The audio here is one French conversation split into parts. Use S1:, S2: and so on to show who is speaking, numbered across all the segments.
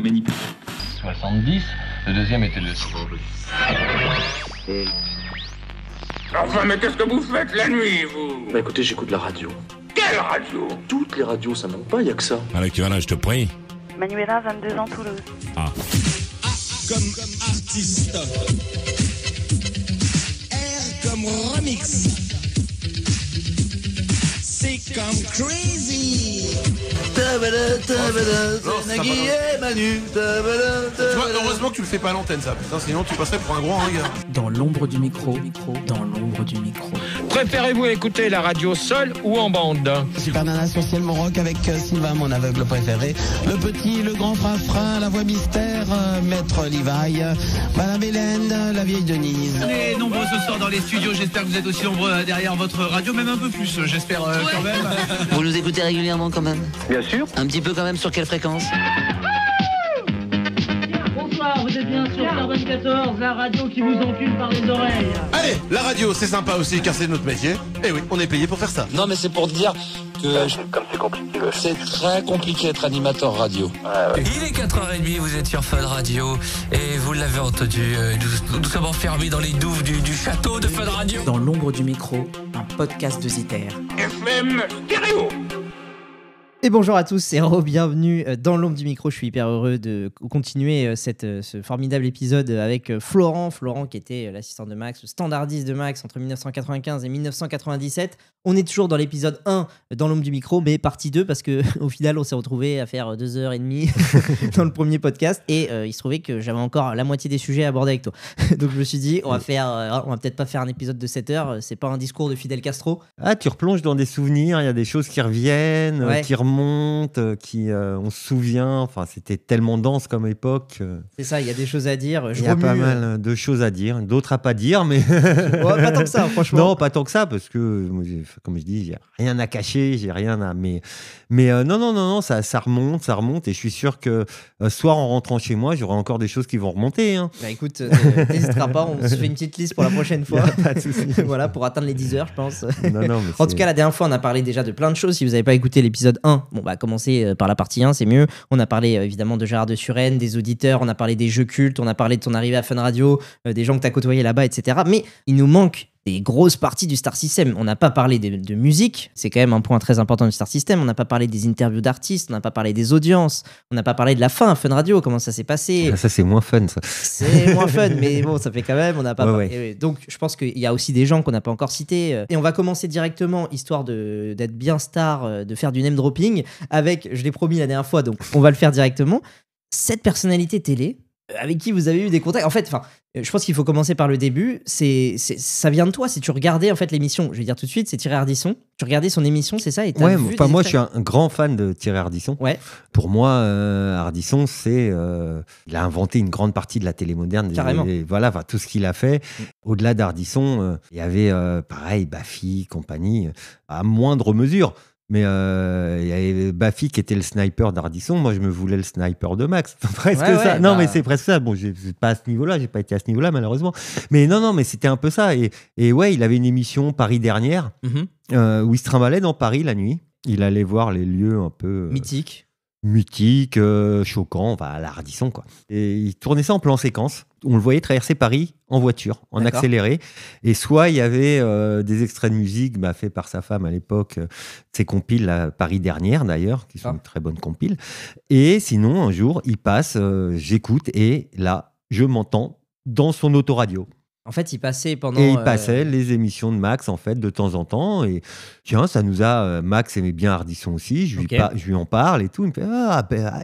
S1: manipule.
S2: 70, le deuxième était le...
S3: Enfin, mais qu'est-ce que vous faites la nuit, vous?
S4: Bah écoutez, j'écoute la radio.
S3: Quelle radio?
S4: Toutes les radios, ça manque pas, y a que ça.
S5: Allez, tu vas là, je te prie.
S6: Manuela, 22 ans, Toulouse.
S5: Ah.
S7: Comme artiste. R comme remix. C comme crazy.
S8: Nagui et Manu. Tu vois, heureusement que tu le fais pas à l'antenne, ça. Putain, sinon tu passerais pour un gros ringard.
S9: Dans l'ombre du micro, dans l'ombre du micro.
S10: Préférez-vous écouter la radio seule ou en bande?
S7: Super Nana essentiellement rock avec Sylvain, mon aveugle préféré. Le petit, le grand frafrin, la voix mystère, Maître Levi, Madame Hélène, la vieille Denise.
S11: On est nombreux ce soir dans les studios, j'espère que vous êtes aussi nombreux derrière votre radio, même un peu plus, j'espère quand même.
S12: Vous nous écoutez régulièrement quand même?
S3: Bien sûr.
S12: Un petit peu quand même, sur quelle fréquence?
S13: Bonsoir, vous êtes bien sur Carbone 14, la radio qui vous encule par les oreilles.
S8: Allez, la radio, c'est sympa aussi, car c'est notre métier. Eh oui, on est payé pour faire ça.
S2: Non, mais c'est pour te dire que
S4: Comme c'est compliqué.
S2: c'est très compliqué d'être animateur radio.
S14: Il est 4h30, vous êtes sur Fun Radio et vous l'avez entendu, nous sommes enfermés dans les douves du château de Fun Radio.
S9: Dans l'ombre du micro, un podcast de Ziter.
S3: FM stéréo.
S15: Et bonjour à tous, c'est Ro, bienvenue dans l'ombre du micro. Je suis hyper heureux de continuer ce formidable épisode avec Florent qui était l'assistant de Max, le standardiste de Max entre 1995 et 1997. On est toujours dans l'épisode 1 dans l'ombre du micro, mais partie 2 parce qu'au final on s'est retrouvé à faire 2h30 dans le premier podcast et il se trouvait que j'avais encore la moitié des sujets à aborder avec toi. Donc je me suis dit on va peut-être pas faire un épisode de 7 heures, c'est pas un discours de Fidel Castro.
S16: Ah, tu replonges dans des souvenirs, il y a des choses qui reviennent,
S15: Ouais.
S16: qui remonte, on se souvient. Enfin, c'était tellement dense comme époque.
S15: C'est ça, il y a des choses à dire.
S16: Il y a pas mal de choses à dire, d'autres à pas dire, mais
S15: Ouais, pas tant que ça, franchement.
S16: non, pas tant que ça, parce que comme je dis, j'ai rien à cacher, j'ai rien à. Mais non, ça remonte, et je suis sûr que soir en rentrant chez moi, j'aurai encore des choses qui vont remonter. Hein.
S15: Bah écoute, n'hésitera pas, on se fait une petite liste pour la prochaine fois.
S16: Pas de souci.
S15: Voilà, pour atteindre les 10 heures, je pense.
S16: Non,
S15: En tout cas, la dernière fois, on a parlé déjà de plein de choses. Si vous n'avez pas écouté l'épisode 1, bon, bah, commencez par la partie 1, c'est mieux. On a parlé évidemment de Gérard de Suresnes, des auditeurs, on a parlé des jeux cultes, on a parlé de ton arrivée à Fun Radio, des gens que tu as côtoyés là-bas, etc. Mais il nous manque des grosses parties du Star System. On n'a pas parlé de musique, c'est quand même un point très important du Star System. On n'a pas parlé des interviews d'artistes, on n'a pas parlé des audiences, on n'a pas parlé de la fin, Fun Radio, comment ça s'est passé.
S16: Ça, c'est moins fun, ça.
S15: C'est moins fun, mais bon, ça fait quand même, on n'a pas...
S16: Ouais.
S15: Donc, je pense qu'il y a aussi des gens qu'on n'a pas encore cités. Et on va commencer directement, histoire d'être bien star, de faire du name dropping, avec, je l'ai promis la dernière fois, donc on va le faire directement, 7 personnalités télé avec qui vous avez eu des contacts. En fait, je pense qu'il faut commencer par le début. Ça vient de toi. Si tu regardais en fait l'émission, je vais dire tout de suite, c'est Thierry Ardisson. Tu regardais son émission, c'est ça, et t'as vu des
S16: moi,
S15: extraits.
S16: je suis un grand fan de Thierry Ardisson.
S15: Ouais.
S16: Pour moi, Ardisson, il a inventé une grande partie de la télé moderne.
S15: Carrément.
S16: Voilà, tout ce qu'il a fait. Au-delà d'Ardisson, il y avait, pareil, Baffy, compagnie, à moindre mesure. Mais il y avait Baffy qui était le sniper d'Ardisson. Moi, je me voulais le sniper de Max. Presque ça. Non, mais c'est presque ça. Bon, j'ai pas à ce niveau-là. J'ai pas été à ce niveau-là, malheureusement. Mais non, mais c'était un peu ça. Et ouais, il avait une émission Paris dernière où il se trimballait dans Paris la nuit. Il allait voir les lieux un peu mythique, choquant, à la Ardisson, quoi. Et il tournait ça en plan séquence. On le voyait traverser Paris en voiture, en accéléré. Et soit il y avait des extraits de musique faits par sa femme à l'époque, ses compiles, la Paris dernière d'ailleurs, qui sont une très bonne compile. Et sinon, un jour, il passe, j'écoute, et là, je m'entends dans son autoradio.
S15: En fait, il passait pendant...
S16: Et il passait les émissions de Max, en fait, de temps en temps. Et tiens, ça nous a... Max aimait bien Ardisson aussi. Je lui en parle et tout. Il me fait,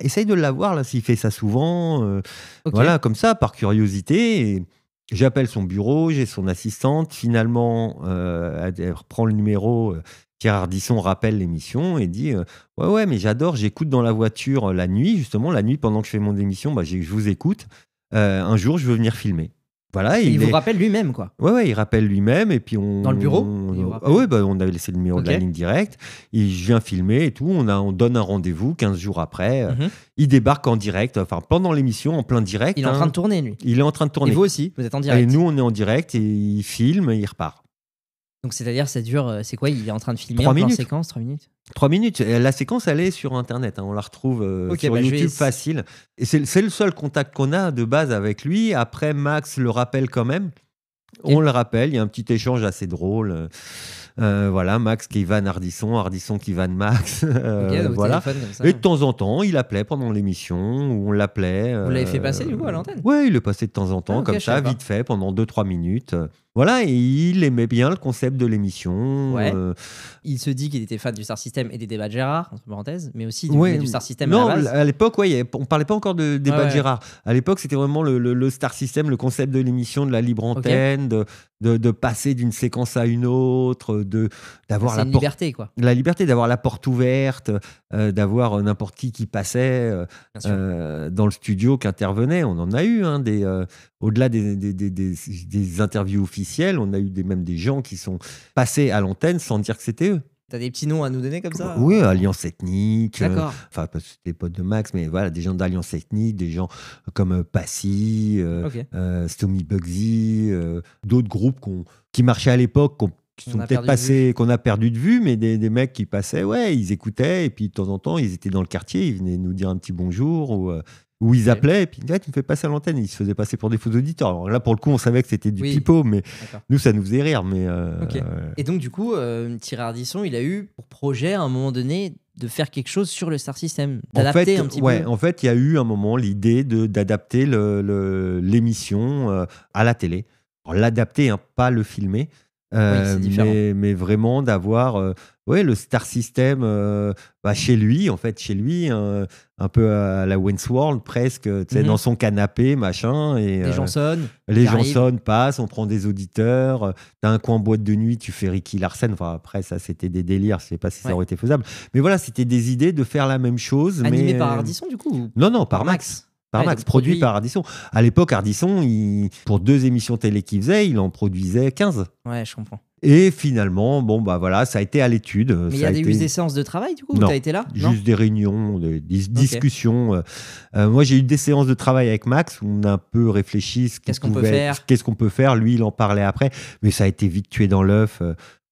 S16: essaye de l'avoir, là, s'il fait ça souvent. Voilà, comme ça, par curiosité. Et j'appelle son bureau, j'ai son assistante. Finalement, elle reprend le numéro... Thierry Ardisson rappelle l'émission et dit ouais, mais j'adore, j'écoute dans la voiture la nuit, justement, la nuit, pendant que je fais mon émission, je vous écoute. Un jour, je veux venir filmer. Voilà,
S15: il vous rappelle lui-même, quoi.
S16: Ouais, il rappelle lui-même. Et puis
S15: dans le bureau
S16: on avait laissé le numéro de la ligne directe. Et je viens filmer et tout. On donne un rendez-vous 15 jours après. Il débarque en direct, pendant l'émission, en plein direct.
S15: Il est en train de tourner, lui.
S16: Il est en train de tourner.
S15: Et vous aussi, vous êtes en direct.
S16: Et nous, on est en direct et il filme et il repart.
S15: Donc c'est-à-dire, ça dure, c'est quoi? Il est en train de filmer
S16: 3
S15: en plan
S16: minutes.
S15: séquence, 3 minutes?
S16: 3 minutes. La séquence, elle est sur Internet. On la retrouve sur
S15: bah, je
S16: YouTube
S15: vais-
S16: facile. Et c'est le seul contact qu'on a de base avec lui. Après, Max le rappelle quand même. On le rappelle. Il y a un petit échange assez drôle. Voilà, Max qui vanne Ardisson, Ardisson qui vanne Max.
S15: au
S16: Voilà.
S15: téléphone, comme ça.
S16: Et de temps en temps, il appelait pendant l'émission, ou on l'appelait.
S15: Vous l'avez fait passer, du coup, à l'antenne?
S16: Ouais, il le passait de temps en temps,
S15: Ah, ok,
S16: comme
S15: je
S16: ça,
S15: savais pas.
S16: vite fait, pendant 2-3 minutes. Voilà, et il aimait bien le concept de l'émission.
S15: Ouais. Il se dit qu'il était fan du Star System et des débats de Gérard, entre parenthèses, mais aussi
S16: Ouais.
S15: du Star System
S16: Non,
S15: à la base.
S16: à l'époque, ouais, on parlait pas encore de débat
S15: Ouais,
S16: de Gérard. À l'époque, c'était vraiment le Star System, le concept de l'émission, de la libre antenne, de passer d'une séquence à une autre, d'avoir
S15: C'est une liberté, quoi.
S16: la liberté d'avoir la porte ouverte, d'avoir n'importe qui passait dans le studio, qui intervenait. On en a eu, hein, au-delà des interviews officielles, on a eu même des gens qui sont passés à l'antenne sans dire que c'était eux.
S15: T'as des petits noms à nous donner comme ça?
S16: Oui, Alliance Ethnique.
S15: D'accord.
S16: Enfin, parce que c'était potes de Max, mais voilà, des gens d'Alliance Ethnique, des gens comme Passy,
S15: Ok.
S16: Stomy Bugsy, d'autres groupes qui marchaient à l'époque, qui
S15: On
S16: sont
S15: a
S16: peut-être
S15: perdu de
S16: passés, qu'on a perdu de vue, mais des mecs qui passaient, ouais, ils écoutaient, et puis de temps en temps, ils étaient dans le quartier, ils venaient nous dire un petit bonjour, ou ils appelaient, et puis ouais, tu me fais passer à l'antenne, ils se faisaient passer pour des faux auditeurs. Alors là, pour le coup, on savait que c'était du pipeau, mais
S15: D'accord.
S16: nous, ça nous faisait rire. Mais,
S15: Ok. Et donc, du coup, Thierry Ardisson, il a eu pour projet, à un moment donné, de faire quelque chose sur le Star System, d'adapter un petit peu.
S16: En fait, il y a eu un moment l'idée d'adapter l'émission à la télé. Alors, l'adapter, hein, pas le filmer.
S15: c'est différent.
S16: Mais vraiment d'avoir le Star System chez lui, un peu à la Wayne's World presque, tu sais, dans son canapé, machin. Et,
S15: Les gens sonnent.
S16: Les
S15: ils
S16: gens
S15: arrivent.
S16: sonnent, passent, on prend des auditeurs. T'as un coin boîte de nuit, tu fais Ricky Larsen. Enfin, après, ça, c'était des délires. Je sais pas si ça aurait été faisable. Mais voilà, c'était des idées de faire la même chose.
S15: Animé
S16: mais...
S15: par Ardisson, du coup? Ou
S16: Non, par Max. Par
S15: Ouais,
S16: Max,
S15: donc
S16: produit par Ardisson. À l'époque, Ardisson, pour 2 émissions télé qu'il faisait, il en produisait 15.
S15: Ouais, je comprends.
S16: Et finalement, voilà, ça a été à l'étude.
S15: Mais il y a eu des séances de travail, du coup, où
S16: Non,
S15: t'as été là?
S16: juste des réunions, des discussions. Moi, j'ai eu des séances de travail avec Max où on a un peu réfléchi
S15: Qu'est-ce qu'on peut faire.
S16: Qu'est-ce qu'on peut faire. Lui, il en parlait après. Mais ça a été vite tué dans l'œuf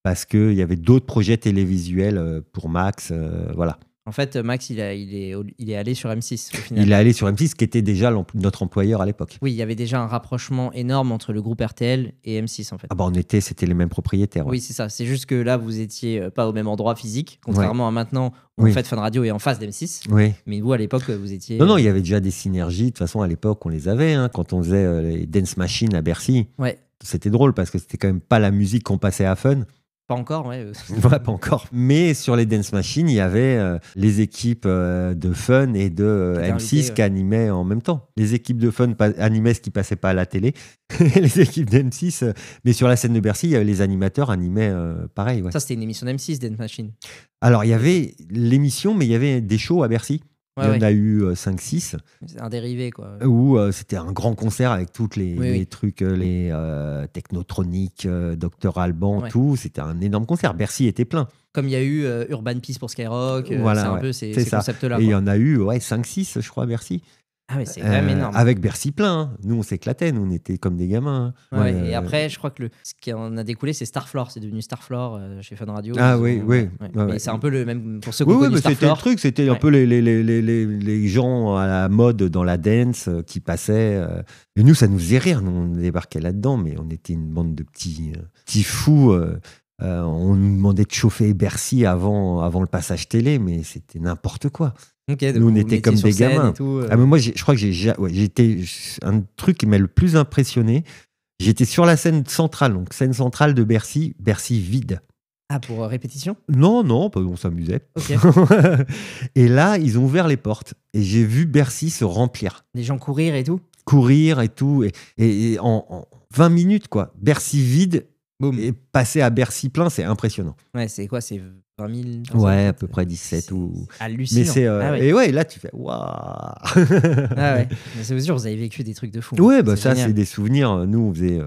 S16: parce qu'il y avait d'autres projets télévisuels pour Max. Voilà.
S15: En fait, Max, il est allé sur M6 au final.
S16: Il est allé sur M6, qui était déjà notre employeur à l'époque.
S15: Oui, il y avait déjà un rapprochement énorme entre le groupe RTL et M6 en fait.
S16: Ah bah c'était les mêmes propriétaires. Ouais.
S15: Oui, c'est ça. C'est juste que là, vous étiez pas au même endroit physique, contrairement à maintenant où en fait Fun Radio est en face d'M6.
S16: Oui.
S15: Mais vous, à l'époque, vous étiez.
S16: Non, il y avait déjà des synergies. De toute façon, à l'époque, on les avait. Hein, quand on faisait les Dance Machines à Bercy, c'était drôle parce que c'était quand même pas la musique qu'on passait à Fun.
S15: Pas encore, ouais.
S16: Ouais, pas encore. Mais sur les Dance Machines, il y avait les équipes de Fun et de M6 qui animaient en même temps. Les équipes de Fun animaient ce qui passait pas à la télé. Les équipes d'M6, mais sur la scène de Bercy, les animateurs animaient pareil. Ouais.
S15: Ça, c'était une émission d'M6, Dance Machine.
S16: Alors, il y avait l'émission, mais il y avait des shows à Bercy. Il y en a eu 5-6.
S15: C'est un dérivé, quoi.
S16: Où c'était un grand concert avec tous les trucs, les technotroniques, Dr Alban, tout. C'était un énorme concert. Bercy était plein.
S15: Comme il y a eu Urban Peace pour Skyrock,
S16: voilà,
S15: c'est un peu ces concepts-là.
S16: Et il y en a eu 5-6, je crois, à Bercy.
S15: Ah ouais, c'est quand même énorme.
S16: Avec Bercy plein. Hein. Nous, on s'éclatait. Nous, on était comme des gamins. Hein.
S15: Ouais, et après, je crois que ce qui en a découlé, c'est Starflore. C'est devenu Starflore chez Fun Radio.
S16: Ah oui.
S15: Mais c'est un peu le même pour ceux qui ont connu Starflore.
S16: C'était le truc. C'était un peu les gens à la mode dans la dance qui passaient. Et nous, ça nous faisait rire. Nous, on débarquait là-dedans, mais on était une bande de petits fous. On nous demandait de chauffer Bercy avant le passage télé, mais c'était n'importe quoi.
S15: Okay,
S16: nous, on était comme des gamins. Mais moi, je crois que j'étais un truc qui m'a le plus impressionné. J'étais sur la scène centrale, donc scène centrale de Bercy vide.
S15: Ah, pour répétition ?
S16: Non, on s'amusait.
S15: Okay.
S16: Et là, ils ont ouvert les portes et j'ai vu Bercy se remplir.
S15: Les gens courir et tout ?
S16: Courir et tout. Et en 20 minutes, quoi. Bercy vide. Boum. Et passer à Bercy plein, c'est impressionnant.
S15: Ouais, c'est quoi ? C'est 20 000
S16: Ouais, à peu près 17 ou.
S15: Hallucinant.
S16: Mais c'est, Et là, tu fais waouh.
S15: Ah ouais. Mais c'est sûr, vous avez vécu des trucs de fou.
S16: Ouais, bah ça, c'est des souvenirs. Nous, on faisait.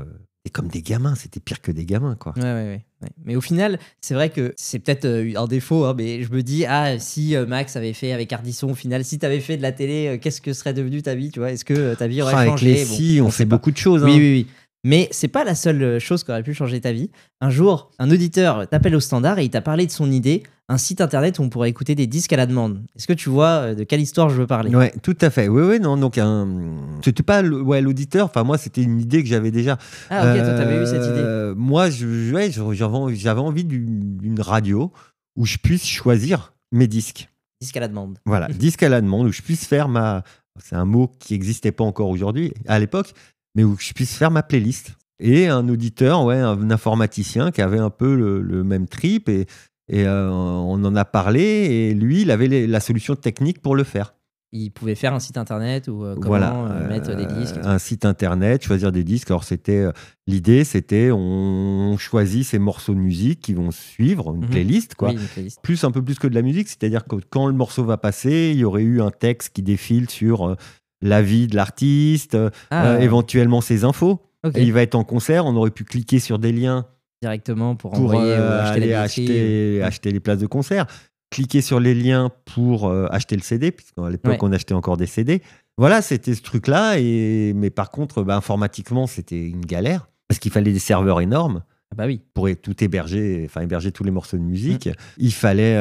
S16: Et comme des gamins, c'était pire que des gamins, quoi.
S15: Ouais. Mais au final, c'est vrai que c'est peut-être un défaut, hein, mais je me dis, si Max avait fait avec Ardisson, au final, si t'avais fait de la télé, qu'est-ce que serait devenu ta vie, tu vois ? Est-ce que ta vie aurait changé ?
S16: Avec les on fait beaucoup de choses.
S15: Oui. Mais c'est pas la seule chose qui aurait pu changer ta vie. Un jour, un auditeur t'appelle au standard et il t'a parlé de son idée, un site internet où on pourrait écouter des disques à la demande. Est-ce que tu vois de quelle histoire je veux parler?
S16: Ouais, tout à fait. Oui, non. Donc, c'était pas l'auditeur. Enfin, moi, c'était une idée que j'avais déjà.
S15: Ah, ok, toi, t'avais eu cette idée.
S16: Moi, j'avais envie d'une radio où je puisse choisir mes disques.
S15: Disque à la demande.
S16: Voilà, disque à la demande, où je puisse faire c'est un mot qui n'existait pas encore aujourd'hui, à l'époque, mais où je puisse faire ma playlist. Et un auditeur, un informaticien qui avait un peu le même trip, et on en a parlé, et lui, il avait la solution technique pour le faire.
S15: Il pouvait faire un site internet ou comment mettre des disques.
S16: Un site internet, choisir des disques. Alors l'idée, c'était on choisit ces morceaux de musique qui vont suivre une playlist, quoi.
S15: Oui, une playlist.
S16: Un peu plus que de la musique, c'est-à-dire que quand le morceau va passer, il y aurait eu un texte qui défile sur la vie de l'artiste, éventuellement ses infos.
S15: Okay.
S16: Et il va être en concert, on aurait pu cliquer sur des liens
S15: directement pour envoyer
S16: acheter les places de concert. Cliquer sur les liens pour acheter le CD, puisqu'à l'époque, on achetait encore des CD. Voilà, c'était ce truc-là. Mais par contre, informatiquement, c'était une galère, parce qu'il fallait des serveurs énormes pour tout héberger tous les morceaux de musique. Il fallait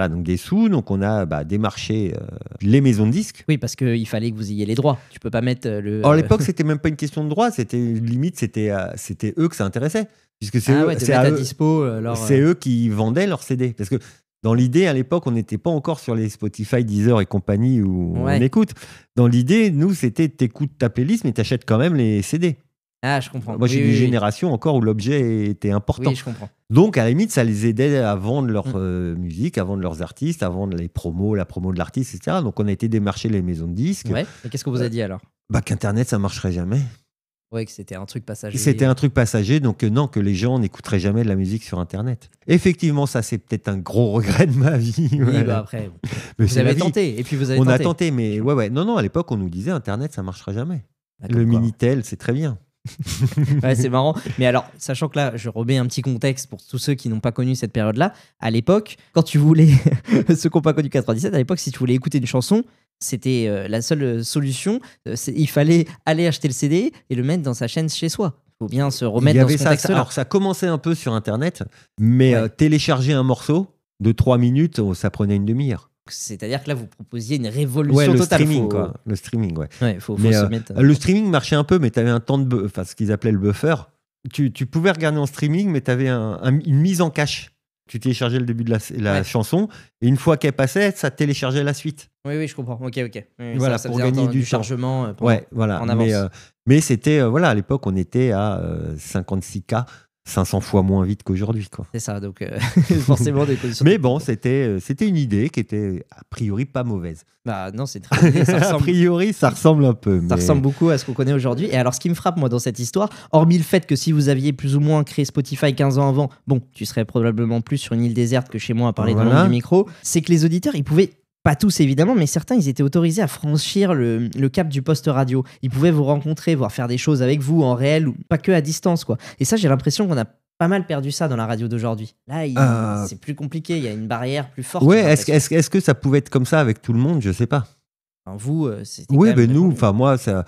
S16: donc des sous. Donc, on a démarché les maisons de disques.
S15: Oui, parce qu'il fallait que vous ayez les droits. Tu peux pas mettre le...
S16: Alors, à l'époque, c'était même pas une question de droit. C'était eux que ça intéressait. Puisque c'est eux qui vendaient leurs CD. Parce que dans l'idée, à l'époque, on n'était pas encore sur les Spotify, Deezer et compagnie où on écoute. Dans l'idée, nous, c'était t'écoutes ta playlist, mais t'achètes quand même les CD.
S15: Ah, je comprends.
S16: Moi, j'ai des générations encore où l'objet était important.
S15: Oui, je comprends.
S16: Donc, à la limite, ça les aidait à vendre leur musique, à vendre leurs artistes, à vendre les promos, la promo de l'artiste, etc. Donc, on a été démarcher les maisons de disques.
S15: Ouais. Et qu'est-ce que vous a dit alors?
S16: Qu'Internet, ça marcherait jamais.
S15: Ouais, que c'était un truc passager.
S16: C'était un truc passager, donc non, que les gens n'écouteraient jamais de la musique sur Internet. Effectivement, ça, c'est peut-être un gros regret de ma vie.
S15: Oui, après, vous avez tenté, et puis vous avez
S16: tenté.
S15: On
S16: a tenté, mais non, à l'époque, on nous disait Internet, ça marchera jamais.
S15: D'accord,
S16: le Minitel, c'est très bien.
S15: Ouais, c'est marrant. Mais alors, sachant que là, je remets un petit contexte pour tous ceux qui n'ont pas connu cette période-là. À l'époque, quand tu voulais, ceux qui n'ont pas connu 97, à l'époque, si tu voulais écouter une chanson, c'était la seule solution. Il fallait aller acheter le CD et le mettre dans sa chaîne chez soi. Il faut bien se remettre dans ce contexte-là.
S16: Alors, ça commençait un peu sur Internet, mais télécharger un morceau de 3 minutes, ça prenait une demi-heure.
S15: C'est-à-dire que là, vous proposiez une révolution totale.
S16: Le streaming,
S15: faut se mettre...
S16: Le streaming marchait un peu, mais tu avais un temps de... ce qu'ils appelaient le buffer. Tu pouvais regarder en streaming, mais tu avais une mise en cache. Tu téléchargeais le début de la chanson, et une fois qu'elle passait, ça téléchargeait la suite.
S15: Oui, je comprends. Ok.
S16: Oui, voilà,
S15: ça
S16: pour gagner du
S15: chargement
S16: en
S15: avance.
S16: Mais c'était... à l'époque, on était à 56K. 500 fois moins vite qu'aujourd'hui, quoi.
S15: C'est ça, donc forcément des conditions.
S16: Mais bon, c'était une idée qui était a priori pas mauvaise.
S15: Non, c'est très idée, ça ressemble...
S16: A priori, ça ressemble un peu.
S15: Ça ressemble beaucoup à ce qu'on connaît aujourd'hui. Et alors, ce qui me frappe, moi, dans cette histoire, hormis le fait que si vous aviez plus ou moins créé Spotify 15 ans avant, tu serais probablement plus sur une île déserte que chez moi à parler dans le micro, c'est que les auditeurs, ils pouvaient... Pas tous évidemment, mais certains, ils étaient autorisés à franchir le cap du poste radio. Ils pouvaient vous rencontrer, voire faire des choses avec vous en réel, ou pas que à distance, quoi. Et ça, j'ai l'impression qu'on a pas mal perdu ça dans la radio d'aujourd'hui. Là, c'est plus compliqué, il y a une barrière plus forte.
S16: Ouais, est-ce que ça pouvait être comme ça avec tout le monde? Je sais pas.
S15: Vous, c'était...
S16: Oui, mais nous, moi, ça...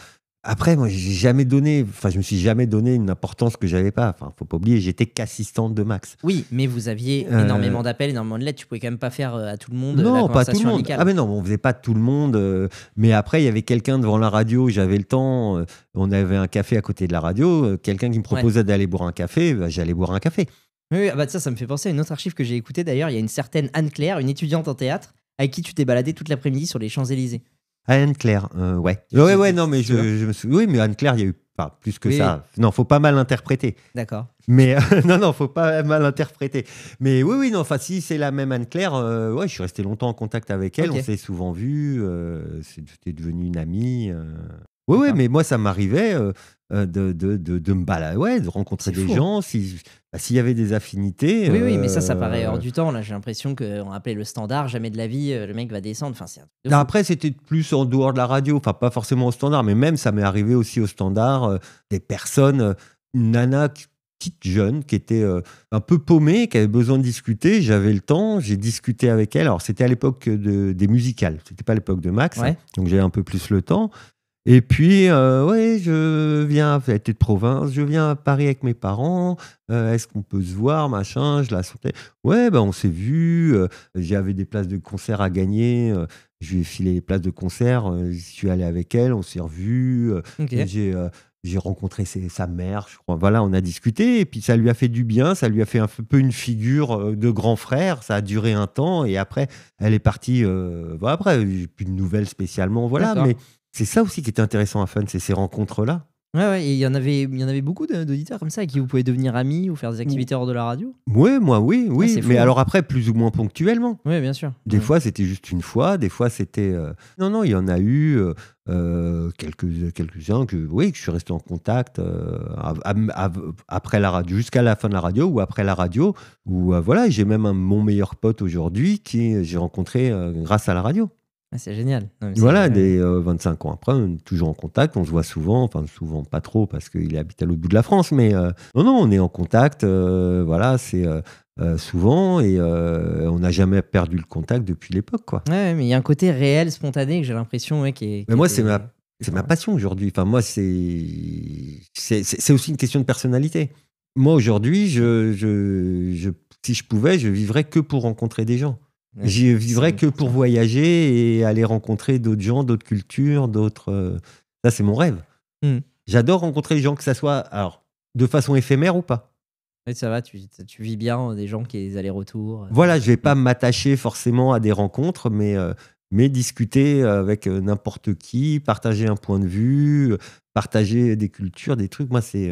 S16: Après, moi, je me suis jamais donné une importance que j'avais pas. Faut pas oublier, j'étais qu'assistante de Max.
S15: Oui, mais vous aviez énormément d'appels, énormément de lettres. Tu pouvais quand même pas faire à tout le monde.
S16: Non, pas tout le monde.
S15: Amicale.
S16: Ah mais non, on faisait pas tout le monde. Mais après, il y avait quelqu'un devant la radio. J'avais le temps. On avait un café à côté de la radio. Quelqu'un qui me proposait d'aller boire un café. J'allais boire un café.
S15: Oui, ça me fait penser à une autre archive que j'ai écoutée. D'ailleurs, il y a une certaine Anne-Claire, une étudiante en théâtre, avec qui tu t'es baladé toute l'après-midi sur les Champs-Élysées.
S16: Anne-Claire, ouais. Non, mais je me souviens. Oui, mais Anne-Claire, il y a eu pas plus que ça. Non, faut pas mal interpréter.
S15: D'accord.
S16: Mais non, faut pas mal interpréter. Mais oui, non, si c'est la même Anne-Claire, je suis resté longtemps en contact avec elle. Okay. On s'est souvent vus. C'était devenu une amie. Oui, mais moi, ça m'arrivait de me balader, de rencontrer des gens. S'il y avait des affinités.
S15: Oui, mais ça paraît hors du temps. Là, j'ai l'impression qu'on appelait le standard, jamais de la vie, le mec va descendre.
S16: Après, c'était plus en dehors de la radio, pas forcément au standard, mais même ça m'est arrivé aussi au standard, des personnes, une nana petite jeune qui était un peu paumée, qui avait besoin de discuter. J'avais le temps, j'ai discuté avec elle. Alors, c'était à l'époque des musicales, c'était pas à l'époque de Max, donc j'avais un peu plus le temps. Et puis, ouais, je viens, elle était de province, je viens à Paris avec mes parents, est-ce qu'on peut se voir, machin, je la sentais. Ouais, ben on s'est vus, j'avais des places de concert à gagner, je lui ai filé les places de concert, je suis allé avec elle, on s'est revus, j'ai rencontré sa mère, je crois. Voilà, on a discuté, et puis ça lui a fait du bien, ça lui a fait un peu une figure de grand frère, ça a duré un temps, et après, elle est partie, voilà, après, j'ai plus de nouvelles spécialement, voilà,
S15: D'accord.
S16: mais... C'est ça aussi qui était intéressant à Fun, c'est ces rencontres-là.
S15: Ouais, et il y en avait beaucoup d'auditeurs comme ça avec qui vous pouvez devenir amis ou faire des activités hors de la radio.
S16: Ouais, moi, oui,
S15: c'est fou,
S16: mais
S15: hein.
S16: alors après, plus ou moins ponctuellement.
S15: Oui, bien sûr.
S16: Des fois, c'était juste une fois, des fois, c'était... Non, il y en a eu quelques-uns que je suis resté en contact après la radio, jusqu'à la fin de la radio ou après la radio, où voilà, j'ai même mon meilleur pote aujourd'hui qui j'ai rencontré grâce à la radio.
S15: Ah, c'est génial. Non, mais
S16: Voilà,
S15: c'est-
S16: des 25 ans après, on est toujours en contact, on se voit souvent, enfin souvent pas trop parce qu'il habite à l'autre bout de la France, mais non, on est en contact, voilà, c'est souvent, et on n'a jamais perdu le contact depuis l'époque, quoi.
S15: Ouais, mais il y a un côté réel, spontané que j'ai l'impression qui est.
S16: Mais moi,
S15: qui
S16: c'est
S15: était-
S16: ma passion aujourd'hui. Enfin, moi, c'est aussi une question de personnalité. Moi, aujourd'hui, si je pouvais, je vivrais que pour rencontrer des gens.
S15: Ouais,
S16: Je vivrais que pour voyager et aller rencontrer d'autres gens, d'autres cultures, d'autres... Ça, c'est mon rêve.
S15: Mm.
S16: J'adore rencontrer les gens, que ça soit alors, de façon éphémère ou pas.
S15: Ouais, ça va, tu vis bien des gens qui ont des allers-retours.
S16: Voilà, je vais pas m'attacher forcément à des rencontres, mais discuter avec n'importe qui, partager un point de vue, partager des cultures, des trucs. Moi, c'est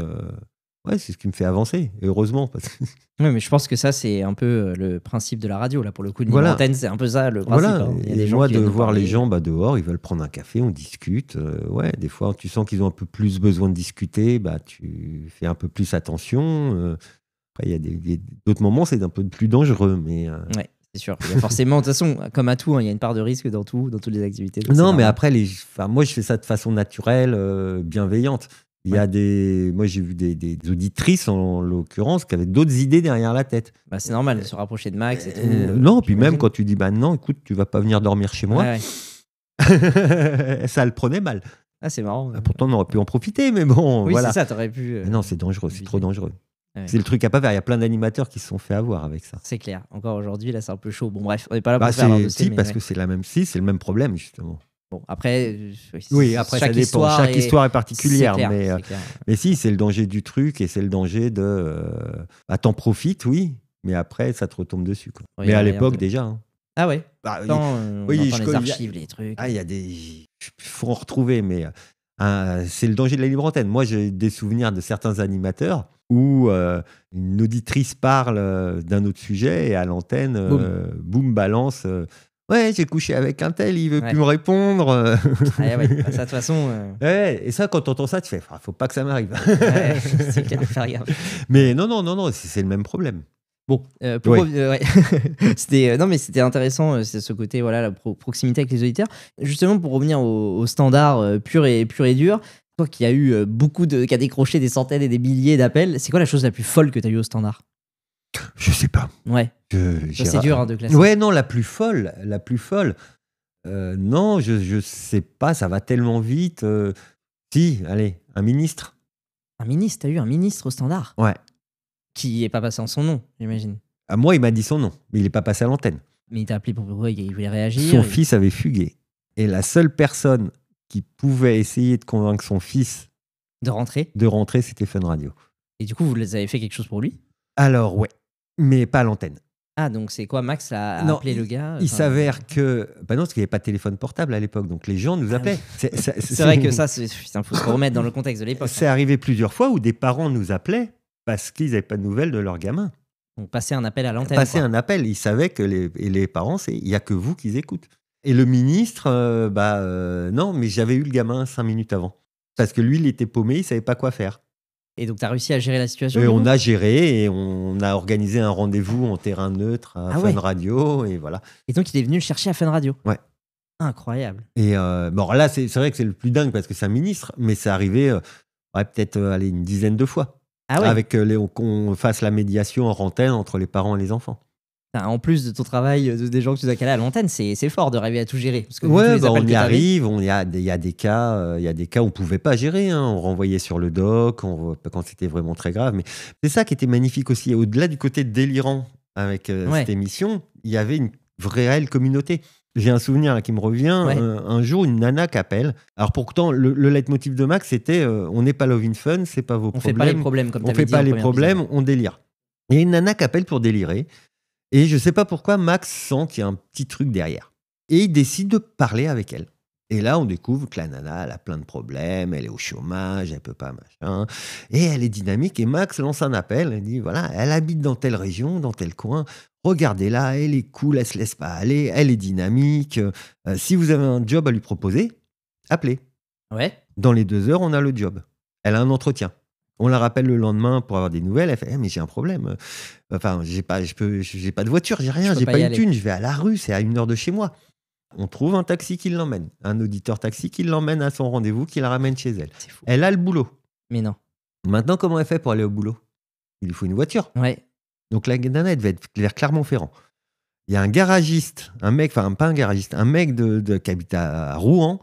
S16: ce qui me fait avancer, et heureusement. Parce que...
S15: Oui, mais je pense que ça, c'est un peu le principe de la radio. Là, pour le coup, une
S16: Voilà.
S15: antenne, c'est un peu ça le principe.
S16: Voilà,
S15: hein. Il y a des
S16: et
S15: gens
S16: moi,
S15: qui
S16: de
S15: viennent nous
S16: voir les
S15: parler.
S16: gens dehors, ils veulent prendre un café, on discute. Ouais, des fois, tu sens qu'ils ont un peu plus besoin de discuter, tu fais un peu plus attention. Après, il y a d'autres moments, c'est un peu plus dangereux, mais...
S15: Ouais, c'est sûr. Il y a forcément, de toute façon, comme à tout, hein, il y a une part de risque dans toutes les activités. donc c'est
S16: Non, mais
S15: normal.
S16: après, moi, je fais ça de façon naturelle, bienveillante. Il y a moi, j'ai vu des auditrices, en l'occurrence, qui avaient d'autres idées derrière la tête.
S15: Bah, c'est normal de se rapprocher de Max et tout.
S16: Non, puis même
S15: j'imagine.
S16: quand tu dis, non, écoute, tu vas pas venir dormir chez moi,
S15: Ouais.
S16: ça le prenait mal.
S15: Ah, c'est marrant.
S16: Pourtant, on aurait pu en profiter, mais bon,
S15: Oui,
S16: voilà.
S15: c'est ça, t'aurais pu.
S16: Mais non, c'est dangereux, c'est trop dangereux.
S15: Ouais.
S16: C'est le truc à pas faire. Il y a plein d'animateurs qui se sont fait avoir avec ça.
S15: C'est clair. Encore aujourd'hui, là, c'est un peu chaud. Bon, bref, on n'est pas là pour faire un dossier, mais
S16: parce
S15: ouais.
S16: que c'est c'est le même problème, justement.
S15: Bon, après,
S16: Oui, après, ça dépend. Chaque histoire est particulière.
S15: C'est clair,
S16: mais,
S15: c'est clair.
S16: mais si, c'est le danger du truc et c'est le danger de. T'en profites, oui, mais après, ça te retombe dessus, quoi.
S15: Oui,
S16: mais à
S15: il y a
S16: l'époque,
S15: un peu.
S16: déjà. Hein.
S15: Ah ouais.
S16: Bah,
S15: on entend les archives, les trucs.
S16: Ah, il y a des. Il faut en retrouver, mais c'est le danger de la libre antenne. Moi, j'ai des souvenirs de certains animateurs où une auditrice parle d'un autre sujet et à l'antenne, boum, balance. Ouais, j'ai couché avec un tel, il veut plus me répondre.
S15: Ah ouais, bah, ça, de toute façon.
S16: Ouais, et ça, quand t'entends ça, tu fais, faut pas que ça m'arrive.
S15: Ouais, c'est clair, faire gaffe.
S16: Mais non, c'est le même problème.
S15: Bon, ouais. C'était non, mais c'était intéressant, c'est ce côté, voilà, la proximité avec les auditeurs. Justement, pour revenir au standard pur et dur, toi qui as eu qui a décroché des centaines et des milliers d'appels, c'est quoi la chose la plus folle que tu as eu au standard?
S16: Je sais pas.
S15: Ouais. C'est dur hein, de classer.
S16: Ouais, non, la plus folle. Non, je sais pas, ça va tellement vite. Si, allez, un ministre.
S15: Un ministre, t'as eu un ministre au standard?
S16: Ouais.
S15: Qui est pas passé en son nom, j'imagine.
S16: À moi, il m'a dit son nom, mais il est pas passé à l'antenne.
S15: Mais il t'a appelé pourquoi il voulait réagir.
S16: Son fils avait fugué. Et la seule personne qui pouvait essayer de convaincre son fils
S15: de rentrer,
S16: c'était Fun Radio.
S15: Et du coup, vous avez fait quelque chose pour lui?
S16: Alors, ouais, mais pas à l'antenne.
S15: Ah, donc c'est quoi, Max a appelé le gars?
S16: Il s'avère que... Bah non, parce qu'il n'y avait pas de téléphone portable à l'époque, donc les gens nous appelaient.
S15: C'est vrai que ça, il faut se remettre dans le contexte de l'époque.
S16: C'est arrivé plusieurs fois où des parents nous appelaient parce qu'ils n'avaient pas de nouvelles de leur gamin.
S15: Donc passer un appel à l'antenne.
S16: Passer un appel, ils savaient que les parents, il n'y a que vous qu'ils écoutent. Et le ministre, non, mais j'avais eu le gamin 5 minutes avant. Parce que lui, il était paumé, il ne savait pas quoi faire.
S15: Et donc, tu as réussi à gérer la situation?
S16: Et on a géré et on a organisé un rendez-vous en terrain neutre à Fun Radio. Et voilà.
S15: Et donc, il est venu le chercher à Fun Radio?
S16: Ouais.
S15: Incroyable.
S16: Et bon, là, c'est vrai que c'est le plus dingue parce que c'est un ministre, mais c'est arrivé peut-être une dizaine de fois.
S15: Ah ouais.
S16: Avec qu'on fasse la médiation en antenne entre les parents et les enfants.
S15: En plus de ton travail, des gens que tu dois caler à l'antenne, c'est fort de arriver à tout gérer. Parce que
S16: Ouais, on y arrive. Il y a des cas où on pouvait pas gérer. Hein. On renvoyait sur le doc quand c'était vraiment très grave. Mais c'est ça qui était magnifique aussi. Au-delà du côté délirant avec cette émission, il y avait une réelle communauté. J'ai un souvenir là, qui me revient. Un jour, une nana qu'appelle. Alors pourtant, le leitmotiv de Max, c'était on n'est pas love in fun, c'est pas vos problèmes.
S15: On fait pas les problèmes, comme
S16: on fait pas les problèmes, on délire. Il y a une nana qui appelle pour délirer. Et je sais pas pourquoi Max sent qu'il y a un petit truc derrière. Et il décide de parler avec elle. Et là, on découvre que la nana, elle a plein de problèmes, elle est au chômage, elle peut pas, machin. Et elle est dynamique. Et Max lance un appel. Il dit, voilà, elle habite dans telle région, dans tel coin. Regardez-la, elle est cool, elle se laisse pas aller, elle est dynamique. Si vous avez un job à lui proposer, appelez.
S15: Ouais.
S16: Dans les 2 heures, on a le job. Elle a un entretien. On la rappelle le lendemain pour avoir des nouvelles. Elle fait mais j'ai un problème. Enfin, j'ai pas de voiture, j'ai rien, j'ai pas une thune. Je vais à la rue, c'est à 1 heure de chez moi. On trouve un taxi qui l'emmène, un auditeur taxi qui l'emmène à son rendez-vous, qui la ramène chez elle.
S15: C'est fou.
S16: Elle a le boulot.
S15: Mais non.
S16: Maintenant, comment elle fait pour aller au boulot? Il lui faut une voiture.
S15: Ouais.
S16: Donc la nana, elle devait être vers Clermont-Ferrand. Il y a un garagiste, un mec qui habite à Rouen,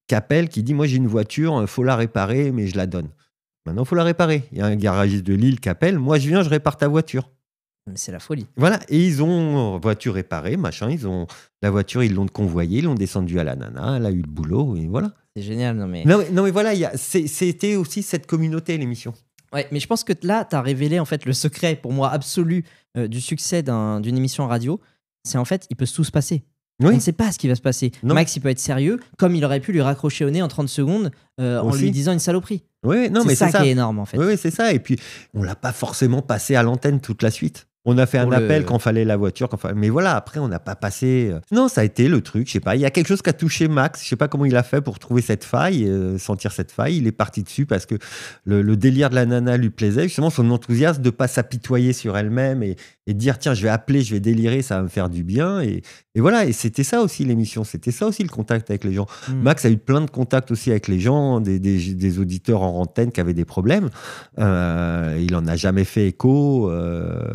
S16: qui appelle, qui dit moi j'ai une voiture, faut la réparer, mais je la donne. Maintenant, il faut la réparer. Il y a un garagiste de Lille qui appelle. Moi, je viens, je répare ta voiture.
S15: Mais c'est la folie.
S16: Voilà. Et ils ont voiture réparée, machin. La voiture, ils l'ont convoyée, ils l'ont descendue à la nana. Elle a eu le boulot et voilà.
S15: C'est génial, non mais
S16: voilà. C'était aussi cette communauté, l'émission.
S15: Ouais, mais je pense que là, tu as révélé en fait le secret, pour moi, absolu du succès d'une émission radio. C'est en fait, il peut tout se passer.
S16: Oui.
S15: On ne sait pas ce qui va se passer. Non. Max, il peut être sérieux, comme il aurait pu lui raccrocher au nez en 30 secondes en lui disant une saloperie.
S16: Oui, non, mais
S15: c'est ça qui est énorme en fait.
S16: Oui, c'est ça. Et puis, on l'a pas forcément passé à l'antenne toute la suite. On a fait un appel quand fallait la voiture, mais voilà, après, on n'a pas passé. Non, ça a été le truc, je sais pas. Il y a quelque chose qui a touché Max. Je sais pas comment il a fait pour trouver cette faille, sentir cette faille. Il est parti dessus parce que le délire de la nana lui plaisait. Justement, son enthousiasme de pas s'apitoyer sur elle-même et de dire tiens, je vais appeler, je vais délirer, ça va me faire du bien. Et voilà, et c'était ça aussi l'émission, c'était ça aussi le contact avec les gens. Max a eu plein de contacts aussi avec les gens, des auditeurs en antenne qui avaient des problèmes. Il en a jamais fait écho.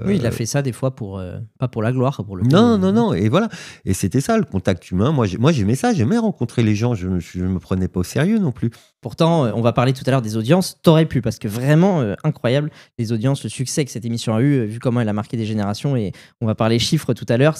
S15: Oui, il a fait ça des fois pas pour la gloire, pour le.
S16: Non, et voilà. Et c'était ça le contact humain. Moi j'aimais ça, j'aimais rencontrer les gens. Je me prenais pas au sérieux non plus.
S15: Pourtant, on va parler tout à l'heure des audiences. T'aurais pu, parce que vraiment incroyable, les audiences, le succès que cette émission a eu, vu comment elle a marqué des générations. Et on va parler chiffres tout à l'heure.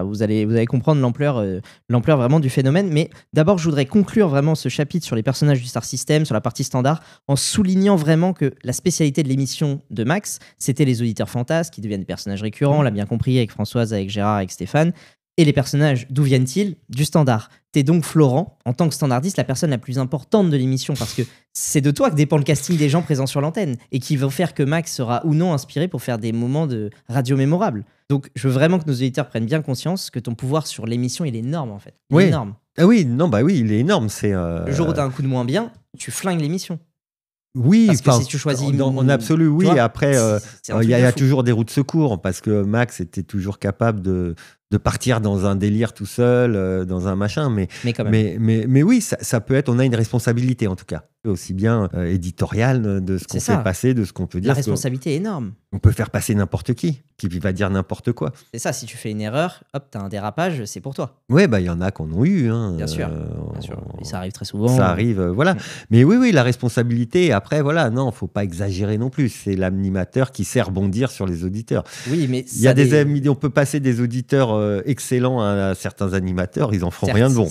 S15: Vous allez comprendre l'ampleur vraiment du phénomène. Mais d'abord, je voudrais conclure vraiment ce chapitre sur les personnages du Star System, sur la partie standard, en soulignant vraiment que la spécialité de l'émission de Max, c'était les auditeurs fantasmes qui deviennent des personnages récurrents. On l'a bien compris avec Françoise, avec Gérard, avec Stéphane. Et les personnages, d'où viennent-ils? Du standard. T'es donc Florent, en tant que standardiste, la personne la plus importante de l'émission, parce que c'est de toi que dépend le casting des gens présents sur l'antenne et qui vont faire que Max sera ou non inspiré pour faire des moments de radio mémorables. Donc je veux vraiment que nos auditeurs prennent bien conscience que ton pouvoir sur l'émission, il est énorme en fait. Il est énorme.
S16: Ah oui, il est énorme.
S15: Le jour où t'as un coup de moins bien, tu flingues l'émission.
S16: Oui,
S15: parce que si tu choisis
S16: en absolu, oui. Vois, après, il y a toujours des roues de secours parce que Max était toujours capable de partir dans un délire tout seul, dans un machin. Mais
S15: quand même.
S16: Mais oui, ça peut être. On a une responsabilité en tout cas, aussi bien éditoriale de ce qu'on fait passer, de ce qu'on peut dire.
S15: La responsabilité est énorme.
S16: On peut faire passer n'importe qui va dire n'importe quoi.
S15: C'est ça. Si tu fais une erreur, hop, t'as un dérapage, c'est pour toi.
S16: Ouais, il y en a qui en ont eu. Hein,
S15: bien sûr. Et ça arrive très souvent.
S16: Ça arrive, voilà. Mais oui, la responsabilité. Après, voilà, non, faut pas exagérer non plus. C'est l'animateur qui sait rebondir sur les auditeurs.
S15: Oui, mais
S16: il y a on peut passer des auditeurs excellents à certains animateurs, ils en feront rien de bon.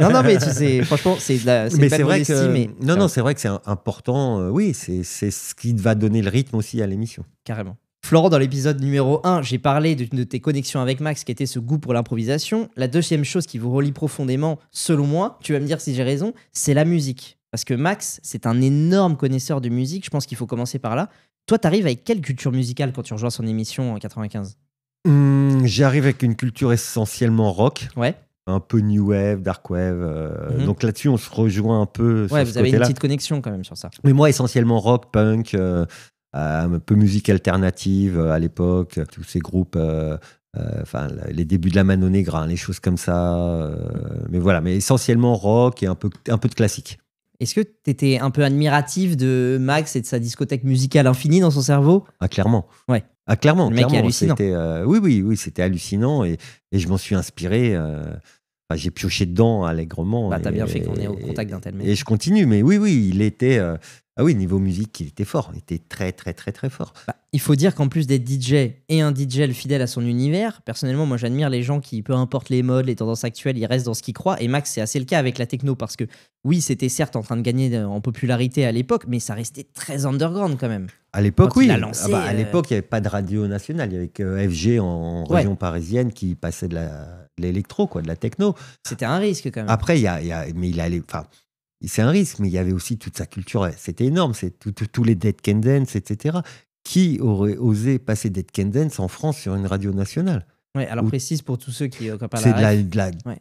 S15: Non, mais tu sais, franchement, c'est
S16: vrai que non, c'est vrai que c'est important. Oui, c'est ce qui va donner le rythme aussi à l'émission.
S15: Carrément. Florent, dans l'épisode numéro 1, j'ai parlé de tes connexions avec Max, qui était ce goût pour l'improvisation. La deuxième chose qui vous relie profondément, selon moi, tu vas me dire si j'ai raison, c'est la musique. Parce que Max, c'est un énorme connaisseur de musique. Je pense qu'il faut commencer par là. Toi, t'arrives avec quelle culture musicale quand tu rejoins son émission en 95 ?
S16: J'arrive avec une culture essentiellement rock.
S15: Ouais.
S16: Un peu new wave, dark wave. Donc là-dessus, on se rejoint un peu.
S15: Ouais, vous avez une petite connexion quand même sur ça.
S16: Mais moi, essentiellement rock, punk, un peu musique alternative à l'époque, tous ces groupes. Les débuts de la Mano Negra, les choses comme ça. Mais voilà, mais essentiellement rock et un peu de classique.
S15: Est-ce que tu étais un peu admiratif de Max et de sa discothèque musicale infinie dans son cerveau ?
S16: Ah, clairement.
S15: Ouais.
S16: Ah, clairement,
S15: Le mec est
S16: clairement,
S15: hallucinant.
S16: c'était, oui, c'était hallucinant et je m'en suis inspiré. J'ai pioché dedans allègrement.
S15: Bah, t'as
S16: et-
S15: bien fait qu'on est au contact d'un tel mec.
S16: Et je continue, mais oui, il était. Niveau musique, il était fort. Il était très, très, très, très fort.
S15: Bah, il faut dire qu'en plus d'être DJ et un DJ fidèle à son univers, personnellement, moi j'admire les gens qui, peu importe les modes, les tendances actuelles, ils restent dans ce qu'ils croient. Et Max, c'est assez le cas avec la techno parce que oui, c'était certes en train de gagner en popularité à l'époque, mais ça restait très underground quand même.
S16: À l'époque,
S15: Quand
S16: oui.
S15: il a lancé,
S16: À l'époque, il n'y avait pas de radio nationale. Il y avait que FG en
S15: Ouais.
S16: région parisienne qui passait de l'électro, quoi, de la techno.
S15: C'était un risque quand même.
S16: Après, mais il allait. Enfin, c'est un risque, mais il y avait aussi toute sa culture. C'était énorme. C'est tous les Dead Can Dance, etc. Qui aurait osé passer Dead Can Dance en France sur une radio nationale?
S15: Ouais, alors précise pour tous ceux qui n'ont pas
S16: C'est
S15: la
S16: de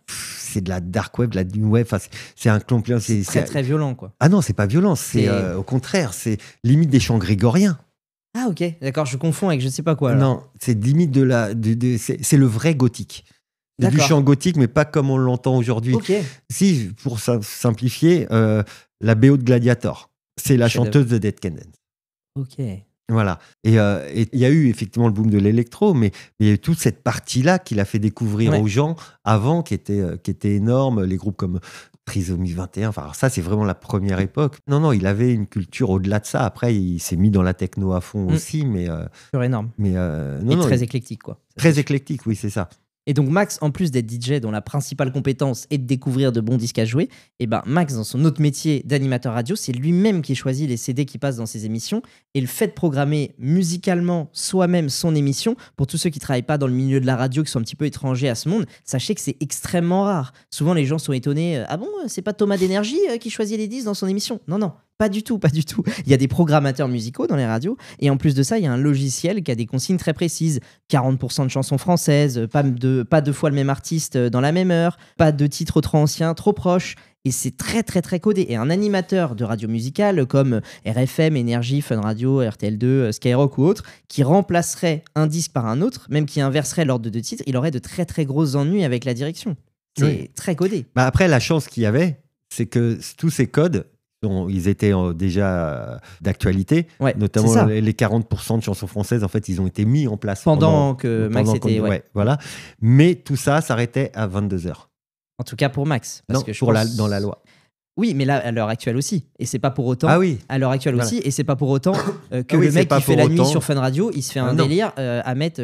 S16: c'est de la dark web, de la new web. Enfin, c'est un complément.
S15: C'est très très violent quoi.
S16: Ah non, c'est pas violent. C'est au contraire, c'est limite des chants grégoriens.
S15: Ah ok, d'accord, je confonds avec je sais pas quoi. Alors.
S16: Non, c'est limite c'est le vrai gothique. C'est du
S15: D'accord.
S16: chant gothique, mais pas comme on l'entend aujourd'hui.
S15: Ok.
S16: Si, pour simplifier, la BO de Gladiator, c'est la
S15: Chef-d'œuvre.
S16: chanteuse de Dead Can Dance.
S15: Ok.
S16: Voilà. Et il y a eu effectivement le boom de l'électro, mais il y a eu toute cette partie-là qu'il a fait découvrir
S15: Ouais.
S16: aux gens avant, qui était énorme. Les groupes comme Trisomie 21. Enfin, alors ça, c'est vraiment la première époque. Non, il avait une culture au-delà de ça. Après, il s'est mis dans la techno à fond aussi, mais
S15: Pur énorme.
S16: mais
S15: Et très éclectique quoi.
S16: très éclectique, oui, c'est ça.
S15: Et donc Max, en plus d'être DJ dont la principale compétence est de découvrir de bons disques à jouer, et ben Max, dans son autre métier d'animateur radio, c'est lui-même qui choisit les CD qui passent dans ses émissions. Et le fait de programmer musicalement soi-même son émission, pour tous ceux qui travaillent pas dans le milieu de la radio, qui sont un petit peu étrangers à ce monde, sachez que c'est extrêmement rare. Souvent les gens sont étonnés, ah bon, c'est pas Thomas d'Énergie qui choisit les disques dans son émission? Non. Pas du tout. Il y a des programmateurs musicaux dans les radios et en plus de ça, il y a un logiciel qui a des consignes très précises. 40% de chansons françaises, pas deux fois le même artiste dans la même heure, pas de titres trop anciens, trop proches. Et c'est très très très codé. Et un animateur de radio musicale comme RFM, Énergie, Fun Radio, RTL2, Skyrock ou autre, qui remplacerait un disque par un autre, même qui inverserait l'ordre de deux titres, il aurait de très très gros ennuis avec la direction. C'est très codé.
S16: Bah après, la chance qu'il y avait, c'est que tous ces codes, ils étaient déjà d'actualité,
S15: Ouais, c'est
S16: notamment
S15: ça.
S16: les 40% de chansons françaises, en fait, ils ont été mis en place
S15: Pendant que Max était... ouais.
S16: voilà. Mais tout ça s'arrêtait à 22h.
S15: En tout cas pour Max. Parce
S16: Non,
S15: que je
S16: pour
S15: pense-
S16: dans la loi.
S15: Oui, mais là, à l'heure actuelle aussi. Et c'est pas pour autant.
S16: Ah oui.
S15: À l'heure actuelle
S16: Voilà.
S15: aussi. Et c'est pas pour autant que
S16: Ah oui,
S15: le
S16: c'est
S15: mec
S16: pas
S15: qui fait
S16: pour
S15: la nuit
S16: autant.
S15: sur Fun Radio, il se fait un
S16: non.
S15: délire à mettre,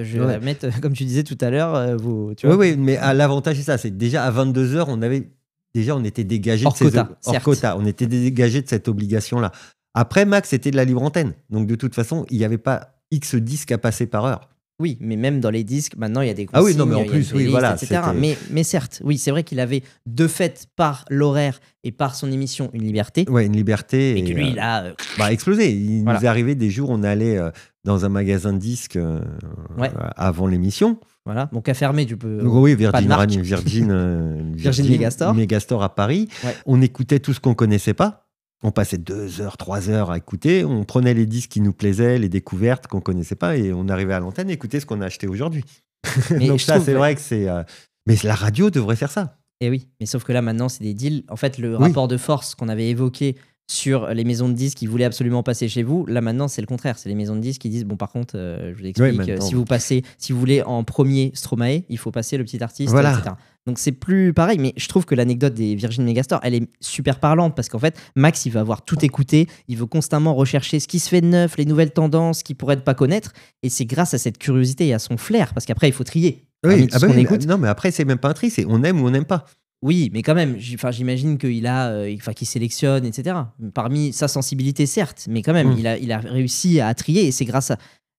S15: comme tu disais tout à l'heure, tu
S16: Oui,
S15: vois.
S16: oui, mais l'avantage, c'est ça. C'est déjà à 22h, on était dégagé
S15: Hors
S16: de
S15: quota,
S16: hors
S15: certes.
S16: quota. On était dégagé de cette obligation-là. Après, Max, c'était de la libre antenne. Donc, de toute façon, il n'y avait pas X disques à passer par heure.
S15: Oui, mais même dans les disques, maintenant, il y a des consignes.
S16: Ah oui, non, mais en
S15: il y a
S16: plus,
S15: des
S16: oui,
S15: listes,
S16: voilà,
S15: etc.
S16: c'était-
S15: Mais certes, oui, c'est vrai qu'il avait, de fait, par l'horaire et par son émission, une liberté.
S16: Ouais, une liberté.
S15: Et que lui, il a.
S16: explosé. Il
S15: Voilà.
S16: nous est arrivé des jours, on allait dans un magasin de disques avant l'émission.
S15: Voilà, donc à fermer, tu peux.
S16: Oui,
S15: pas de marque.
S16: Virgin
S15: Megastore.
S16: Megastore à Paris.
S15: Ouais.
S16: On écoutait tout ce qu'on connaissait pas. On passait 2 heures, 3 heures à écouter. On prenait les disques qui nous plaisaient, les découvertes qu'on connaissait pas, et on arrivait à l'antenne et écoutait ce qu'on a acheté aujourd'hui.
S15: Mais
S16: Donc
S15: je
S16: ça,
S15: trouve-
S16: c'est vrai que c'est. Mais la radio devrait faire ça.
S15: Et oui, mais sauf que là maintenant c'est des deals. En fait, le
S16: Oui.
S15: rapport de force qu'on avait évoqué sur les maisons de disques qui voulaient absolument passer chez vous, là maintenant c'est le contraire. C'est les maisons de disques qui disent bon par contre, je vous explique,
S16: Oui, maintenant.
S15: si vous voulez en premier Stromae, il faut passer le petit artiste,
S16: Voilà.
S15: etc. Donc c'est plus pareil, mais je trouve que l'anecdote des Virgin Megastore, elle est super parlante parce qu'en fait, Max, il va avoir tout écouté, il veut constamment rechercher ce qui se fait de neuf, les nouvelles tendances qu'il pourrait ne pas connaître, et c'est grâce à cette curiosité et à son flair, parce qu'après il faut trier. Parmi tout ce qu'on écoute.
S16: Non, mais après, c'est même pas un tri, c'est on aime ou on n'aime pas.
S15: Oui, mais quand même, j'imagine qu'il qu'il sélectionne, etc. Parmi sa sensibilité, certes, mais quand même, il a réussi à trier, et c'est grâce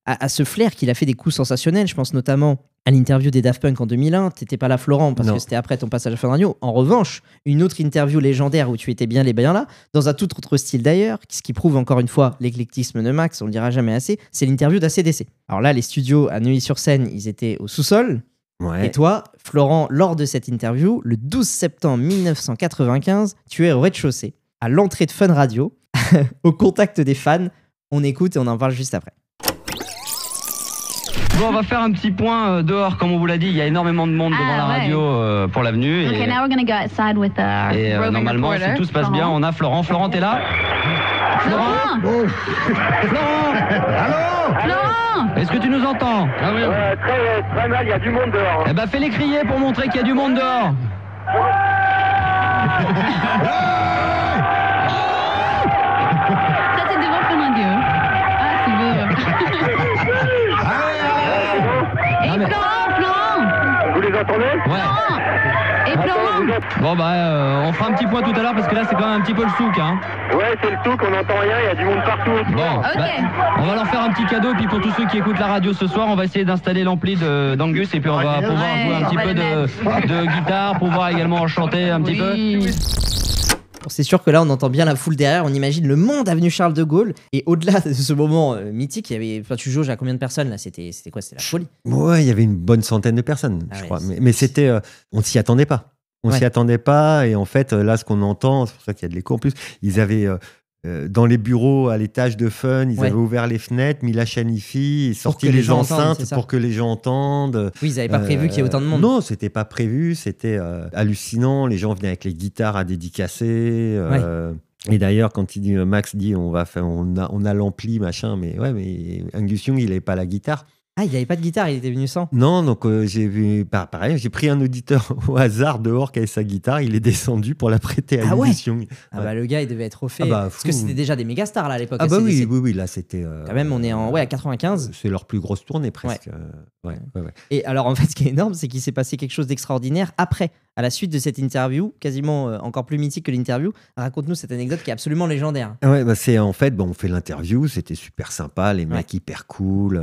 S15: à ce flair qu'il a fait des coups sensationnels. Je pense notamment à l'interview des Daft Punk en 2001. T'étais pas là, Florent, parce
S16: Non.
S15: que c'était après ton passage à Fun Radio. En revanche, une autre interview légendaire où tu étais bien là, dans un tout autre style d'ailleurs, ce qui prouve encore une fois l'éclectisme de Max, on le dira jamais assez, c'est l'interview d'ACDC. Alors là, les studios à Neuilly-sur-Seine, ils étaient au sous-sol.
S16: Ouais.
S15: Et toi, Florent, lors de cette interview, le 12 septembre 1995, tu es au rez-de-chaussée, à l'entrée de Fun Radio, au contact des fans. On écoute et on en parle juste après.
S1: Bon, on va faire un petit point dehors, comme on vous l'a dit, il y a énormément de monde devant la radio pour l'avenue.
S5: Okay, now we're gonna go outside with
S1: Et
S5: roving
S1: normalement,
S5: reporter,
S1: si tout se passe bien,
S5: Florent.
S1: on a Florent. Florent, t'es là? Florent Allô
S6: Florent
S1: Est-ce que tu nous entends?
S3: Très mal, il y a du monde dehors.
S1: Eh ben fais-les crier pour montrer qu'il y a du monde dehors.
S6: Ça, c'est devant Fernand Dieu. Ah, c'est beau. Et Florent
S3: Vous les entendez?
S1: Ouais.
S6: Et Florent
S1: Bon bah on fera un petit point tout à l'heure parce que là c'est quand même un petit peu le souk hein.
S3: Ouais, c'est le tout, on n'entend rien, il y a du monde partout.
S1: Bon, on va leur faire un petit cadeau et puis pour tous ceux qui écoutent la radio ce soir, on va essayer d'installer l'ampli d'Angus et puis on va pouvoir jouer un petit peu de guitare, pouvoir également chanter un petit peu.
S15: Bon, c'est sûr que là, on entend bien la foule derrière. On imagine le monde avenue Charles de Gaulle. Et au-delà de ce moment mythique, il y avait. Enfin, tu jauges à combien de personnes là? C'était quoi? C'était la folie.
S16: Ouais, il y avait une bonne centaine de personnes, je crois. Mais c'était, on s'y attendait pas. On s'y attendait pas. Et en fait, là, ce qu'on entend, c'est pour ça qu'il y a de l'écho en plus. Ils avaient dans les bureaux à l'étage de Fun, ils avaient ouvert les fenêtres, mis la chaîne hi-fi, et sorti les enceintes pour que les gens entendent.
S15: Oui, ils n'avaient pas prévu qu'il y ait autant de monde.
S16: Non, c'était pas prévu. C'était hallucinant. Les gens venaient avec les guitares à dédicacer. Et d'ailleurs, quand Max dit on a l'ampli, machin, mais Angus Young, il n'avait pas la guitare.
S15: Ah, il n'avait pas de guitare, il était venu sans?
S16: Non, donc j'ai vu, pareil, j'ai pris un auditeur au hasard dehors qui avait sa guitare, il est descendu pour la prêter à Angus Young.
S15: Ah bah le gars, il devait être au fait.
S16: Parce
S15: que c'était déjà des méga stars là à l'époque.
S16: Ah bah oui, là c'était.
S15: Quand même, on est à 95.
S16: C'est leur plus grosse tournée presque. Ouais.
S15: Et alors en fait, ce qui est énorme, c'est qu'il s'est passé quelque chose d'extraordinaire après, à la suite de cette interview, quasiment encore plus mythique que l'interview. Raconte-nous cette anecdote qui est absolument légendaire.
S16: Ouais, bah c'est en fait, on fait l'interview, c'était super sympa, les mecs hyper cool,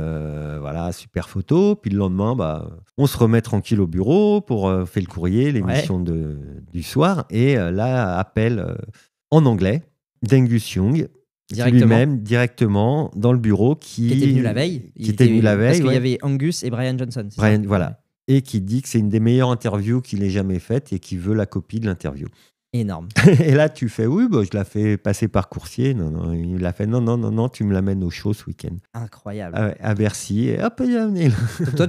S16: voilà, super photo. Puis le lendemain, on se remet tranquille au bureau pour faire le courrier, l'émission du soir. Et là, appel en anglais d'Angus Young. Lui-même, directement, dans le bureau. Qui
S15: était venu la veille. Parce qu'il y avait Angus et Brian Johnson.
S16: Voilà. Et qui dit que c'est une des meilleures interviews qu'il ait jamais faites et qui veut la copie de l'interview.
S15: Énorme.
S16: Et là, tu fais, je la fais passer par coursier. Non, il a fait, non, tu me l'amènes au show ce week-end.
S15: Incroyable.
S16: À Bercy. Et hop, il a amené.
S15: Donc toi,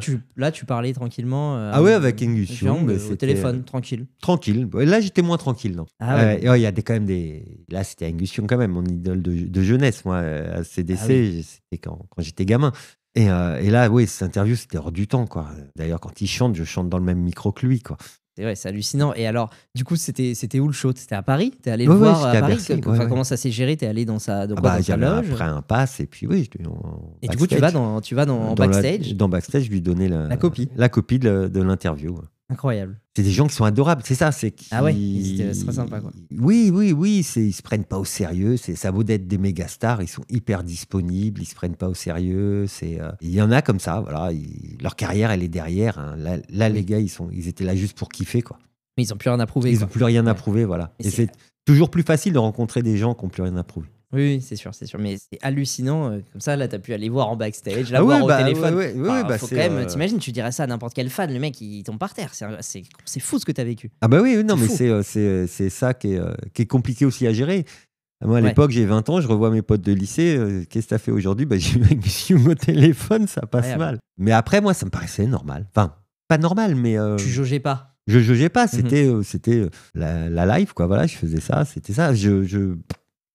S15: tu parlais tranquillement.
S16: Avec Angus Young.
S15: Au téléphone, tranquille.
S16: Tranquille. Là, j'étais moins tranquille. Non. Il y a quand même des. Là, c'était Angus Young quand même, mon idole de jeunesse. Moi, à CDC, c'était quand j'étais gamin. Et là, cette interview, c'était hors du temps, quoi. D'ailleurs, quand il chante, je chante dans le même micro que lui, quoi.
S15: C'est hallucinant. Et alors, du coup, c'était où le show? C'était à Paris? T'es allé le voir à Paris?
S16: Bercy,
S15: comment ça s'est géré? T'es allé dans sa loge?
S16: Après un pass, et puis
S15: et du coup, tu vas dans backstage?
S16: Dans backstage, je lui donnais la
S15: copie.
S16: La copie de l'interview.
S15: Incroyable.
S16: C'est des gens qui sont adorables, c'est ça. C'est
S15: c'était très sympa, quoi.
S16: Oui, ils se prennent pas au sérieux. Ça vaut d'être des méga stars. Ils sont hyper disponibles. Ils se prennent pas au sérieux. Il y en a comme ça. Voilà, leur carrière, elle est derrière. Hein. Là, les gars, ils étaient là juste pour kiffer, quoi.
S15: Mais ils n'ont plus rien à prouver.
S16: Ils n'ont plus rien à prouver, voilà. Et c'est toujours plus facile de rencontrer des gens qui n'ont plus rien à prouver.
S15: Oui, c'est sûr. Mais c'est hallucinant. Comme ça, là, t'as pu aller voir en backstage, voir au téléphone. Faut quand même, t'imagines, tu dirais ça à n'importe quel fan, le mec, il tombe par terre. C'est fou ce que t'as vécu.
S16: Ah bah oui, non, mais c'est ça qui est compliqué aussi à gérer. Moi, à l'époque, j'ai 20 ans, je revois mes potes de lycée. Qu'est-ce que t'as fait aujourd'hui? J'ai eu Angus Young au téléphone, ça passe mal. Mais après, moi, ça me paraissait normal. Enfin, pas normal, mais...
S15: Tu jaugeais pas?
S16: Je jaugeais pas. C'était la live, quoi. Voilà, je faisais ça, c'était ça.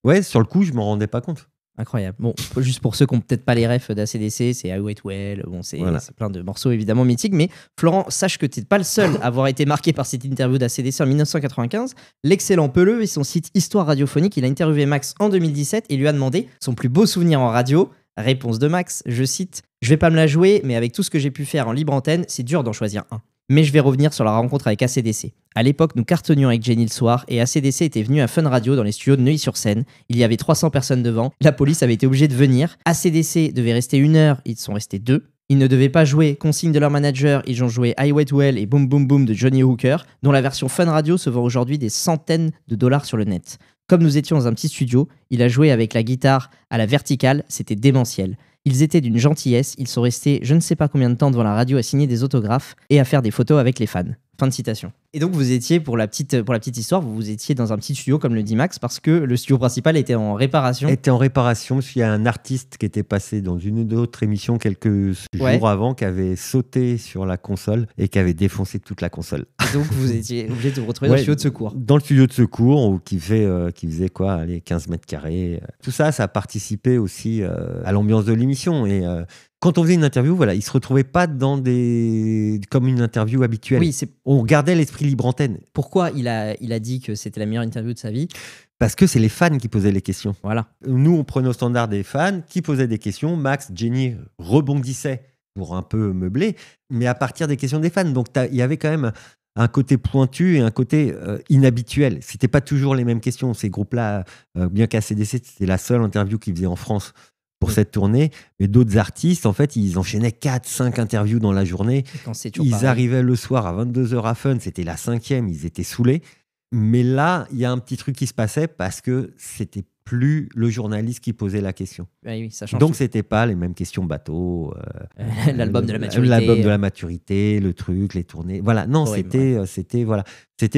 S16: Ouais, sur le coup, je m'en rendais pas compte.
S15: Incroyable. Bon, juste pour ceux qui n'ont peut-être pas les refs d'ACDC, c'est I Wait Well. Bon, c'est plein de morceaux évidemment mythiques. Mais Florent, sache que tu n'es pas le seul à avoir été marqué par cette interview d'ACDC en 1995. L'excellent Peleux et son site Histoire radiophonique, il a interviewé Max en 2017 et lui a demandé son plus beau souvenir en radio. Réponse de Max, je cite: « Je vais pas me la jouer, mais avec tout ce que j'ai pu faire en libre antenne, c'est dur d'en choisir un. Mais je vais revenir sur la rencontre avec ACDC. À l'époque, nous cartonnions avec Jenny le soir et ACDC était venu à Fun Radio dans les studios de Neuilly-sur-Seine. Il y avait 300 personnes devant. La police avait été obligée de venir. ACDC devait rester 1 heure, ils sont restés 2. Ils ne devaient pas jouer consigne de leur manager, ils ont joué I Wait Well et Boom Boom Boom de Johnny Hooker, dont la version Fun Radio se vend aujourd'hui des centaines de dollars sur le net. Comme nous étions dans un petit studio, il a joué avec la guitare à la verticale, c'était démentiel. Ils étaient d'une gentillesse, ils sont restés je ne sais pas combien de temps devant la radio à signer des autographes et à faire des photos avec les fans. » Fin de citation. Et donc vous étiez, pour la petite histoire, vous étiez dans un petit studio, comme le dit Max, parce que le studio principal était en réparation.
S16: Était en réparation, parce qu'il y a un artiste qui était passé dans une autre émission quelques jours avant, qui avait sauté sur la console et qui avait défoncé toute la console.
S15: Et donc vous étiez obligé de vous retrouver dans le studio de secours.
S16: Dans le studio de secours, qui faisait quoi, allez, 15 mètres carrés. Tout ça, ça a participé aussi à l'ambiance de l'émission. Et quand on faisait une interview, voilà, il se retrouvait pas comme une interview habituelle.
S15: Oui,
S16: on gardait l'esprit libre antenne.
S15: Pourquoi il a dit que c'était la meilleure interview de sa vie?
S16: Parce que c'est les fans qui posaient les questions.
S15: Voilà.
S16: Nous, on prenait au standard des fans qui posaient des questions. Max, Jenny rebondissaient pour un peu meubler, mais à partir des questions des fans. Donc il y avait quand même un côté pointu et un côté inhabituel. C'était pas toujours les mêmes questions. Ces groupes-là, bien qu'ACDC, c'était la seule interview qu'ils faisaient en France pour cette tournée, mais d'autres artistes, en fait, ils enchaînaient 4-5 interviews dans la journée. Ils arrivaient le soir à 22h à Fun, c'était la 5e, ils étaient saoulés. Mais là, il y a un petit truc qui se passait parce que c'était plus le journaliste qui posait la question.
S15: Oui, ça change.
S16: Donc, c'était pas les mêmes questions bateau.
S15: L'album de la maturité.
S16: L'album de la maturité, le truc, les tournées. Voilà, non, c'était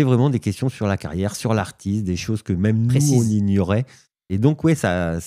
S16: vraiment des questions sur la carrière, sur l'artiste, des choses que même nous, on ignorait. Et donc, ouais, ça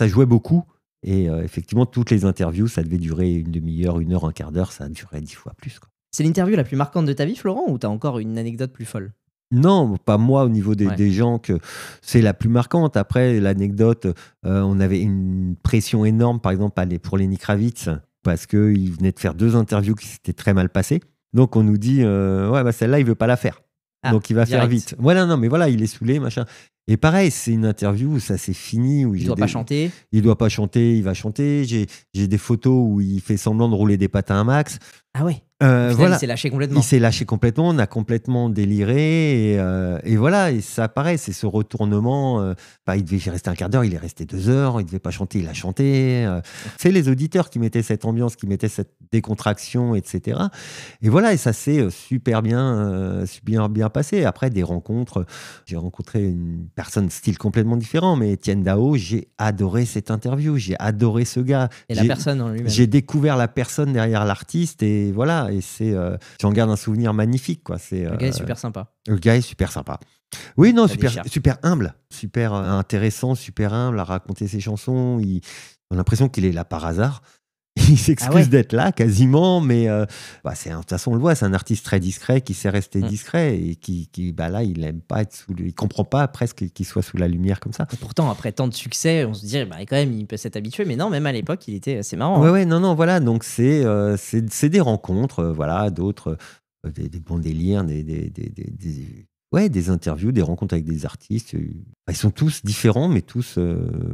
S16: jouait beaucoup. Et effectivement, toutes les interviews, ça devait durer une demi-heure, 1 heure, un quart d'heure, ça durait 10 fois plus, quoi.
S15: C'est l'interview la plus marquante de ta vie, Florent, ou t'as encore une anecdote plus folle?
S16: Non, pas moi, au niveau des gens, que c'est la plus marquante. Après, l'anecdote, on avait une pression énorme, par exemple, pour Lenny Kravitz, parce qu'il venait de faire 2 interviews qui s'étaient très mal passées. Donc, on nous dit, celle-là, il veut pas la faire. Donc, il va faire vite. Voilà, non, mais voilà, il est saoulé, machin. Et pareil, c'est une interview où ça s'est fini. Où
S15: il doit pas chanter.
S16: Il doit pas chanter, il va chanter. J'ai des photos où il fait semblant de rouler des patins à Max.
S15: Ah ouais.
S16: Voilà.
S15: Il s'est lâché complètement.
S16: Il s'est lâché complètement, on a complètement déliré. Et voilà, et ça paraît, c'est ce retournement. Il devait rester un quart d'heure, il est resté 2 heures, il devait pas chanter, il a chanté. C'est les auditeurs qui mettaient cette ambiance, qui mettaient cette décontraction, etc. Et voilà, et ça s'est super bien passé. Après, des rencontres, j'ai rencontré une personne style complètement différent, mais Étienne Dao, j'ai adoré cette interview, j'ai adoré ce gars.
S15: Et la personne en lui-même.
S16: J'ai découvert la personne derrière l'artiste, et voilà. Et j'en garde un souvenir magnifique, quoi.
S15: Le gars est super sympa.
S16: Le gars est super sympa. Oui, non, super humble, super intéressant, super humble à raconter ses chansons. On a l'impression qu'il est là par hasard. Il s'excuse d'être là quasiment, mais de toute façon on le voit, c'est un artiste très discret qui sait rester discret et qui là il aime pas être il comprend pas presque qu'il soit sous la lumière comme ça.
S15: Et pourtant après tant de succès, on se dit quand même il peut s'être habitué, mais non, même à l'époque il était assez marrant.
S16: Ouais, non, voilà, donc c'est des rencontres, voilà, d'autres des bons délires, des interviews, des rencontres avec des artistes. Ils sont tous différents, mais tous...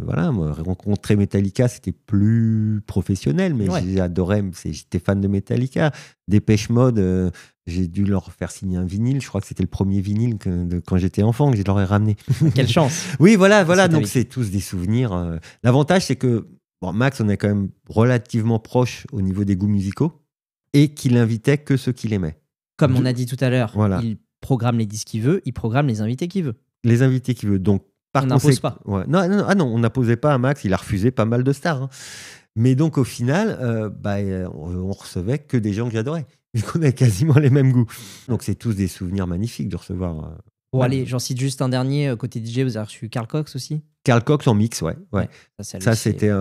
S16: voilà, moi, rencontrer Metallica, c'était plus professionnel, mais j'ai adoré, j'étais fan de Metallica. Dépêche Mode, j'ai dû leur faire signer un vinyle. Je crois que c'était le premier vinyle quand j'étais enfant que je leur ai ramené.
S15: Quelle chance.
S16: Oui, voilà, donc c'est tous des souvenirs. L'avantage, c'est que Max, on est quand même relativement proche au niveau des goûts musicaux et qu'il invitait que ceux qu'il aimait.
S15: Comme on a dit tout à l'heure,
S16: voilà.
S15: Il programme les disques qu'il veut, il programme les invités qu'il veut.
S16: Les invités qu'il veut. Donc,
S15: on n'impose pas.
S16: Ouais. Non, on n'imposait pas à Max, il a refusé pas mal de stars. Hein. Mais donc, au final, on recevait que des gens que j'adorais, vu qu'on avait quasiment les mêmes goûts. Donc, c'est tous des souvenirs magnifiques de recevoir.
S15: Bon, allez, j'en cite juste un dernier. Côté DJ, vous avez reçu Carl Cox aussi?
S16: Carl Cox en mix, ouais. Ça c'était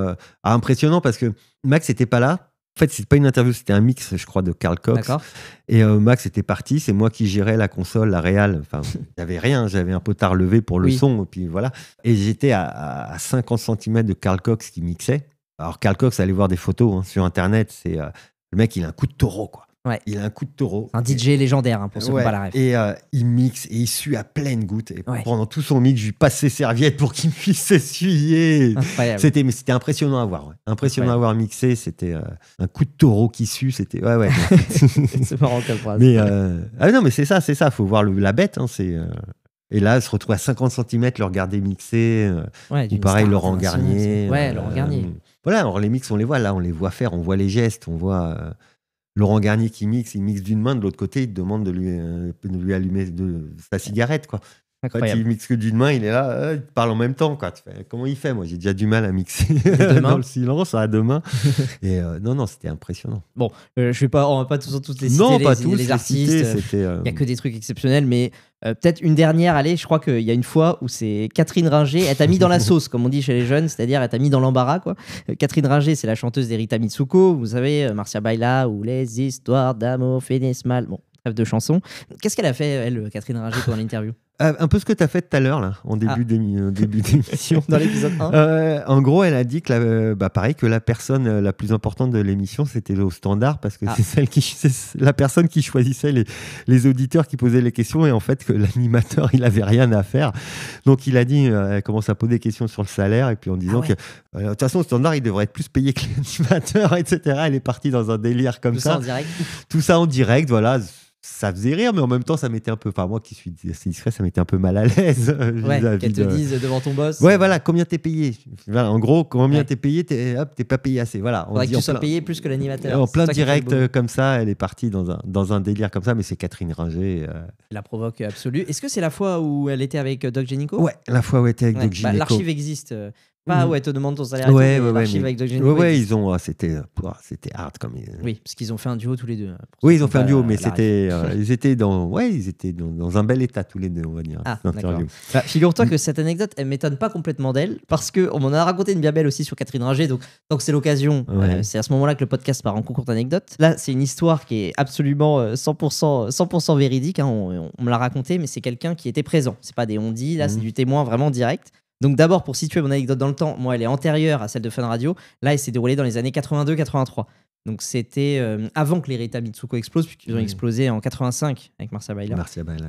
S16: impressionnant parce que Max n'était pas là. En fait, c'est pas une interview, c'était un mix, je crois, de Carl Cox.
S15: D'accord.
S16: Et Max était parti, c'est moi qui gérais la console, la réal. Enfin, j'avais rien, j'avais un potard levé pour le son, et puis voilà. Et j'étais à 50 cm de Carl Cox qui mixait. Alors, Carl Cox, allez voir des photos sur Internet, c'est le mec, il a un coup de taureau, quoi.
S15: Ouais.
S16: Il a un coup de taureau.
S15: Un DJ légendaire, pour ceux qui n'ont pas la ref.
S16: Et il mixe et il sue à pleine goutte. Et pendant tout son mix, je lui passe ses serviettes pour qu'il puisse s'essuyer. C'était impressionnant à voir. Ouais. Impressionnant à voir mixé. C'était un coup de taureau qui sue. C'était
S15: c'est marrant comme phrase.
S16: Mais non, mais c'est ça. Faut voir la bête. Hein, et là, se retrouver à 50 cm, le regarder mixer. Ou pareil, Laurent Garnier.
S15: Laurent Garnier.
S16: Voilà. Alors les mix, on les voit là, on les voit faire, on voit les gestes, on voit. Laurent Garnier qui mixe, il mixe d'une main, de l'autre côté, il te demande de lui allumer sa cigarette, quoi. En fait,
S15: Incroyable.
S16: il mixe que d'une main, il est là, il parle en même temps. Quoi. Tu fais, comment il fait? Moi, j'ai déjà du mal à mixer dans le silence, à deux mains. Et non, c'était impressionnant.
S15: Bon, on va pas tous les citer,
S16: Non, pas
S15: les,
S16: tous
S15: les artistes.
S16: Citer,
S15: Il n'y a que des trucs exceptionnels, mais peut-être une dernière. Allez, je crois qu'il y a une fois où c'est Catherine Ringer. Elle t'a mis dans la sauce, comme on dit chez les jeunes, c'est-à-dire elle t'a mis dans l'embarras. Quoi. Catherine Ringer, c'est la chanteuse d'Erita Mitsuko. Vous savez, Marcia Baila ou Les histoires d'amour finissent mal. Bon, trêve de chansons. Qu'est-ce qu'elle a fait, elle, Catherine Ringer, pendant l'interview?
S16: Un peu ce que tu as fait tout à l'heure, là, en début d'émission.
S15: Dans l'épisode 1.
S16: En gros, elle a dit que, pareil, que la personne la plus importante de l'émission, c'était au standard, parce que c'est la personne qui choisissait les auditeurs qui posaient les questions, et en fait, que l'animateur, il avait rien à faire. Donc, il a dit, elle commence à poser des questions sur le salaire, et puis en disant que, de toute façon, au standard, il devrait être plus payé que l'animateur, etc. Elle est partie dans un délire comme ça.
S15: Tout ça en direct.
S16: Tout ça en direct, voilà. Ça faisait rire, mais en même temps, ça m'était un peu. Enfin, moi qui suis assez discret, ça m'était un peu mal à l'aise.
S15: Qu'elle te dise devant ton boss.
S16: Ouais, voilà, combien t'es payé? Voilà, en gros, combien t'es payé? T'es pas payé assez. Voilà.
S15: Faudrait que tu sois payé plus que l'animateur.
S16: En plein direct comme ça, elle est partie dans un délire comme ça, mais c'est Catherine Ringer.
S15: La provoque absolue. Est-ce que c'est la fois où elle était avec Doc Gynéco?
S16: Ouais, la fois où elle était avec Doc Gynéco.
S15: L'archive existe. Pas où elle te demande ton salaire. L'archive avec Doc
S16: Gynéco. Ouais, ils ont. C'était hard comme.
S15: Oui, parce qu'ils ont fait un duo tous les deux.
S16: Oui, ils ont fait un duo, mais c'était. Ils étaient dans un bel état tous les deux, on va dire.
S15: Ah, d'accord. Figure-toi que cette anecdote, elle m'étonne pas complètement d'elle, parce qu'on m'en a raconté une bien belle aussi sur Catherine Ringer. Donc c'est l'occasion. C'est à ce moment-là que le podcast part en concours d'anecdotes. Là, c'est une histoire qui est absolument 100% véridique. Hein. On me l'a raconté, mais c'est quelqu'un qui était présent. C'est pas des on-dit, là, c'est du témoin vraiment direct. Donc d'abord, pour situer mon anecdote dans le temps, moi elle est antérieure à celle de Fun Radio. Là, elle s'est déroulée dans les années 82-83. Donc c'était avant que les Rita Mitsuko explosent, puisqu'ils ont explosé en 85 avec Marcia Baila.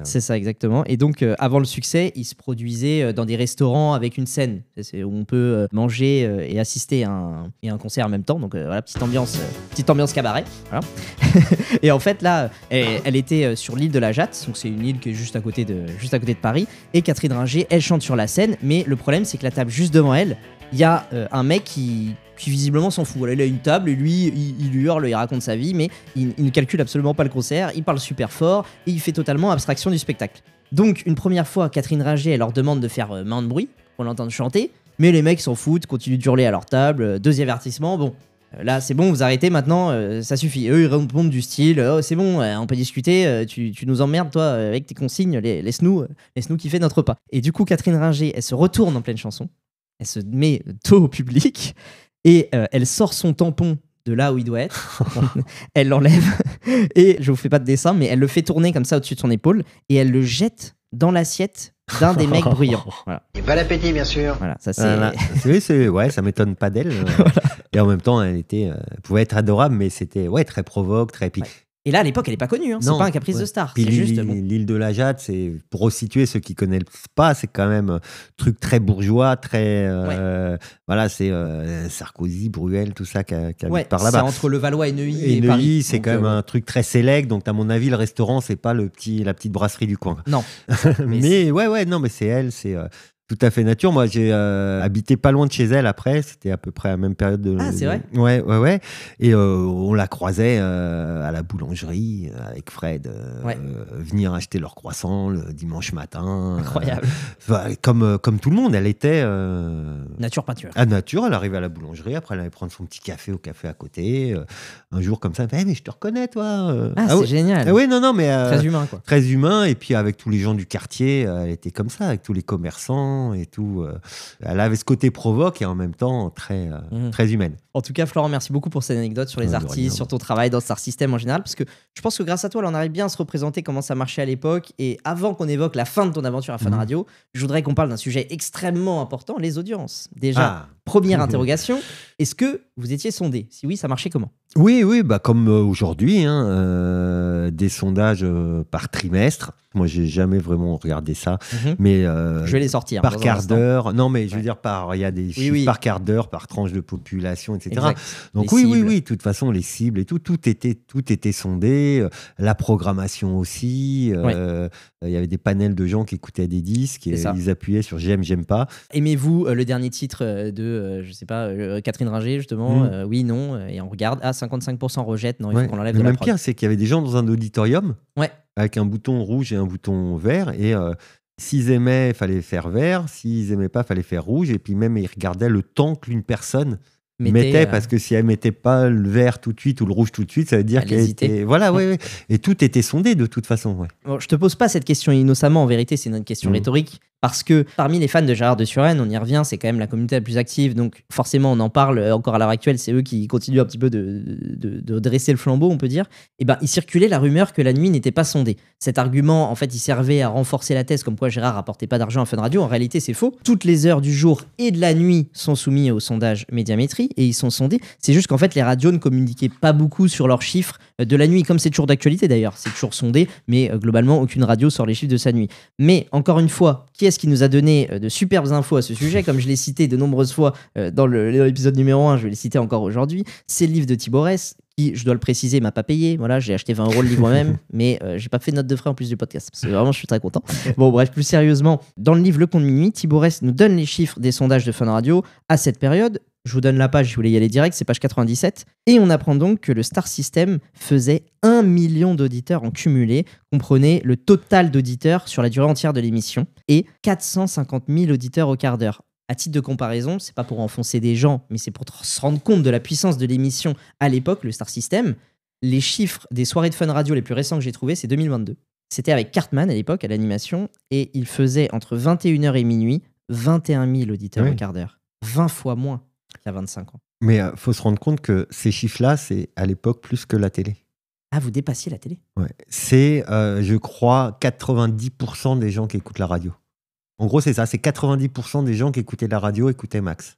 S15: C'est ça, exactement. Et donc avant le succès, ils se produisaient dans des restaurants avec une scène où on peut manger et assister à un concert en même temps. Donc voilà, petite ambiance cabaret. Voilà. Et en fait là, elle était sur l'île de la Jatte, donc c'est une île qui est juste à côté de Paris. Et Catherine Ringer, elle chante sur la scène, mais le problème c'est que la table juste devant elle, il y a un mec qui visiblement s'en fout. Voilà, il a une table et lui, il hurle, il raconte sa vie, mais il ne calcule absolument pas le concert, il parle super fort et il fait totalement abstraction du spectacle. Donc, une première fois, Catherine Ringer, elle leur demande de faire main de bruit pour l'entendre chanter, mais les mecs s'en foutent, continuent d'hurler à leur table. Deuxième avertissement, bon, là c'est bon, vous arrêtez maintenant, ça suffit. Eux, ils répondent du style, oh, c'est bon, on peut discuter, tu nous emmerdes, toi, avec tes consignes, laisse-nous kiffer notre repas. Et du coup, Catherine Ringer, elle se retourne en pleine chanson, elle se met dos au public, et elle sort son tampon de là où il doit être, elle l'enlève, et je vous fais pas de dessin, mais elle le fait tourner comme ça au-dessus de son épaule, et elle le jette dans l'assiette d'un des mecs bruyants. Voilà.
S5: Et bon appétit, bien sûr.
S15: Voilà, ça c'est...
S16: Oui, ça m'étonne pas d'elle. Voilà. Et en même temps, elle pouvait être adorable, mais c'était très provoque, très épique.
S15: Ouais. Et là, à l'époque, elle n'est pas connue. Hein. C'est pas un caprice de star.
S16: Puis
S15: c'est juste
S16: l'île de la Jatte, c'est pour resituer ceux qui connaissent pas, c'est quand même un truc très bourgeois, très voilà, c'est Sarkozy, Bruel, tout ça qui habite par là-bas.
S15: C'est entre le Valois et Neuilly.
S16: Et Neuilly,
S15: Paris.
S16: c'est quand même un truc très sélect. Donc à mon avis, le restaurant, c'est pas la petite brasserie du coin.
S15: Non.
S16: mais non, mais c'est elle, c'est tout à fait nature. Moi, j'ai habité pas loin de chez elle après. C'était à peu près à la même période de.
S15: Ah, c'est vrai.
S16: Ouais. Et on la croisait à la boulangerie avec Fred, venir acheter leurs croissants le dimanche matin.
S15: Incroyable.
S16: Comme tout le monde, elle était.
S15: Nature peinture.
S16: À nature, elle arrivait à la boulangerie. Après, elle allait prendre son petit café au café à côté. Un jour, comme ça, elle me fait, mais je te reconnais, toi.
S15: C'est génial.
S16: Oui, non, mais.
S15: Très humain, quoi.
S16: Très humain. Et puis, avec tous les gens du quartier, elle était comme ça, avec tous les commerçants. Et tout, elle avait ce côté provoque et en même temps très humaine.
S15: En tout cas, Florent, merci beaucoup pour cette anecdote sur les artistes, sur ton travail dans Star System en général, parce que je pense que grâce à toi, là, on arrive bien à se représenter comment ça marchait à l'époque. Et avant qu'on évoque la fin de ton aventure à Fun Radio, je voudrais qu'on parle d'un sujet extrêmement important, les audiences. Déjà, première interrogation, est-ce que vous étiez sondé? Si oui, ça marchait comment?
S16: Oui, comme aujourd'hui, des sondages par trimestre. Moi, j'ai jamais vraiment regardé ça, mais
S15: je vais les sortir
S16: par quart d'heure. Non, mais je veux dire il y a des chiffres par quart d'heure, par tranche de population, etc.
S15: Exact.
S16: Donc oui. De toute façon, les cibles et tout était sondé. La programmation aussi. Il y avait des panels de gens qui écoutaient des disques et ils appuyaient sur j'aime pas.
S15: Aimez-vous le dernier titre de je sais pas Catherine Ringer justement? Oui, non, et on regarde. 55% rejettent. Non, il faut qu'on l'enlève de la prod.
S16: Le même pire, c'est qu'il y avait des gens dans un auditorium.
S15: Ouais.
S16: Avec un bouton rouge et un bouton vert, et S'ils aimaient, il fallait faire vert. S'ils aimaient pas, il fallait faire rouge. Et puis même, ils regardaient le temps qu'une personne mettait, parce que si elle mettait pas le vert tout de suite ou le rouge tout de suite, ça veut dire qu'elle était... Voilà, ouais. Et tout était sondé de toute façon. Ouais.
S15: Bon, je te pose pas cette question innocemment, en vérité, c'est une question rhétorique. Parce que parmi les fans de Gérard de Suresnes, on y revient, c'est quand même la communauté la plus active, donc forcément on en parle encore à l'heure actuelle, c'est eux qui continuent un petit peu de dresser le flambeau, on peut dire. Et ben, il circulait la rumeur que la nuit n'était pas sondée. Cet argument, en fait, il servait à renforcer la thèse comme quoi Gérard rapportait pas d'argent à Fun Radio. En réalité, c'est faux. Toutes les heures du jour et de la nuit sont soumises au sondage Médiamétrie et ils sont sondés. C'est juste qu'en fait, les radios ne communiquaient pas beaucoup sur leurs chiffres de la nuit, comme c'est toujours d'actualité d'ailleurs. C'est toujours sondé, mais globalement, aucune radio sort les chiffres de sa nuit. Mais encore une fois, qui est-ce qui nous a donné de superbes infos à ce sujet? Comme je l'ai cité de nombreuses fois dans l'épisode numéro 1, je vais le citer encore aujourd'hui. C'est le livre de Thibaut Ress, qui, je dois le préciser, m'a pas payé. Voilà, j'ai acheté 20 € le livre moi-même, mais j'ai pas fait de note de frais en plus du podcast. Parce que vraiment, je suis très content. Bon, bref, plus sérieusement, dans le livre Le Compte Minuit, Thibaut Ress nous donne les chiffres des sondages de Fun Radio à cette période. Je vous donne la page, je voulais y aller direct, c'est page 97. Et on apprend donc que le Star System faisait 1 million d'auditeurs en cumulé, comprenait le total d'auditeurs sur la durée entière de l'émission, et 450 000 auditeurs au quart d'heure. À titre de comparaison, c'est pas pour enfoncer des gens, mais c'est pour se rendre compte de la puissance de l'émission à l'époque, le Star System. Les chiffres des soirées de Fun Radio les plus récents que j'ai trouvés, c'est 2022. C'était avec Cartman à l'époque, à l'animation, et il faisait entre 21h et minuit 21 000 auditeurs au quart d'heure. 20 fois moins qu'il y a 25 ans.
S16: Mais faut se rendre compte que ces chiffres-là, c'est à l'époque plus que la télé.
S15: Ah, vous dépassiez la télé?
S16: Ouais. C'est, je crois, 90% des gens qui écoutent la radio. En gros, c'est ça. C'est 90% des gens qui écoutaient la radio écoutaient Max.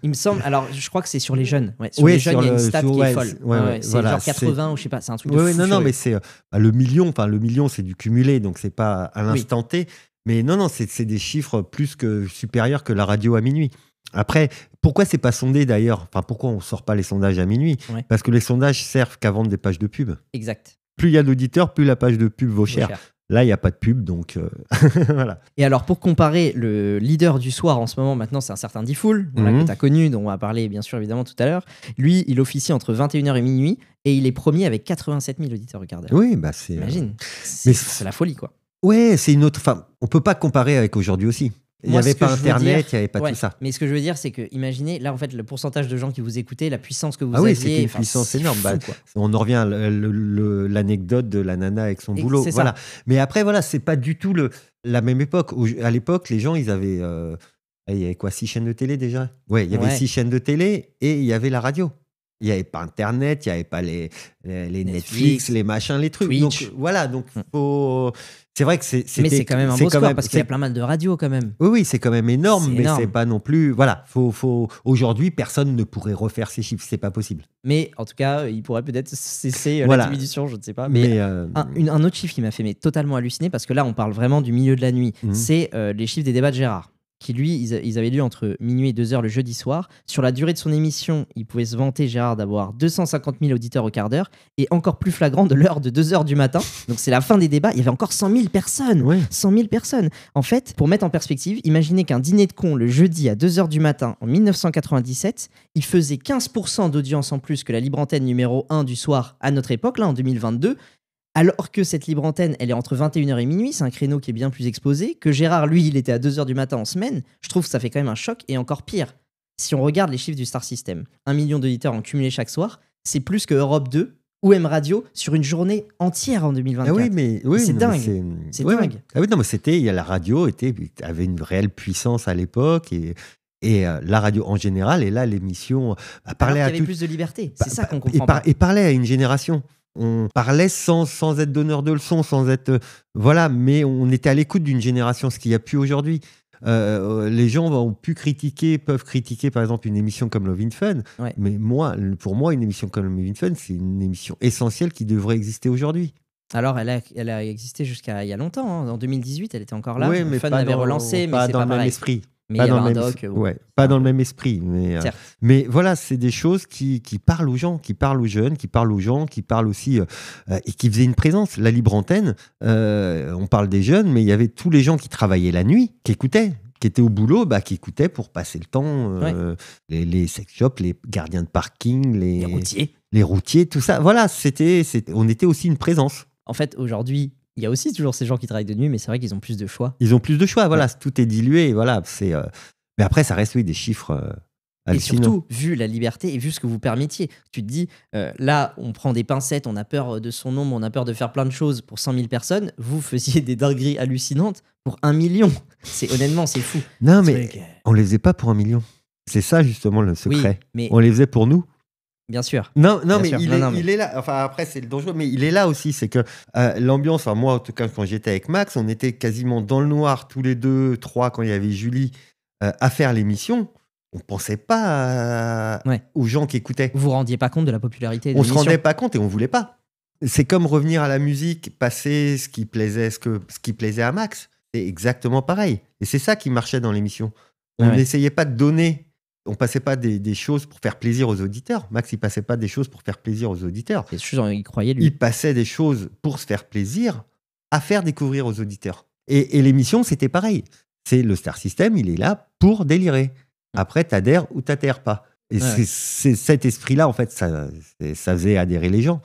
S15: Il me semble, alors je crois que c'est sur les jeunes. Ouais, sur les jeunes, il y a une stat qui est folle. C'est
S16: voilà,
S15: genre 80 ou je sais pas, c'est un truc de fou.
S16: Non, mais c'est le million, c'est du cumulé, donc c'est pas à l'instant T. Mais non, c'est des chiffres plus que supérieurs que la radio à minuit. Après, pourquoi c'est pas sondé d'ailleurs? Enfin, pourquoi on sort pas les sondages à minuit? Parce que les sondages servent qu'à vendre des pages de pub.
S15: Exact.
S16: Plus il y a d'auditeurs, plus la page de pub vaut cher. Là, il n'y a pas de pub, donc voilà.
S15: Et alors, pour comparer, le leader du soir en ce moment, maintenant, c'est un certain Diffoul, que tu as connu, dont on va parler bien sûr évidemment tout à l'heure. Lui, il officie entre 21h et minuit et il est premier avec 87 000 auditeurs au quart d'heure.
S16: Oui, bah c'est.
S15: Imagine, c'est la folie, quoi.
S16: Ouais, c'est une autre. Enfin, on peut pas comparer avec aujourd'hui aussi. Il n'y avait pas Internet, il n'y avait pas tout ça.
S15: Mais ce que je veux dire, c'est que, imaginez, là, en fait, le pourcentage de gens qui vous écoutaient, la puissance que vous
S16: aviez.
S15: Oui,
S16: c'était une puissance énorme. On en revient à l'anecdote de la nana avec son boulot. Voilà. Mais après, voilà, c'est pas du tout la même époque. À l'époque, les gens, ils avaient. Il y avait quoi, 6 chaînes de télé déjà? Ouais, il y avait 6 chaînes de télé et il y avait la radio. Il n'y avait pas Internet, il n'y avait pas les Netflix, les machins, les trucs.
S15: Twitch.
S16: Donc, voilà, donc c'est vrai que c'était...
S15: Mais c'est quand même un beau score parce qu'il y a plein mal de radios quand même.
S16: Oui, c'est quand même énorme, mais c'est pas non plus... Voilà, aujourd'hui, personne ne pourrait refaire ces chiffres, c'est pas possible.
S15: Mais en tout cas, il pourrait peut-être cesser la diminution, je ne sais pas. Mais un autre chiffre qui m'a fait totalement halluciner, parce que là, on parle vraiment du milieu de la nuit, c'est les chiffres des débats de Gérard. Qui lui, ils avaient lieu entre minuit et 2h le jeudi soir. Sur la durée de son émission, il pouvait se vanter, Gérard, d'avoir 250 000 auditeurs au quart d'heure, et encore plus flagrant de l'heure de 2h du matin. Donc c'est la fin des débats, il y avait encore 100 000 personnes. 100 000 personnes. En fait, pour mettre en perspective, imaginez qu'un dîner de cons le jeudi à 2h du matin en 1997, il faisait 15% d'audience en plus que la libre antenne numéro 1 du soir à notre époque, là en 2022. Alors que cette libre antenne, elle est entre 21h et minuit, c'est un créneau qui est bien plus exposé, que Gérard, lui, il était à 2h du matin en semaine, je trouve que ça fait quand même un choc, et encore pire, si on regarde les chiffres du Star System, 1 million d'auditeurs en cumulé chaque soir, c'est plus que Europe 2 ou M Radio sur une journée entière en 2024. C'est dingue. C'est dingue.
S16: Ah oui, non, mais la radio avait une réelle puissance à l'époque, et la radio en général, et là, l'émission
S15: parlait à... Il y avait plus de liberté, c'est ça qu'on comprend pas.
S16: Et parlait à une génération. On parlait sans être donneur de leçons, sans être... voilà, mais on était à l'écoute d'une génération, ce qu'il n'y a plus aujourd'hui. Les gens peuvent critiquer par exemple une émission comme Love in Fun, mais pour moi, une émission comme Love in Fun, c'est une émission essentielle qui devrait exister aujourd'hui.
S15: Alors, elle a existé jusqu'à il y a longtemps. Hein. En 2018, elle était encore là.
S16: Oui, mais
S15: Fun avait relancé, mais
S16: pas
S15: c'est
S16: dans
S15: pas
S16: le
S15: pareil.
S16: même esprit.
S15: Mais pas dans
S16: le même esprit. Mais voilà, c'est des choses qui parlent aux gens, qui parlent aux jeunes, qui parlent aux gens, qui parlent aussi et qui faisaient une présence. La libre antenne, on parle des jeunes, mais il y avait tous les gens qui travaillaient la nuit, qui écoutaient, qui étaient au boulot, qui écoutaient pour passer le temps. Les sex shops, les gardiens de parking, les
S15: routiers,
S16: tout ça. Voilà, on était aussi une présence.
S15: En fait, aujourd'hui, il y a aussi toujours ces gens qui travaillent de nuit, mais c'est vrai qu'ils ont plus de choix.
S16: Ils ont plus de choix, voilà, tout est dilué, et voilà. Mais après, ça reste des chiffres
S15: et surtout, vu la liberté et vu ce que vous permettiez, tu te dis, là, on prend des pincettes, on a peur de son nombre, on a peur de faire plein de choses pour 100 000 personnes. Vous faisiez des dingueries hallucinantes pour 1 million. Honnêtement, c'est fou.
S16: Non, mais on les faisait pas pour 1 million. C'est ça, justement, le secret.
S15: Oui, mais...
S16: On les faisait pour nous.
S15: Bien sûr.
S16: Non,
S15: Bien
S16: mais,
S15: sûr.
S16: Il est là. Enfin, après, c'est le dangereux, mais il est là aussi. C'est que l'ambiance, enfin, moi, en tout cas, quand j'étais avec Max, on était quasiment dans le noir, tous les 2, 3, quand il y avait Julie, à faire l'émission. On ne pensait pas aux gens qui écoutaient.
S15: Vous vous rendiez pas compte de la popularité de
S16: On
S15: l'émission.
S16: se rendait pas compte et on voulait pas. C'est comme revenir à la musique, passer ce qui plaisait à Max. C'est exactement pareil. Et c'est ça qui marchait dans l'émission. On n'essayait pas de donner. On passait pas des choses pour faire plaisir aux auditeurs. Max, il passait pas des choses pour faire plaisir aux auditeurs.
S15: Il croyait, lui.
S16: Il passait des choses pour se faire plaisir, à faire découvrir aux auditeurs. Et l'émission, c'était pareil. C'est le Star System, il est là pour délirer. Après, t'adhères ou t'adhères pas. Et c'est cet esprit-là, en fait, ça faisait adhérer les gens.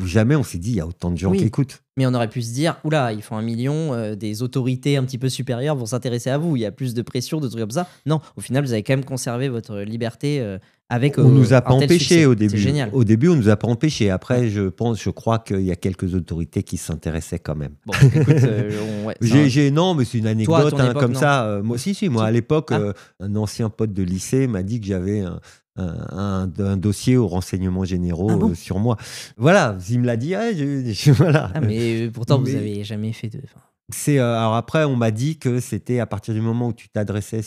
S16: Jamais on s'est dit, il y a autant de gens qui écoutent.
S15: Mais on aurait pu se dire, oula, ils font 1 million, des autorités un petit peu supérieures vont s'intéresser à vous, il y a plus de pression, de trucs comme ça. Non, au final, vous avez quand même conservé votre liberté avec.
S16: On nous a pas empêchés au début.
S15: C'est génial.
S16: Au début, on nous a pas empêchés. Après, je crois qu'il y a quelques autorités qui s'intéressaient quand même.
S15: Bon, écoute,
S16: non, mais c'est une anecdote.
S15: Toi, à ton époque,
S16: comme
S15: non.
S16: ça. Moi, moi, à l'époque, un ancien pote de lycée m'a dit que j'avais un dossier aux renseignements généraux sur moi. Voilà, il me l'a dit. Voilà.
S15: Mais pourtant, vous n'avez jamais fait de.
S16: Alors après, on m'a dit que c'était à partir du moment où tu t'adressais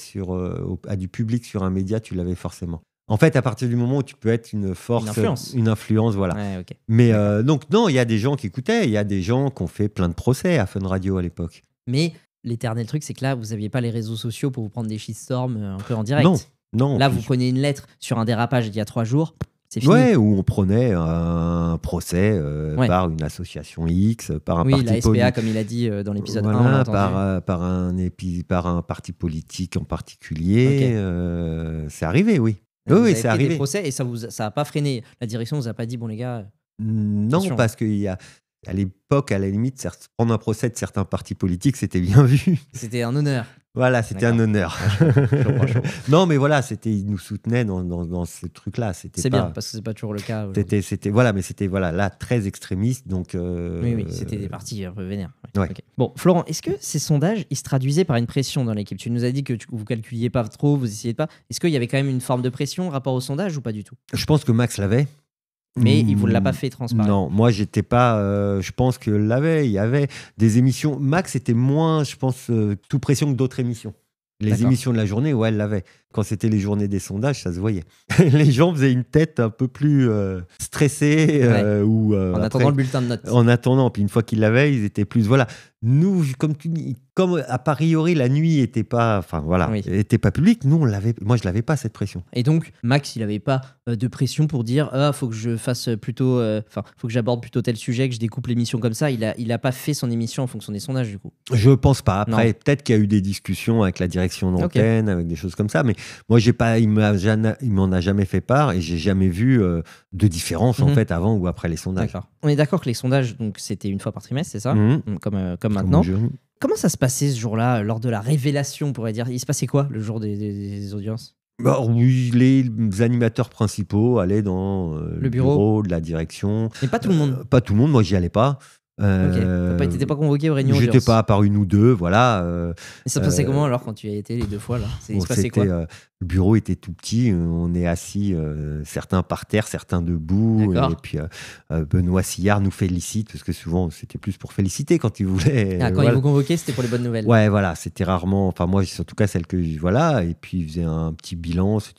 S16: à du public sur un média, tu l'avais forcément. En fait, à partir du moment où tu peux être une force, une influence, voilà.
S15: Ouais, okay.
S16: Mais donc, non, il y a des gens qui écoutaient, il y a des gens qui ont fait plein de procès à Fun Radio à l'époque.
S15: Mais l'éternel truc, c'est que là, vous n'aviez pas les réseaux sociaux pour vous prendre des shitstorms un peu en direct.
S16: Non.
S15: Là, vous prenez une lettre sur un dérapage d'il y a 3 jours, c'est fini.
S16: Ouais, où on prenait un procès par une association X, par un parti politique.
S15: Oui, la SPA, comme il a dit dans l'épisode 1.
S16: Voilà, par un parti politique en particulier. Okay. C'est arrivé, oui. Oui, c'est arrivé.
S15: Des procès et ça n'a pas freiné. La direction vous a pas dit, bon les gars.
S16: Non, attention. Parce qu'il y a. À l'époque, à la limite, prendre un procès de certains partis politiques, c'était bien vu.
S15: C'était un honneur.
S16: Voilà, c'était un honneur. Non, mais voilà, ils nous soutenaient dans ce truc-là.
S15: C'est bien, parce que c'est pas toujours le cas.
S16: Mais c'était là très extrémiste. Donc,
S15: oui, c'était des partis un peu vénères.
S16: Ouais.
S15: Okay. Bon, Florent, est-ce que ces sondages, ils se traduisaient par une pression dans l'équipe ? Tu nous as dit que vous calculiez pas trop, vous essayez pas. Est-ce qu'il y avait quand même une forme de pression rapport au sondage ou pas du tout ?
S16: Je pense que Max l'avait.
S15: Mais il vous l'a pas fait transparaître.
S16: Non, moi j'étais pas. Je pense que il y avait des émissions. Max était moins, je pense, tout pression que d'autres émissions. Les émissions de la journée, elle l'avait. Quand c'était les journées des sondages, ça se voyait. Les gens faisaient une tête un peu plus stressée.
S15: En attendant le bulletin de notes.
S16: En attendant, puis une fois qu'ils l'avaient, ils étaient plus. Voilà. Nous, comme a priori la nuit était pas, était pas publique, nous on l'avait. Moi, je l'avais pas cette pression.
S15: Et donc Max, il avait pas de pression pour dire faut que je fasse plutôt, faut que j'aborde plutôt tel sujet, que je découpe l'émission comme ça. Il a pas fait son émission en fonction des sondages du coup.
S16: Je pense pas. Après, peut-être qu'il y a eu des discussions avec la direction d'antenne, avec des choses comme ça, mais moi il m'en a jamais fait part et j'ai jamais vu de différence en fait avant ou après les sondages.
S15: D'accord. On est d'accord que les sondages, donc c'était une fois par trimestre, c'est ça, comme maintenant. Comment ça se passait ce jour-là, lors de la révélation, on pourrait dire ? Il se passait quoi le jour des audiences ?
S16: Oui, les animateurs principaux allaient dans le bureau de la direction.
S15: Mais pas tout le monde.
S16: Pas tout le monde, moi j'y allais pas.
S15: T'étais pas convoqué aux réunions audience.
S16: J'étais pas à part une ou deux, voilà.
S15: Et ça se passait comment alors quand tu y as été les 2 fois là ? Il se passait quoi ?
S16: Le bureau était tout petit, on est assis, certains par terre, certains debout.
S15: D'accord.
S16: Et puis Benoît Sillard nous félicite, parce que souvent c'était plus pour féliciter quand il voulait.
S15: Quand il vous convoquait, c'était pour les bonnes nouvelles.
S16: Ouais, voilà, c'était rarement. Enfin, moi, en tout cas, celle que. Voilà, et puis il faisait un petit bilan, ça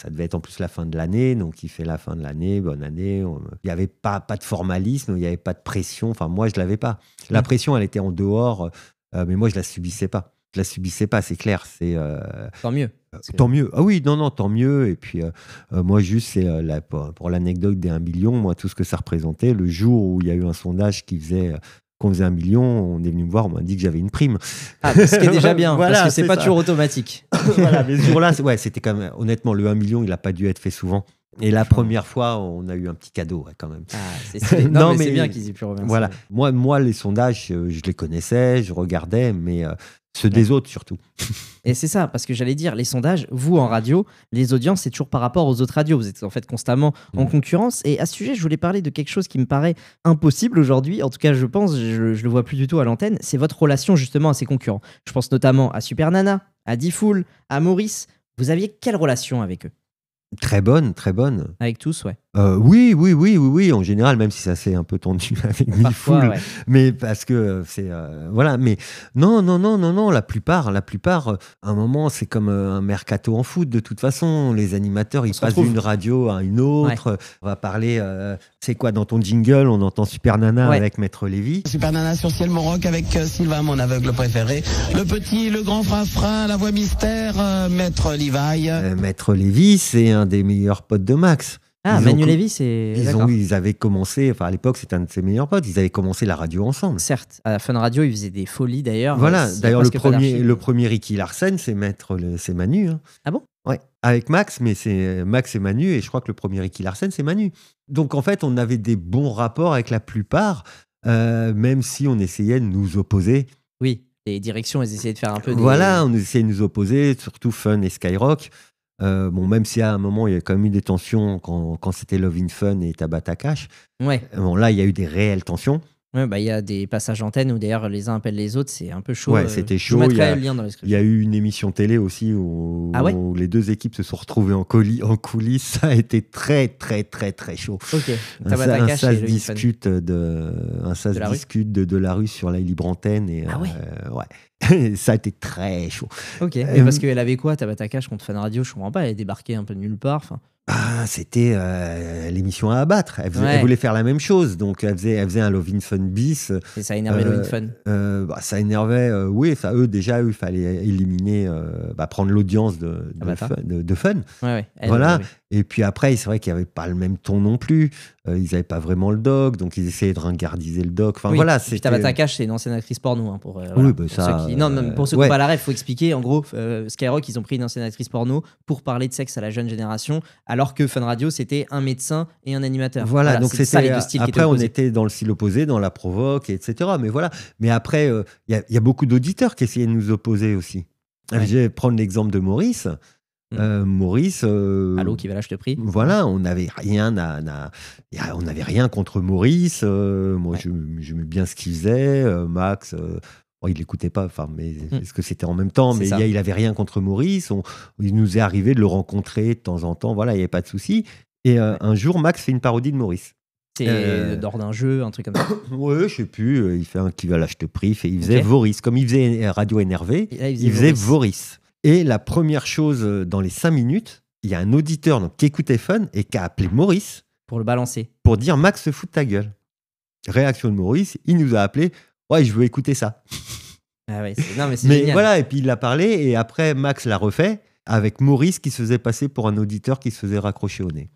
S16: devait être en plus la fin de l'année, donc il fait la fin de l'année, bonne année. Il n'y avait pas de formalisme, il n'y avait pas de pression. Enfin, moi, je ne l'avais pas. La pression, elle était en dehors, mais moi, je ne la subissais pas. C'est clair.
S15: Tant mieux.
S16: Tant mieux. Ah oui, non, tant mieux. Et puis, moi, juste, c'est pour l'anecdote des 1 million, moi, tout ce que ça représentait, le jour où il y a eu un sondage qu'on faisait 1 million, on est venu me voir, on m'a dit que j'avais une prime.
S15: Ce qui est déjà bien, parce que c'est pas toujours automatique.
S16: Voilà, mais ce jour-là, c'était quand même, honnêtement, le 1 million, il n'a pas dû être fait souvent. Et la première fois, on a eu un petit cadeau quand même.
S15: Ah, c'est stylé. Non, mais c'est bien qu'ils aient pu revenir.
S16: Voilà. Moi, les sondages, je les connaissais, je regardais, mais ceux des autres surtout.
S15: Et c'est ça, parce que j'allais dire, les sondages, vous en radio, les audiences, c'est toujours par rapport aux autres radios. Vous êtes en fait constamment en concurrence. Et à ce sujet, je voulais parler de quelque chose qui me paraît impossible aujourd'hui. En tout cas, je pense, je le vois plus du tout à l'antenne. C'est votre relation justement à ces concurrents. Je pense notamment à Super Nana, à Diffoul, à Maurice. Vous aviez quelle relation avec eux?
S16: Très bonne, très bonne.
S15: Avec tous, ouais.
S16: Oui, en général, même si ça s'est un peu tendu avec Diffoul, ouais. Mais parce que c'est voilà, mais non, la plupart, à un moment, c'est comme un mercato en foot. De toute façon, les animateurs, ils passent d'une radio à une autre. Ouais. On va parler, c'est quoi dans ton jingle? On entend Super Nana avec Maître Lévy.
S7: Super Nana sur Ciel Mon Rock avec Sylvain, mon aveugle préféré. Le petit, le grand frafrin, la voix mystère, Maître Lévy.
S16: Maître Lévy, c'est un des meilleurs potes de Max.
S15: Ah, Manu Lévy, c'est.
S16: Ils avaient commencé, enfin à l'époque, c'était un de ses meilleurs potes, ils avaient commencé la radio ensemble.
S15: Certes, à Fun Radio, ils faisaient des folies d'ailleurs.
S16: Voilà, d'ailleurs, le premier Ricky Larsen, c'est Manu. Hein.
S15: Ah bon?
S16: Ouais, avec Max, mais c'est Max et Manu, et je crois que le premier Ricky Larsen, c'est Manu. Donc en fait, on avait des bons rapports avec la plupart, même si on essayait de nous opposer.
S15: Oui, les directions, elles essayaient de faire un peu.
S16: Voilà, on essayait de nous opposer, surtout Fun et Skyrock. Même si à un moment il y a quand même eu des tensions quand c'était Love in Fun et Tabata Cash.
S15: Ouais.
S16: Bon, là il y a eu des réelles tensions.
S15: Ouais, bah il y a des passages antennes où d'ailleurs les uns appellent les autres, c'est un peu chaud.
S16: Ouais, c'était chaud.
S15: Je vous mettrai le lien dans la description.
S16: Il y a eu une émission télé aussi où les deux équipes se sont retrouvées en coulisses. Ça a été très très très très chaud.
S15: Ok.
S16: Ça se discute de la rue sur la libre antenne et ouais. Ça a été très chaud.
S15: Ok. Et parce qu'elle avait quoi, Tabata Cash contre Fun Radio? Je comprends pas. Elle est débarquée un peu de nulle part.
S16: C'était l'émission à abattre. Elle voulait faire la même chose. Donc, elle faisait un Love in Fun bis.
S15: Et ça énervait Love in Fun.
S16: Ça énervait, oui. Eux, déjà, il fallait éliminer, prendre l'audience de Fun.
S15: Ouais,
S16: voilà. Et puis après, c'est vrai qu'il n'y avait pas le même ton non plus. Ils n'avaient pas vraiment le doc, donc ils essayaient de ringardiser le doc. Enfin, voilà,
S15: puis Tabata Cash, c'est une ancienne actrice porno. Hein, pour
S16: ça.
S15: Pour ceux qui n'ont pas la ref, il faut expliquer. En gros, Skyrock, ils ont pris une ancienne actrice porno pour parler de sexe à la jeune génération, alors que Fun Radio, c'était un médecin et un animateur.
S16: Voilà, donc
S15: c'était ça les deux styles.
S16: Après, on était dans le style opposé, dans la provoque, etc. Mais voilà. Mais après, il y a beaucoup d'auditeurs qui essayaient de nous opposer aussi. Ouais. Je vais prendre l'exemple de Maurice. Maurice,
S15: Allô, qui va lâcher le prix.
S16: Voilà, on n'avait rien contre Maurice. Moi, j'aimais bien ce qu'il faisait. Max, il l'écoutait pas. Enfin, mais est-ce que c'était en même temps? Mais il avait rien contre Maurice. Il nous est arrivé de le rencontrer de temps en temps. Voilà, il n'y avait pas de souci. Et un jour, Max fait une parodie de Maurice.
S15: C'est lors d'un jeu, un truc comme ça.
S16: Ouais, je sais plus. Il fait un qui va lâcher le prix. Il faisait Voris, comme il faisait Radio Énervé. Il faisait Voris. Et la première chose, dans les 5 minutes, il y a un auditeur qui écoutait Fun et qui a appelé Maurice.
S15: Pour le balancer.
S16: Pour dire Max se fout de ta gueule. Réaction de Maurice, il nous a appelé. Ouais, je veux écouter ça.
S15: Ah ouais, mais c'est génial.
S16: Voilà, et puis il l'a parlé et après Max l'a refait avec Maurice qui se faisait passer pour un auditeur qui se faisait raccrocher au nez.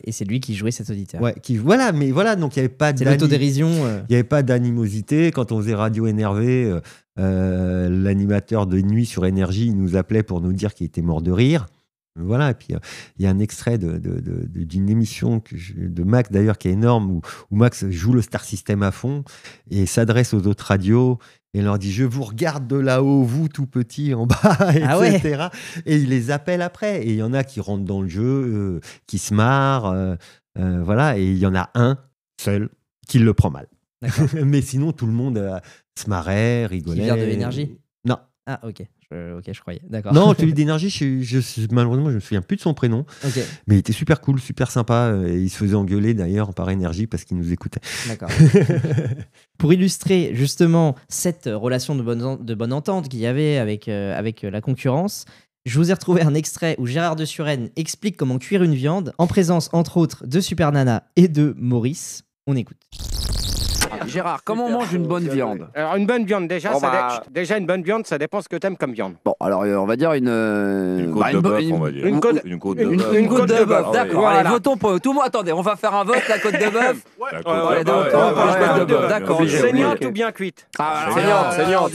S15: Et c'est lui qui jouait cet auditeur.
S16: Ouais, donc il n'y avait pas
S15: l'autodérision.
S16: Il n'y avait pas d'animosité. Quand on faisait Radio Énervé, l'animateur de nuit sur Énergie, il nous appelait pour nous dire qu'il était mort de rire. Voilà, et puis il y a un extrait d'une émission de Max d'ailleurs qui est énorme où Max joue le Star System à fond et s'adresse aux autres radios et leur dit: je vous regarde de là-haut, vous tout petit en bas, etc. Et il les appelle après et il y en a qui rentrent dans le jeu, qui se marrent, voilà, et il y en a un seul qui le prend mal. Mais sinon tout le monde se marrait, rigolait.
S15: Qui vient de Énergie?
S16: Non.
S15: Ah ok. Je croyais. D'accord.
S16: Non, celui d'Énergie, malheureusement, je me souviens plus de son prénom.
S15: Okay.
S16: Mais il était super cool, super sympa. Et il se faisait engueuler d'ailleurs par Énergie parce qu'il nous écoutait.
S15: D'accord. Pour illustrer justement cette relation de bonne entente qu'il y avait avec la concurrence, je vous ai retrouvé un extrait où Gérard de Suresnes explique comment cuire une viande en présence, entre autres, de Super Nana et de Maurice. On écoute.
S5: Gérard, comment on mange une bonne viande?
S10: Alors une bonne viande, déjà une bonne viande, ça dépend ce que t'aimes comme viande.
S5: Bon, alors on va dire une
S3: côte de bœuf, on va dire.
S10: Une côte de bœuf,
S5: d'accord. Allez, votons pour tout le monde. Attendez, on va faire un vote, la côte de bœuf.
S10: D'accord. Saignante ou bien cuite?
S5: Saignante.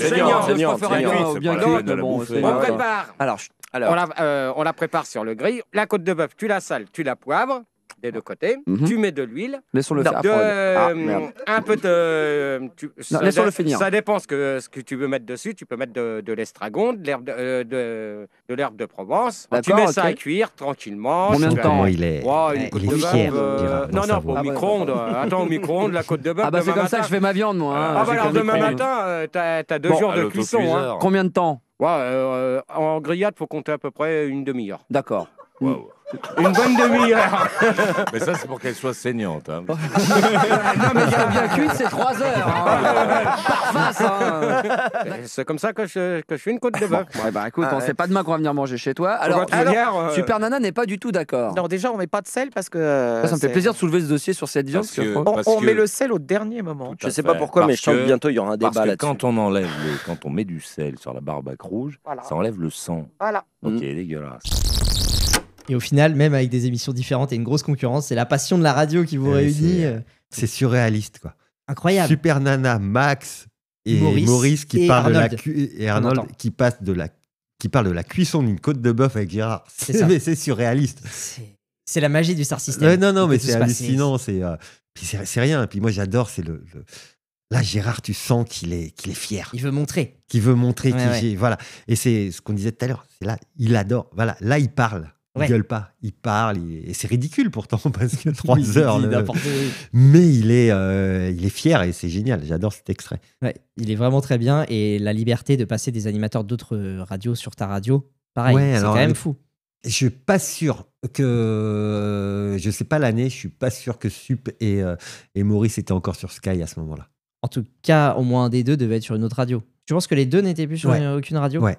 S10: Bien cuite.
S5: On prépare.
S10: Alors. On la prépare sur le grill. La côte de bœuf, tu la sales, tu la poivres des deux côtés. Tu mets de l'huile.
S5: Laissons-le faire.
S10: Un peu de...
S5: laissons-le finir.
S10: Ça dépend ce que tu veux mettre dessus. Tu peux mettre de l'estragon, de l'herbe de Provence. Tu mets ça à cuire tranquillement.
S5: Combien de temps
S16: il est fier.
S10: Non, pas au micro-ondes. Attends, au micro-ondes, la côte de bœuf.
S5: C'est comme ça que je fais ma viande, moi.
S10: Alors demain matin, t'as 2 jours de cuisson.
S5: Combien de temps?
S10: En grillade, faut compter à peu près une demi-heure.
S5: D'accord.
S3: Wow.
S10: Une bonne demi-heure.
S3: Mais ça, c'est pour qu'elle soit saignante. Hein.
S5: Non, mais bien cuite, c'est 3 heures. Par face.
S10: C'est comme ça que je fais une côte de bœuf.
S5: Écoute, c'est pas demain qu'on va venir manger chez toi. Alors, Super Nana n'est pas du tout d'accord.
S17: Non, déjà, on met pas de sel parce que...
S5: Ça me fait plaisir de soulever ce dossier sur cette viande.
S17: On met le sel au dernier moment.
S5: Je sais pas pourquoi, mais je sens que bientôt il y aura un débat là-dessus.
S3: Quand on met du sel sur la barbaque rouge, ça enlève le sang.
S17: Voilà.
S3: Ok, dégueulasse.
S15: Et au final, même avec des émissions différentes et une grosse concurrence, c'est la passion de la radio qui vous réunit.
S16: C'est surréaliste, quoi.
S15: Incroyable.
S16: Super Nana, Max et Maurice qui parlent de la Arnold qui parle de la cuisson d'une côte de bœuf avec Gérard. C'est surréaliste.
S15: C'est la magie du Star System.
S16: Non, mais c'est hallucinant. C'est rien. Et puis moi, j'adore. C'est Là, Gérard, tu sens qu'il est fier.
S15: Il veut montrer.
S16: Voilà. Et c'est ce qu'on disait tout à l'heure. C'est là, il adore. Voilà. Là, il parle. Il gueule pas, il parle, et c'est ridicule pourtant parce que 3 heures. Mais il est fier et c'est génial. J'adore cet extrait.
S15: Ouais, il est vraiment très bien et la liberté de passer des animateurs d'autres radios sur ta radio, pareil, c'est quand même fou.
S16: Je suis pas sûr que, je sais pas l'année, je suis pas sûr que Sup et Maurice étaient encore sur Sky à ce moment-là.
S15: En tout cas, au moins un des deux devait être sur une autre radio. Tu penses que les deux n'étaient plus sur aucune radio?
S16: Ouais.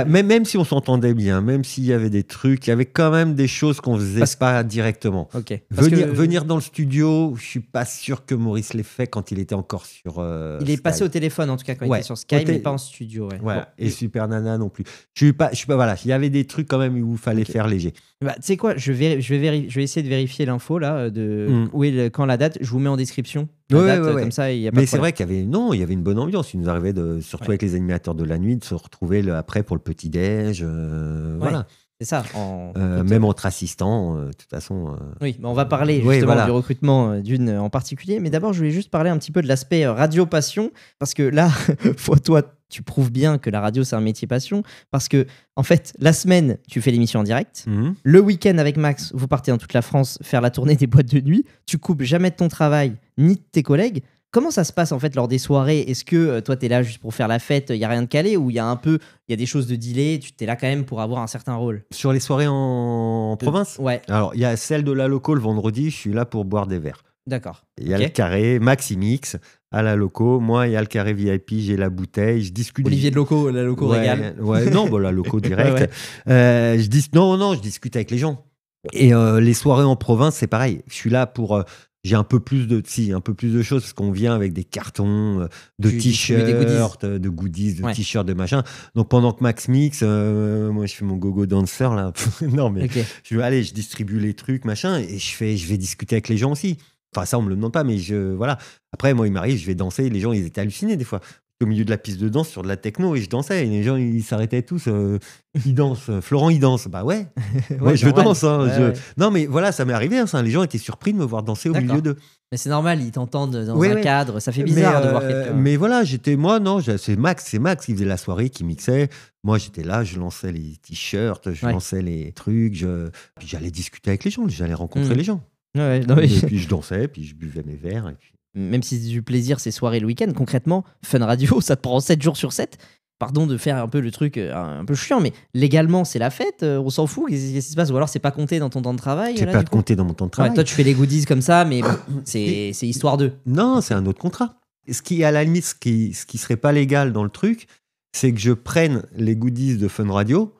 S16: Même si on s'entendait bien, même s'il y avait des trucs, il y avait quand même des choses qu'on faisait pas directement. Venir dans le studio, je suis pas sûr que Maurice l'ait fait quand il était encore sur
S15: il est
S16: Sky.
S15: Passé au téléphone en tout cas quand il était sur Sky, mais pas en studio.
S16: Et Super Nana non plus. Je suis pas voilà, il y avait des trucs quand même où il fallait faire léger.
S15: Tu sais quoi, je vais essayer de vérifier l'info là de où est quand la date. Je vous mets en description. Comme ça, il y a pas
S16: mais c'est vrai qu'il y avait une bonne ambiance. Il nous arrivait surtout avec les animateurs de la nuit, de se retrouver après pour le petit-déj. Voilà.
S15: C'est ça.
S16: Même entre assistants, de toute façon.
S15: Oui, mais on va parler justement du recrutement d'une en particulier. Mais d'abord, je voulais juste parler un petit peu de l'aspect radio passion. Parce que là, toi, tu prouves bien que la radio, c'est un métier passion. Parce que, en fait, la semaine, tu fais l'émission en direct. Le week-end, avec Max, vous partez dans toute la France faire la tournée des boîtes de nuit. Tu coupes jamais de ton travail ni de tes collègues. Comment ça se passe en fait lors des soirées? Est-ce que toi, tu es là juste pour faire la fête, il n'y a rien de calé, ou il y a des choses de delay, tu es là quand même pour avoir un certain rôle?
S16: Sur les soirées en province?
S15: Ouais.
S16: Alors, il y a celle de la loco le vendredi, je suis là pour boire des verres.
S15: D'accord.
S16: Il y a le carré, Maximix, à la loco. Moi, il y a le carré VIP, j'ai la bouteille, je discute.
S15: Olivier de loco, la loco régale.
S16: La loco direct. Je discute avec les gens. Et les soirées en province, c'est pareil. Je suis là pour... j'ai un peu plus de choses parce qu'on vient avec des cartons de t-shirts, de goodies, de t-shirts, de machin. Donc pendant que Max mix, moi je fais mon gogo dancer là. Non mais je distribue les trucs machin et je vais discuter avec les gens aussi. Enfin ça on me le demande pas mais voilà. Après moi il m'arrive, je vais danser, les gens ils étaient hallucinés des fois. Au milieu de la piste de danse sur de la techno et je dansais et les gens ils s'arrêtaient tous ils dansent. Florent il danse, bah ouais je danse non mais voilà ça m'est arrivé les gens étaient surpris de me voir danser au milieu d'eux.
S15: Mais c'est normal, ils t'entendent dans un cadre, ça fait bizarre de voir quelqu'un.
S16: Mais voilà, c'est Max qui faisait la soirée, qui mixait. Moi j'étais là, je lançais les t-shirts, je lançais les trucs, puis j'allais discuter avec les gens, j'allais rencontrer les gens. Et puis je dansais, puis je buvais mes verres et puis...
S15: Même si c'est du plaisir ces soirées le week-end, concrètement, Fun Radio, ça te prend 7 jours sur 7. Pardon de faire un peu le truc un peu chiant, mais légalement, c'est la fête, on s'en fout, qu'est-ce qui se passe? Ou alors, c'est pas compté dans ton temps de travail?
S16: C'est pas compté dans mon temps de travail.
S15: Toi, tu fais les goodies comme ça, mais bon, c'est histoire d'eux.
S16: Non, c'est un autre contrat. Ce qui, à la limite, ce qui serait pas légal dans le truc, c'est que je prenne les goodies de Fun Radio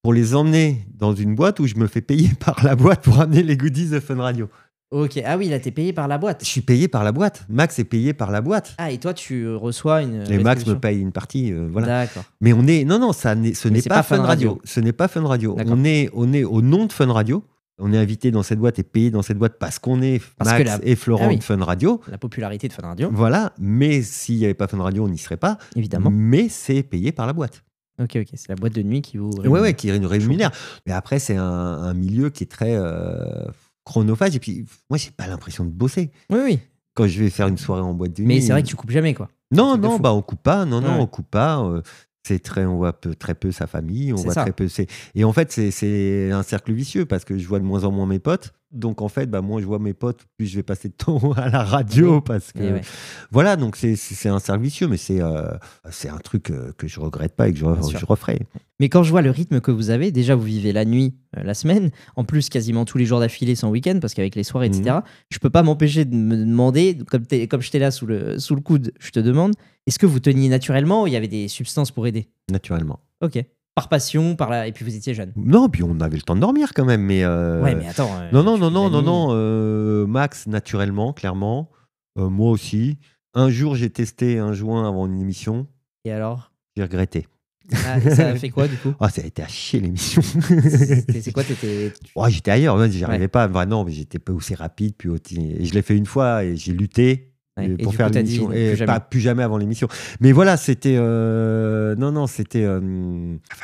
S16: pour les emmener dans une boîte où je me fais payer par la boîte pour amener les goodies de Fun Radio.
S15: Ok, ah oui, là t'es payé par la boîte.
S16: Je suis payé par la boîte. Max est payé par la boîte.
S15: Ah, et toi tu reçois une.
S16: Et Max me paye une partie, voilà.
S15: D'accord.
S16: Mais on est, ce n'est pas Fun Radio. Ce n'est pas Fun Radio. On est au nom de Fun Radio. On est invité dans cette boîte et payé dans cette boîte parce qu'on est Max et Florent de Fun Radio.
S15: La popularité de Fun Radio.
S16: Voilà, mais s'il n'y avait pas Fun Radio, on n'y serait pas.
S15: Évidemment.
S16: Mais c'est payé par la boîte.
S15: Ok, c'est la boîte de nuit qui vous
S16: rémunère. Ouais, qui nous rémunère. Mais après, c'est un milieu qui est très chronophage. Et puis, moi, j'ai pas l'impression de bosser.
S15: Oui.
S16: Quand je vais faire une soirée en boîte de nuit.
S15: Mais c'est vrai que tu coupes jamais, quoi.
S16: Non, on coupe pas. On coupe pas. On voit très peu sa famille. On voit très peu. Et en fait, c'est un cercle vicieux parce que je vois de moins en moins mes potes. Donc en fait, moins je vois mes potes, plus je vais passer de temps à la radio parce que voilà. Donc c'est un cercle vicieux, mais c'est un truc que je regrette pas et que je referai.
S15: Mais quand je vois le rythme que vous avez, déjà vous vivez la nuit, la semaine, en plus quasiment tous les jours d'affilée sans week-end parce qu'avec les soirées, etc. Je peux pas m'empêcher de me demander, comme j'étais là sous le coude, je te demande, est-ce que vous teniez naturellement ou il y avait des substances pour aider?
S16: Naturellement.
S15: Ok. Par passion, et puis vous étiez jeune.
S16: Non, puis on avait le temps de dormir quand même, mais.
S15: Ouais, mais attends.
S16: Non. Max, naturellement, clairement. Moi aussi. Un jour, j'ai testé un joint avant une émission.
S15: Et alors?
S16: J'ai regretté.
S15: Ah, ça a fait quoi du coup?
S16: Ça a été à chier l'émission.
S15: C'est quoi?
S16: J'étais ailleurs, j'y arrivais pas. Non, mais j'étais pas aussi rapide. Et je l'ai fait une fois et j'ai lutté. Pour faire l'émission et plus jamais avant l'émission. Mais voilà, c'était c'était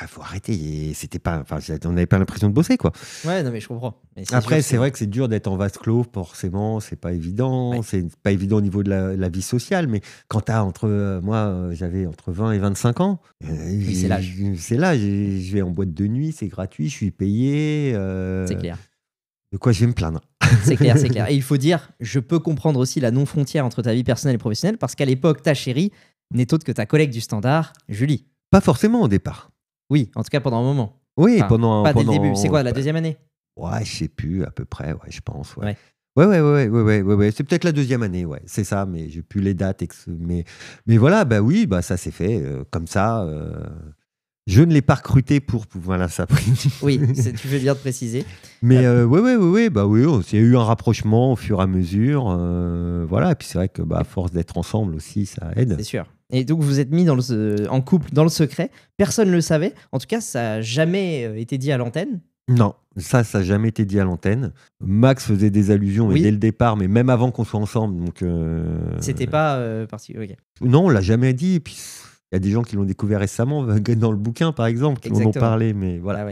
S16: faut arrêter. C'était pas, on n'avait pas l'impression de bosser, quoi.
S15: Ouais, non mais je comprends. Mais
S16: après, c'est vrai que c'est dur d'être en vase clos, forcément, c'est pas évident. C'est pas évident au niveau de la vie sociale, mais quand t'as j'avais entre 20 et 25 ans.
S15: C'est l'âge.
S16: C'est l'âge. Je vais en boîte de nuit, c'est gratuit, je suis payé.
S15: C'est clair.
S16: De quoi je vais me plaindre?
S15: C'est clair. Et il faut dire, je peux comprendre aussi la non-frontière entre ta vie personnelle et professionnelle, parce qu'à l'époque, ta chérie n'est autre que ta collègue du Standard, Julie.
S16: Pas forcément au départ.
S15: Oui, en tout cas pendant un moment.
S16: Oui,
S15: pas dès le début. C'est quoi, la deuxième année?
S16: Ouais, je sais plus, à peu près, je pense. Ouais. C'est peut-être la deuxième année, c'est ça, mais j'ai plus les dates. Mais voilà, ça s'est fait comme ça. Je ne l'ai pas recruté pour voilà, ça.
S15: Oui, tu fais bien de préciser.
S16: Mais il y a eu un rapprochement au fur et à mesure. Voilà, et puis c'est vrai que à force d'être ensemble aussi, ça aide.
S15: C'est sûr. Et donc vous êtes mis en couple dans le secret. Personne ne le savait. En tout cas, ça n'a jamais été dit à l'antenne.
S16: Non, ça n'a jamais été dit à l'antenne. Max faisait des allusions dès le départ, mais même avant qu'on soit ensemble. Donc,
S15: c'était pas parti. Okay.
S16: Non, on l'a jamais dit. Et puis il y a des gens qui l'ont découvert récemment dans le bouquin, par exemple, qui en ont parlé, mais voilà.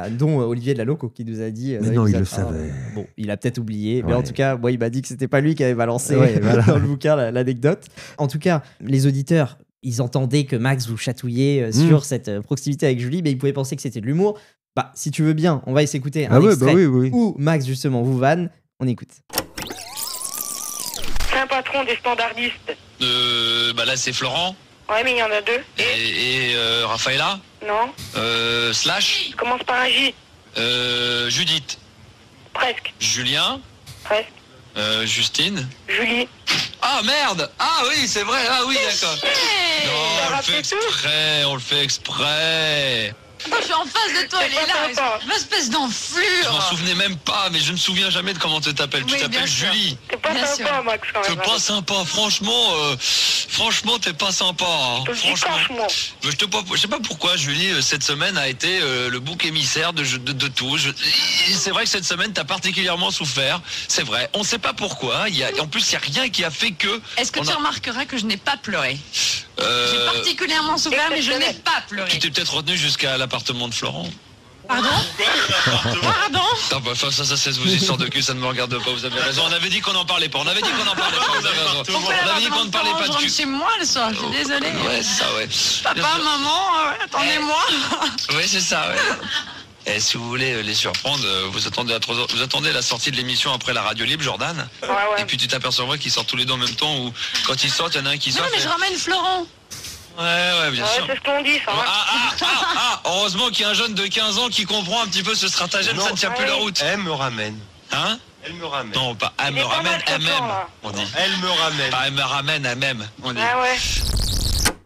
S15: Dont Olivier de la Loco qui nous a dit.
S16: Mais non, il le savait.
S15: Bon, il a peut-être oublié, mais en tout cas, moi, il m'a dit que c'était pas lui qui avait balancé dans le bouquin l'anecdote. En tout cas, les auditeurs, ils entendaient que Max vous chatouillait sur cette proximité avec Julie, mais ils pouvaient penser que c'était de l'humour. Si tu veux bien, on va s'écouter un extrait où Max justement vous vanne. On écoute.
S18: C'est un patron des standardistes.
S11: Là, c'est Florent.
S18: Ouais, mais il y en a deux.
S11: Et Raphaëla?
S18: Non.
S11: Slash?
S18: Commence par un J.
S11: Judith.
S18: Presque.
S11: Julien?
S18: Presque.
S11: Justine?
S18: Julie.
S11: Ah merde! Ah oui, c'est vrai, ah oui, d'accord. Non, on le fait exprès.
S6: Moi, je suis en face de toi, elle est là. Une espèce d'enflure.
S11: Je m'en souvenais même pas, mais je me souviens jamais de comment tu t'appelles. Tu t'appelles Julie.
S18: T'es pas sympa, Max, quand même.
S11: T'es pas sympa, franchement, t'es pas sympa. Hein. Franchement. Je sais pas pourquoi Julie, cette semaine, a été le bouc émissaire de tout. C'est vrai que cette semaine, t'as particulièrement souffert. C'est vrai. On sait pas pourquoi. En plus, il n'y a rien qui a fait que...
S6: Est-ce que tu remarqueras que je n'ai pas pleuré? J'ai particulièrement souffert, mais je n'ai pas pleuré.
S11: Tu t'es peut-être retenu jusqu'à l'appartement de Florent.
S6: Pardon?
S11: Pardon? Ça, c'est vos histoires de cul, ça ne me regarde pas, vous avez raison. On avait dit qu'on n'en parlait pas, vous avez raison. On avait dit qu'on ne parlait pas de cul.
S6: Je rentre chez moi le soir, je suis désolée.
S11: Ouais, c'est ça, ouais.
S6: Papa, maman, attendez-moi.
S11: Oui, c'est ça, ouais. Et si vous voulez les surprendre, vous attendez la sortie de l'émission après la radio libre, Jordan.
S18: Ouais.
S11: Et puis tu t'apercevras qu'ils sortent tous les deux en même temps, ou quand ils sortent, il y en a un qui sort.
S6: Non, mais je ramène Florent.
S11: Ouais, bien sûr.
S18: C'est ce qu'on dit, ça.
S11: Heureusement qu'il y a un jeune de 15 ans qui comprend un petit peu ce stratagème, ça ne tient plus la route.
S8: Elle me ramène.
S11: Hein?
S8: Elle me ramène.
S11: Non, pas elle me ramène, elle-même, on dit.
S8: Elle me ramène.
S11: Pas elle me ramène, elle-même, on dit.
S18: Ah ouais.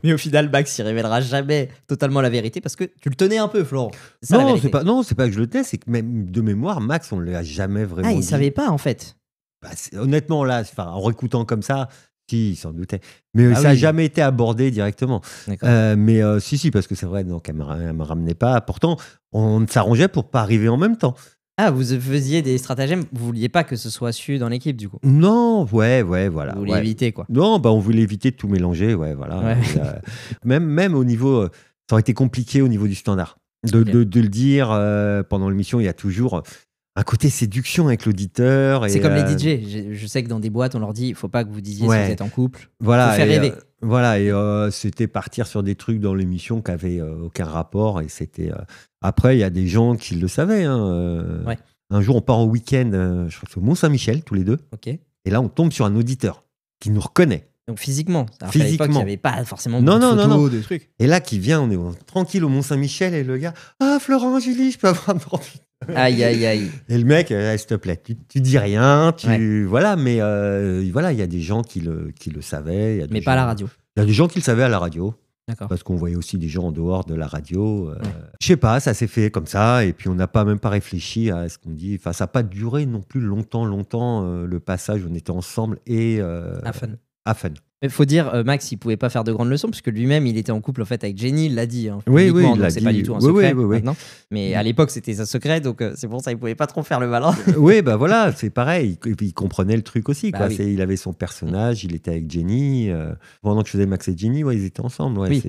S15: Mais au final, Max, il révélera jamais totalement la vérité parce que tu le tenais un peu, Florent.
S16: Non, c'est pas que je le tenais, c'est que même de mémoire, Max, on ne l'a jamais vraiment dit.
S15: Il savait pas, en fait.
S16: Honnêtement, là, en réécoutant comme ça, si, il s'en doutait. Mais ça n'a jamais été abordé directement. Mais si, parce que c'est vrai, donc elle ne me ramenait pas. Pourtant, on s'arrangeait pour ne pas arriver en même temps.
S15: Ah, vous faisiez des stratagèmes, vous vouliez pas que ce soit su dans l'équipe, du coup?
S16: Non, voilà.
S15: Vous vouliez éviter, quoi.
S16: Non, on voulait éviter de tout mélanger, voilà.
S15: Ouais.
S16: Même au niveau ça aurait été compliqué au niveau du standard. De le dire pendant l'émission, il y a toujours un côté séduction avec l'auditeur.
S15: C'est comme les DJ. Je sais que dans des boîtes, on leur dit il ne faut pas que vous disiez si vous êtes en couple.
S16: Voilà,
S15: faut faire rêver.
S16: Voilà, et c'était partir sur des trucs dans l'émission qui n'avaient aucun rapport. Et c'était. Après, il y a des gens qui le savaient. Un jour, on part en week-end, je crois que c'est au Mont-Saint-Michel, tous les deux.
S15: Okay.
S16: Et là, on tombe sur un auditeur qui nous reconnaît.
S15: Donc physiquement. Alors qu'à l'époque, il n'y avait pas forcément de
S16: photos,
S15: de trucs.
S16: Et là, qui vient, on est tranquille au Mont-Saint-Michel, et le gars, ah, Florent, Julie, je peux avoir un grand.
S15: Aïe, aïe, aïe.
S16: Et le mec, s'il te plaît, tu dis rien, voilà, mais voilà, il y a des gens qui le savaient.
S15: Mais pas à la radio.
S16: Il y a des gens qui le savaient à la radio.
S15: D'accord.
S16: Parce qu'on voyait aussi des gens en dehors de la radio. Je sais pas, ça s'est fait comme ça, et puis on n'a pas même pas réfléchi à ce qu'on dit. Enfin, ça n'a pas duré non plus longtemps, le passage où on était ensemble et à Fun.
S15: Il faut dire, Max, il pouvait pas faire de grandes leçons, parce que lui-même, il était en couple en fait avec Jenny, il l'a dit.
S16: Oui, il l'a
S15: c'est
S16: dit.
S15: Pas du tout un secret
S16: oui.
S15: maintenant. Mais à l'époque, c'était un secret, donc c'est pour ça qu'il pouvait pas trop faire le malin.
S16: Oui, bah voilà, c'est pareil. Et puis il comprenait le truc aussi. Quoi.
S15: Oui.
S16: Il avait son personnage, il était avec Jenny. Pendant que je faisais Max et Jenny, ils étaient ensemble. Ouais,
S15: oui.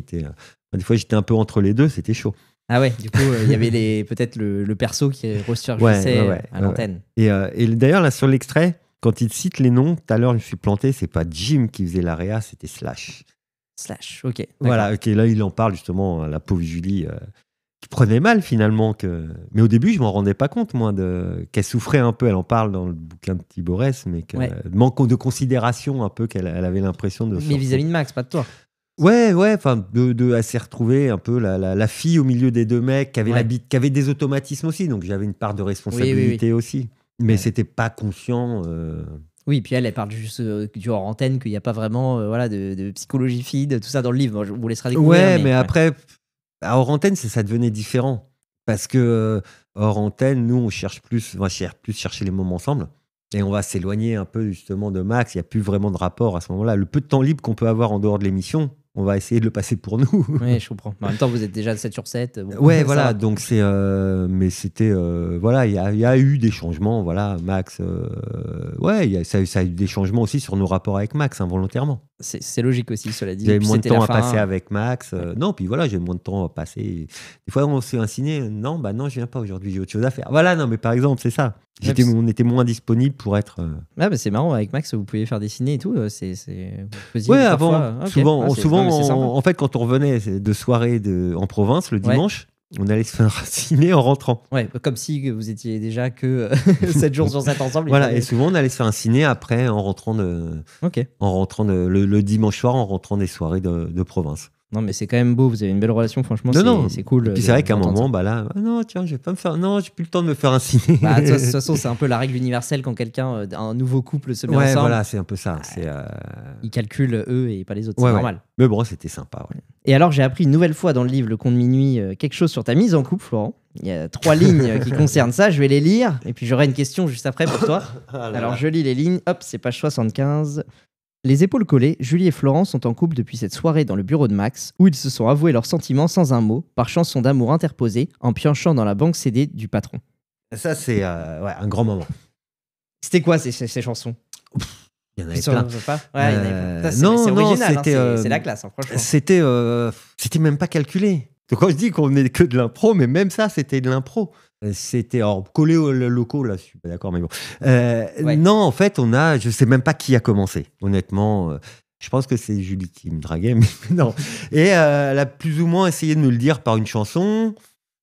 S16: Des fois, j'étais un peu entre les deux, c'était chaud.
S15: Ah ouais, du coup, il y avait peut-être le perso qui resurgissait à l'antenne.
S16: Et d'ailleurs, là, sur l'extrait, quand il cite les noms, tout à l'heure, je me suis planté, c'est pas Jim qui faisait la réa, c'était Slash.
S15: Slash, ok. D'accord.
S16: Voilà, ok, là, il en parle justement, la pauvre Julie, qui prenait mal finalement. Mais au début, je m'en rendais pas compte, moi, qu'elle souffrait un peu. Elle en parle dans le bouquin de Thiborès, mais manque de considération un peu, qu'elle avait l'impression de.
S15: Mais vis-à-vis de Max, pas de toi.
S16: Ouais, enfin, elle s'est retrouvée un peu la fille au milieu des deux mecs qui avait des automatismes aussi, donc j'avais une part de responsabilité aussi. Mais c'était pas conscient.
S15: Oui, puis elle parle juste du hors antenne, qu'il n'y a pas vraiment de psychologie feed, tout ça dans le livre. Je vous laisserai découvrir.
S16: Ouais, mais après, hors antenne, ça devenait différent. Parce que hors antenne, nous, on va chercher les moments ensemble. Et on va s'éloigner un peu justement de Max. Il n'y a plus vraiment de rapport à ce moment-là. Le peu de temps libre qu'on peut avoir en dehors de l'émission, on va essayer de le passer pour nous.
S15: Oui, je comprends. En même temps, vous êtes déjà 7 sur 7. Bon,
S16: ouais, voilà. Donc, c'est. Mais c'était. Voilà, il y a eu des changements. Voilà, Max. Ça a eu des changements aussi sur nos rapports avec Max, involontairement.
S15: C'est logique aussi, cela dit.
S16: J'avais moins de temps à passer avec Max. Non, puis voilà, j'ai moins de temps à passer. Des fois, on se fait un ciné. Non, je viens pas aujourd'hui, j'ai autre chose à faire. Voilà, non, mais par exemple, c'est ça. On était moins disponible pour être.
S15: C'est marrant, avec Max, vous pouviez faire des ciné et tout.
S16: Ouais, avant, souvent en fait, quand on revenait de soirée en province le dimanche, on allait se faire un ciné en rentrant.
S15: Ouais, comme si vous étiez déjà que 7 jours sur 7 ensemble.
S16: Voilà, et souvent on allait se faire un ciné après en rentrant le dimanche soir en rentrant des soirées de province.
S15: Non, mais c'est quand même beau, vous avez une belle relation, franchement, c'est cool.
S16: Et puis c'est vrai qu'à un moment, je vais pas me faire. Non, j'ai plus le temps de me faire un ciné.
S15: De toute façon, c'est un peu la règle universelle quand un nouveau couple se met ensemble.
S16: Ouais, voilà, c'est un peu ça.
S15: Ils calculent eux et pas les autres, c'est normal.
S16: Mais bon, c'était sympa. Ouais.
S15: Et alors, j'ai appris une nouvelle fois dans le livre Le Conte de Minuit quelque chose sur ta mise en couple, Florent. Il y a 3 lignes qui concernent ça, je vais les lire, et puis j'aurai une question juste après pour toi. Alors, je lis les lignes, hop, c'est page 75. Les épaules collées, Julie et Florent sont en couple depuis cette soirée dans le bureau de Max, où ils se sont avoués leurs sentiments sans un mot, par chanson d'amour interposée, en piochant dans la banque CD du patron.
S16: Ça, c'est un grand moment.
S15: C'était quoi ces chansons?
S16: Il y en avait plein.
S15: C'est original, c'est la classe, franchement.
S16: C'était même pas calculé. Donc quand je dis qu'on n'est que de l'impro, mais même ça, c'était de l'impro. C'était collé aux locaux, là, je suis pas d'accord, mais bon. Non, en fait, je sais même pas qui a commencé, honnêtement. Je pense que c'est Julie qui me draguait, mais non. Et elle a plus ou moins essayé de me le dire par une chanson.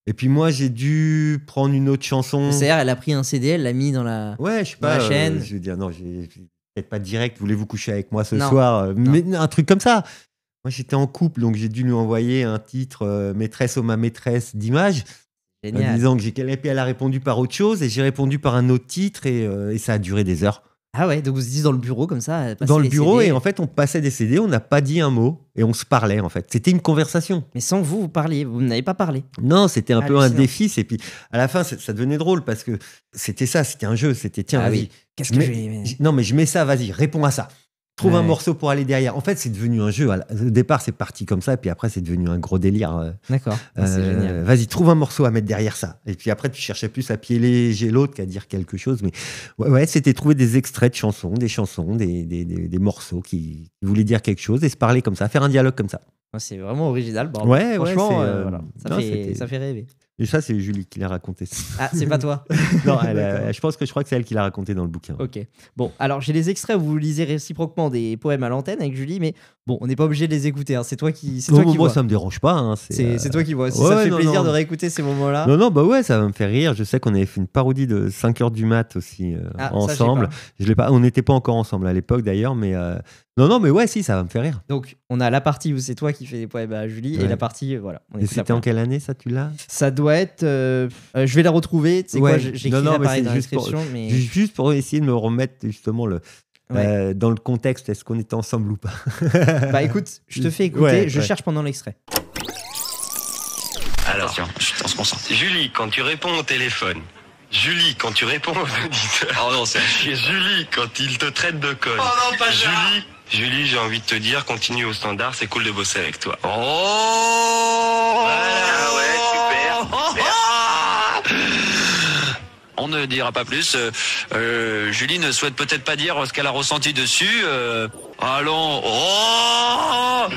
S16: Et puis moi, j'ai dû prendre une autre chanson.
S15: C'est-à-dire, elle a pris un CD, elle l'a mis dans la,
S16: je sais pas,
S15: chaîne.
S16: Je veux dire, non, j'ai peut-être pas direct, voulez-vous coucher avec moi ce soir, mais un truc comme ça. Moi, j'étais en couple, donc j'ai dû lui envoyer un titre Maîtresse ou ma maîtresse d'image.
S15: Génial.
S16: En disant que elle a répondu par autre chose et j'ai répondu par un autre titre et ça a duré des heures.
S15: Ah ouais, donc vous étiez dans le bureau comme ça?
S16: Dans le bureau CD. Et en fait, on passait des CD, on n'a pas dit un mot et on se parlait en fait. C'était une conversation.
S15: Mais sans vous parliez, vous n'avez pas parlé?
S16: Non, c'était un peu un défi. Et puis à la fin, ça devenait drôle parce que c'était ça, c'était un jeu. C'était tiens, vas-y.
S15: Oui. Qu'est-ce que
S16: Non, mais je mets ça, vas-y, réponds à ça. Trouve un morceau pour aller derrière. En fait, c'est devenu un jeu. Au départ, c'est parti comme ça, et puis après, c'est devenu un gros délire.
S15: D'accord. C'est génial.
S16: Vas-y, trouve un morceau à mettre derrière ça. Et puis après, tu cherchais plus à piéger l'autre qu'à dire quelque chose. Mais ouais, c'était trouver des extraits de chansons, des morceaux qui voulaient dire quelque chose et se parler comme ça, faire un dialogue comme ça.
S15: C'est vraiment original. Bon,
S16: ouais,
S15: franchement,
S16: voilà.
S15: Ça fait rêver.
S16: Et ça, c'est Julie qui l'a raconté.
S15: Ah, c'est pas toi?
S16: Non, je crois que c'est elle qui l'a raconté dans le bouquin.
S15: Ok. Bon, alors j'ai les extraits où vous lisez réciproquement des poèmes à l'antenne avec Julie, mais bon, on n'est pas obligé de les écouter. Hein. C'est toi qui
S16: moi,
S15: vois.
S16: Ça me dérange pas. Hein.
S15: C'est toi qui vois. Si ça te fait plaisir de réécouter ces moments-là.
S16: Non, bah ouais, ça va me faire rire. Je sais qu'on avait fait une parodie de 5h du mat aussi ensemble. Je l'ai pas. On n'était pas encore ensemble à l'époque d'ailleurs, mais non, mais ouais, si, ça va me faire rire.
S15: Donc, on a la partie où c'est toi qui fais des poèmes à Julie et la partie, voilà.
S16: Et c'était en quelle année ça, tu l'as?
S15: Ça doit être. Je vais la retrouver. Tu sais quoi, j'écris pareil dans la description. Mais...
S16: Juste pour essayer de me remettre justement dans le contexte, est-ce qu'on était ensemble ou pas?
S15: Bah écoute, je te fais écouter, je cherche pendant l'extrait.
S19: Alors, on se concentre. Julie, quand tu réponds au téléphone. Julie, quand tu réponds aux auditeurs. Oh non, c'est un chier. Julie, quand il te traite de conne. Oh non, pas Julie, j'ai envie de te dire, continue au standard, c'est cool de bosser avec toi. Oh voilà, ouais, super.
S11: On ne dira pas plus. Julie ne souhaite peut-être pas dire ce qu'elle a ressenti dessus. Allons. Oh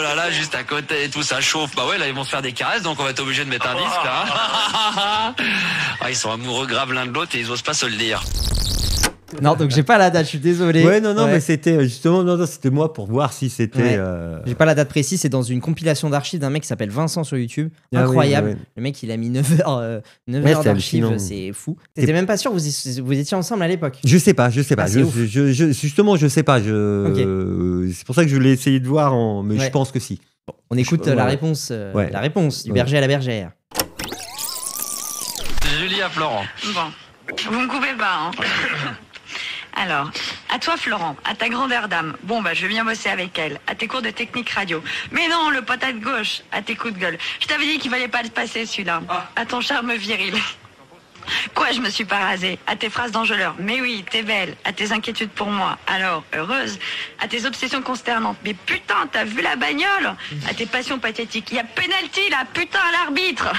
S11: là là, juste à côté, tout ça chauffe. Bah ouais, là ils vont se faire des caresses, donc on va être obligé de mettre un disque là. Ils sont amoureux grave l'un de l'autre et ils osent pas se le dire.
S15: Non, donc j'ai pas la date, je suis désolé.
S16: Ouais, non, mais c'était justement, c'était moi pour voir si c'était.
S15: J'ai pas la date précise, c'est dans une compilation d'archives d'un mec qui s'appelle Vincent sur YouTube. Incroyable. Oui. Le mec, il a mis 9 heures d'archives, c'est fou. T'étais même pas sûr, vous étiez ensemble à l'époque?
S16: Je sais pas. Justement, je sais pas. C'est pour ça que je l'ai essayé de voir, mais je pense que si.
S15: Bon, on écoute la réponse du berger à la bergère.
S11: Julie à Florent.
S6: Bon, vous me coupez pas, hein. Alors, à toi Florent, à ta grandeur dame, bon bah je viens bosser avec elle, à tes cours de technique radio. Mais non, le pote de gauche, à tes coups de gueule. Je t'avais dit qu'il fallait pas le passer celui-là, à ton charme viril. Quoi, je me suis pas rasée, à tes phrases d'enjôleur. Mais oui, t'es belle, à tes inquiétudes pour moi. Alors, heureuse, à tes obsessions consternantes. Mais putain, t'as vu la bagnole? À tes passions pathétiques. Il y a pénalty là, putain, à l'arbitre.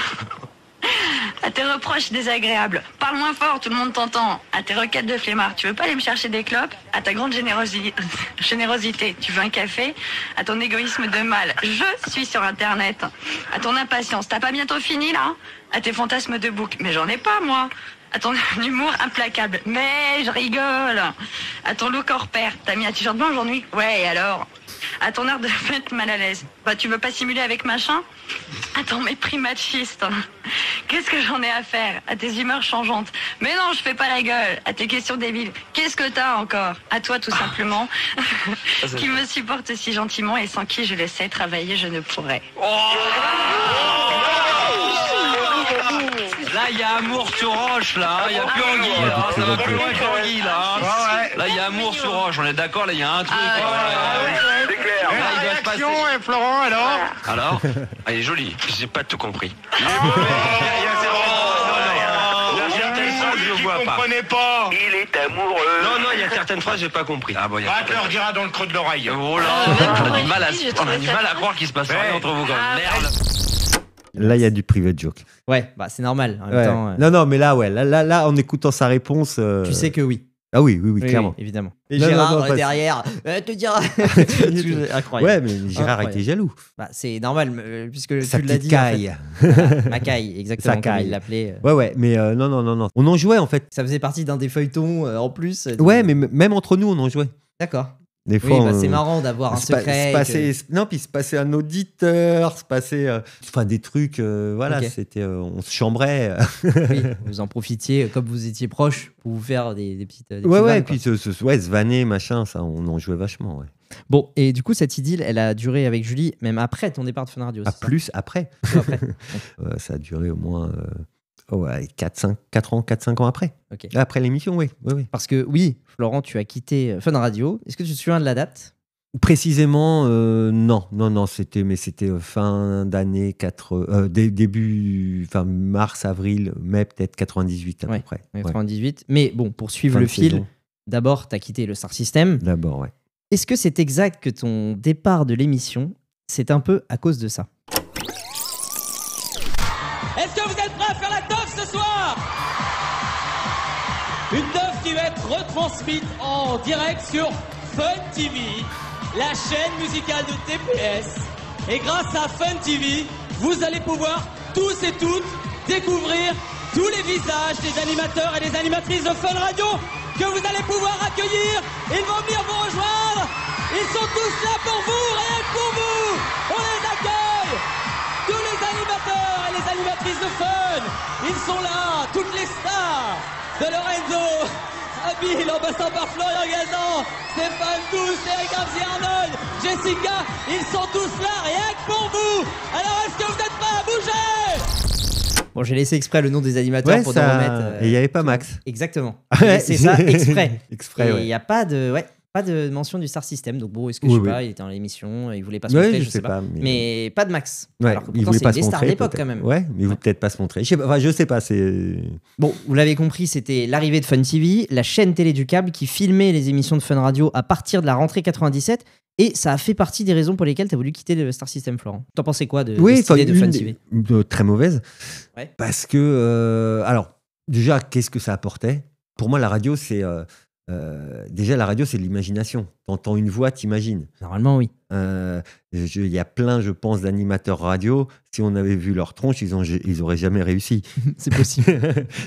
S6: À tes reproches désagréables. Parle moins fort, tout le monde t'entend. À tes requêtes de flemmard. Tu veux pas aller me chercher des clopes? À ta grande générosité. Tu veux un café? À ton égoïsme de mal. Je suis sur Internet. À ton impatience. T'as pas bientôt fini, là? À tes fantasmes de bouc. Mais j'en ai pas, moi. À ton humour implacable. Mais je rigole. À ton look hors pair. T'as mis un t-shirt blanc aujourd'hui? Ouais, et alors? À ton air de fête mal à l'aise. Bah, tu veux pas simuler avec machin? À ton mépris machiste. Qu'est-ce que j'en ai à faire? À tes humeurs changeantes. Mais non, je fais pas la gueule. À tes questions débiles. Qu'est-ce que t'as encore? À toi, tout simplement. Qui me supporte si gentiment et sans qui je laissais travailler, je ne pourrais.
S11: Là, il y a amour sur roche, là. Il n'y a plus Anguille, là. Ça va plus loin qu'Anguille, là. Là, il y a amour sur roche. On est d'accord, là, il y a un truc.
S19: C'est clair.
S11: Là, il doit se passer.
S19: Florent, alors?
S11: Alors? Elle est jolie. J'ai pas tout compris.
S19: Je vois pas. Pas. Il est amoureux. Non, il y a certaines phrases que j'ai pas compris.
S11: Ah bon, il y a.
S19: Tu leur diras dans le creux de l'oreille.
S11: Oh là, on a du mal à croire qu'il se passe rien entre vous, quand même. Merde.
S16: Là, il y a du private joke.
S15: Ouais, bah c'est normal. En même temps,
S16: Non, mais là, en écoutant sa réponse.
S15: Tu sais que oui.
S16: Ah oui, clairement.
S15: Oui, évidemment. Et Gérard derrière, te dira. Incroyable.
S16: Ouais, mais Gérard était jaloux.
S15: Bah, c'est normal, puisque
S16: sa
S15: tu l'as dit.
S16: Caille.
S15: En fait. Ma caille, exactement. Comme il l'appelait.
S16: Ouais, mais non. On en jouait en fait.
S15: Ça faisait partie d'un des feuilletons en plus.
S16: Ouais, mais même entre nous, on en jouait.
S15: D'accord.
S16: Des fois,
S15: c'est marrant d'avoir un secret.
S16: Non, puis se passait un auditeur, se passait des trucs, c'était, on se chambrait.
S15: Oui, vous en profitiez, comme vous étiez proches, pour vous faire des petites
S16: et puis se vanner, machin, ça, on en jouait vachement, ouais.
S15: Bon, et du coup, cette idylle, elle a duré avec Julie, même après ton départ de Fun Radio.
S16: Plus après. Ça a duré au moins... 4-5 ans après.
S15: Okay.
S16: Après l'émission, oui.
S15: Parce que oui, Florent, tu as quitté Fun Radio. Est-ce que tu te souviens de la date?
S16: Précisément, non. C'était fin d'année début, mars, avril, mai peut-être 98 à peu près.
S15: 98. Mais bon, pour suivre le fil, d'abord, tu as quitté le Star System.
S16: D'abord, ouais.
S15: Est-ce que c'est exact que ton départ de l'émission, c'est un peu à cause de ça?
S20: Est-ce que vous êtes prêts à faire la teuf ce soir? Une teuf qui va être retransmise en direct sur Fun TV, la chaîne musicale de TPS. Et grâce à Fun TV, vous allez pouvoir tous et toutes découvrir tous les visages des animateurs et des animatrices de Fun Radio que vous allez pouvoir accueillir. Ils vont venir vous rejoindre. Ils sont tous là pour vous, rien que pour vous. On les accueille. Tous les animateurs et les animatrices de Fun, ils sont là, toutes les stars de Lorenzo, Nabil, en passant par Florian Gazan, Stéphane Douce, Eric Ramsey-Arnold, Jessica, ils sont tous là, rien que pour vous. Alors est-ce que vous êtes prêts à bouger?
S15: Bon, j'ai laissé exprès le nom des animateurs pour nous remettre.
S16: Et il n'y avait pas Max.
S15: Exactement. C'est ça, exprès.
S16: Exprès,
S15: Et il n'y a pas de mention du Star System. Donc bon, est-ce que je sais pas, il était dans l'émission, il voulait pas se montrer, je sais pas. Mais pas de Max.
S16: Ouais,
S15: alors que
S16: il
S15: pourtant,
S16: voulait
S15: c'est
S16: pas
S15: des
S16: se
S15: stars
S16: montrer.
S15: d'époque quand même.
S16: Ouais, mais il voulait peut-être pas se montrer. Je sais pas, c'est.
S15: Bon, vous l'avez compris, c'était l'arrivée de Fun TV, la chaîne télé du câble qui filmait les émissions de Fun Radio à partir de la rentrée 97. Et ça a fait partie des raisons pour lesquelles tu as voulu quitter le Star System, Florent. T'en pensais quoi de cette idée de Fun TV?
S16: Très mauvaise.
S15: Ouais.
S16: Parce que, alors, déjà, qu'est-ce que ça apportait? Pour moi, la radio, c'est. Déjà, la radio, c'est de l'imagination. T'entends une voix, t'imagines.
S15: Normalement, oui.
S16: Il y a plein, je pense, d'animateurs radio. Si on avait vu leur tronche, ils auraient jamais réussi.
S15: C'est possible.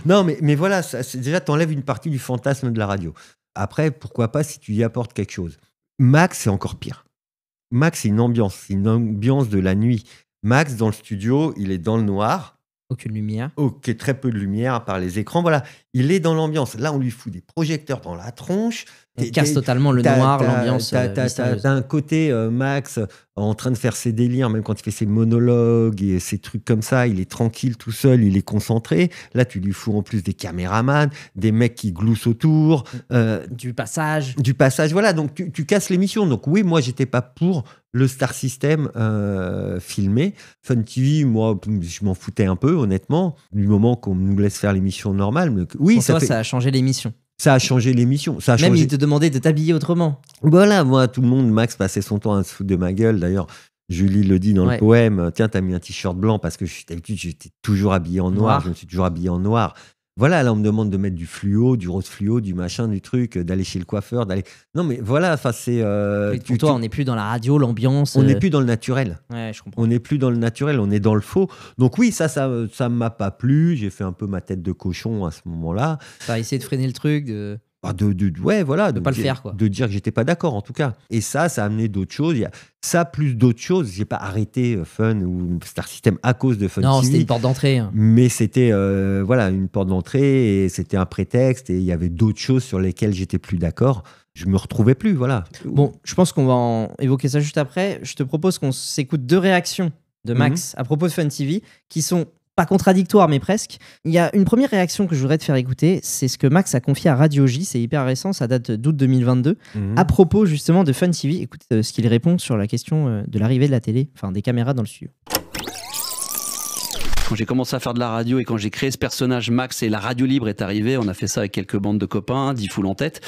S16: Non, mais voilà, déjà, t'enlèves une partie du fantasme de la radio. Après, pourquoi pas si tu y apportes quelque chose. Max, c'est encore pire. Max, c'est une ambiance de la nuit. Max, dans le studio, il est dans le noir.
S15: Aucune lumière.
S16: Ok, très peu de lumière à part les écrans. Voilà, il est dans l'ambiance. Là, on lui fout des projecteurs dans la tronche.
S15: On casse totalement le noir, l'ambiance.
S16: T'as un côté Max en train de faire ses délires, même quand il fait ses monologues et ses trucs comme ça. Il est tranquille tout seul, il est concentré. Là, tu lui fous en plus des caméramans, des mecs qui gloussent autour.
S15: Du passage.
S16: Du passage, voilà. Donc, tu casses l'émission. Donc, oui, moi, j'étais pas pour le Star System filmé. Fun TV, moi, je m'en foutais un peu, honnêtement, du moment qu'on nous laisse faire l'émission normale. Mais, oui,
S15: pour toi, ça a changé l'émission.
S16: Ça a changé l'émission.
S15: Même il te demandait de t'habiller autrement.
S16: Voilà, moi, tout le monde, Max passait son temps à se foutre de ma gueule. D'ailleurs, Julie le dit dans le poème. Tiens, t'as mis un t-shirt blanc parce que d'habitude, j'étais toujours habillé en noir. Je me suis toujours habillé en noir. Voilà, là, on me demande de mettre du fluo, du rose fluo, du machin, du truc, d'aller chez le coiffeur, d'aller. Non, mais voilà, enfin, c'est.
S15: Pour toi, on n'est plus dans la radio, l'ambiance.
S16: On n'est plus dans le naturel.
S15: Ouais, je comprends.
S16: On n'est plus dans le naturel, on est dans le faux. Donc, oui, ça m'a pas plu. J'ai fait un peu ma tête de cochon à ce moment-là.
S15: T'as essayé de freiner le truc,
S16: ouais, voilà,
S15: de pas le faire, quoi.
S16: De dire que j'étais pas d'accord, en tout cas. Et ça a amené d'autres choses. Il y a ça plus d'autres choses. J'ai pas arrêté Fun ou Star System à cause de Fun TV.
S15: Non, c'était une porte d'entrée.
S16: Mais c'était voilà, une porte d'entrée et c'était un prétexte. Et il y avait d'autres choses sur lesquelles j'étais plus d'accord. Je me retrouvais plus, voilà.
S15: Bon, je pense qu'on va en évoquer ça juste après. Je te propose qu'on s'écoute 2 réactions de Max à propos de Fun TV qui sont pas contradictoire, mais presque. Il y a une première réaction que je voudrais te faire écouter, c'est ce que Max a confié à Radio J, c'est hyper récent, ça date d'août 2022, à propos justement de Fun TV. Écoute ce qu'il répond sur la question de l'arrivée de la télé, enfin des caméras dans le studio.
S1: Quand j'ai commencé à faire de la radio et quand j'ai créé ce personnage Max et la radio libre est arrivée, on a fait ça avec quelques bandes de copains, 10 foules en tête.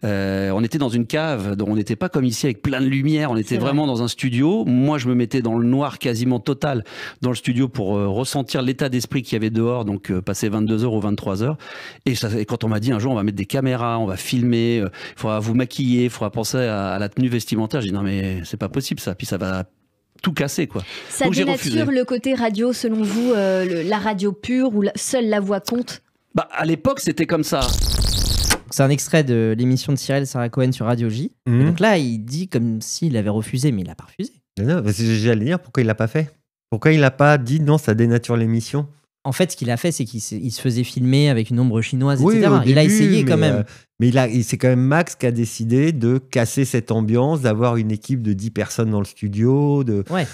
S1: On était dans une cave, donc on n'était pas comme ici avec plein de lumière, on était vraiment dans un studio. Moi, je me mettais dans le noir quasiment total dans le studio pour ressentir l'état d'esprit qu'il y avait dehors, donc passer 22h ou 23h. Et quand on m'a dit un jour, on va mettre des caméras, on va filmer, il faudra vous maquiller, il faudra penser à la tenue vestimentaire, j'ai dit non mais c'est pas possible ça, puis ça va tout casser, quoi.
S21: Ça dénature le côté radio, selon vous, la radio pure où seule la voix compte?
S1: Bah, à l'époque, c'était comme ça.
S15: C'est un extrait de l'émission de Cyril Sarah Cohen sur Radio J. Et donc là, il dit comme s'il avait refusé, mais il n'a pas refusé.
S16: Non, j'allais dire pourquoi il l'a pas fait. Pourquoi il n'a pas dit non, ça dénature l'émission?
S15: En fait, ce qu'il a fait, c'est qu'il se faisait filmer avec une ombre chinoise, etc. Il a essayé quand même.
S16: Mais c'est quand même Max qui a décidé de casser cette ambiance, d'avoir une équipe de 10 personnes dans le studio.
S15: Ouais.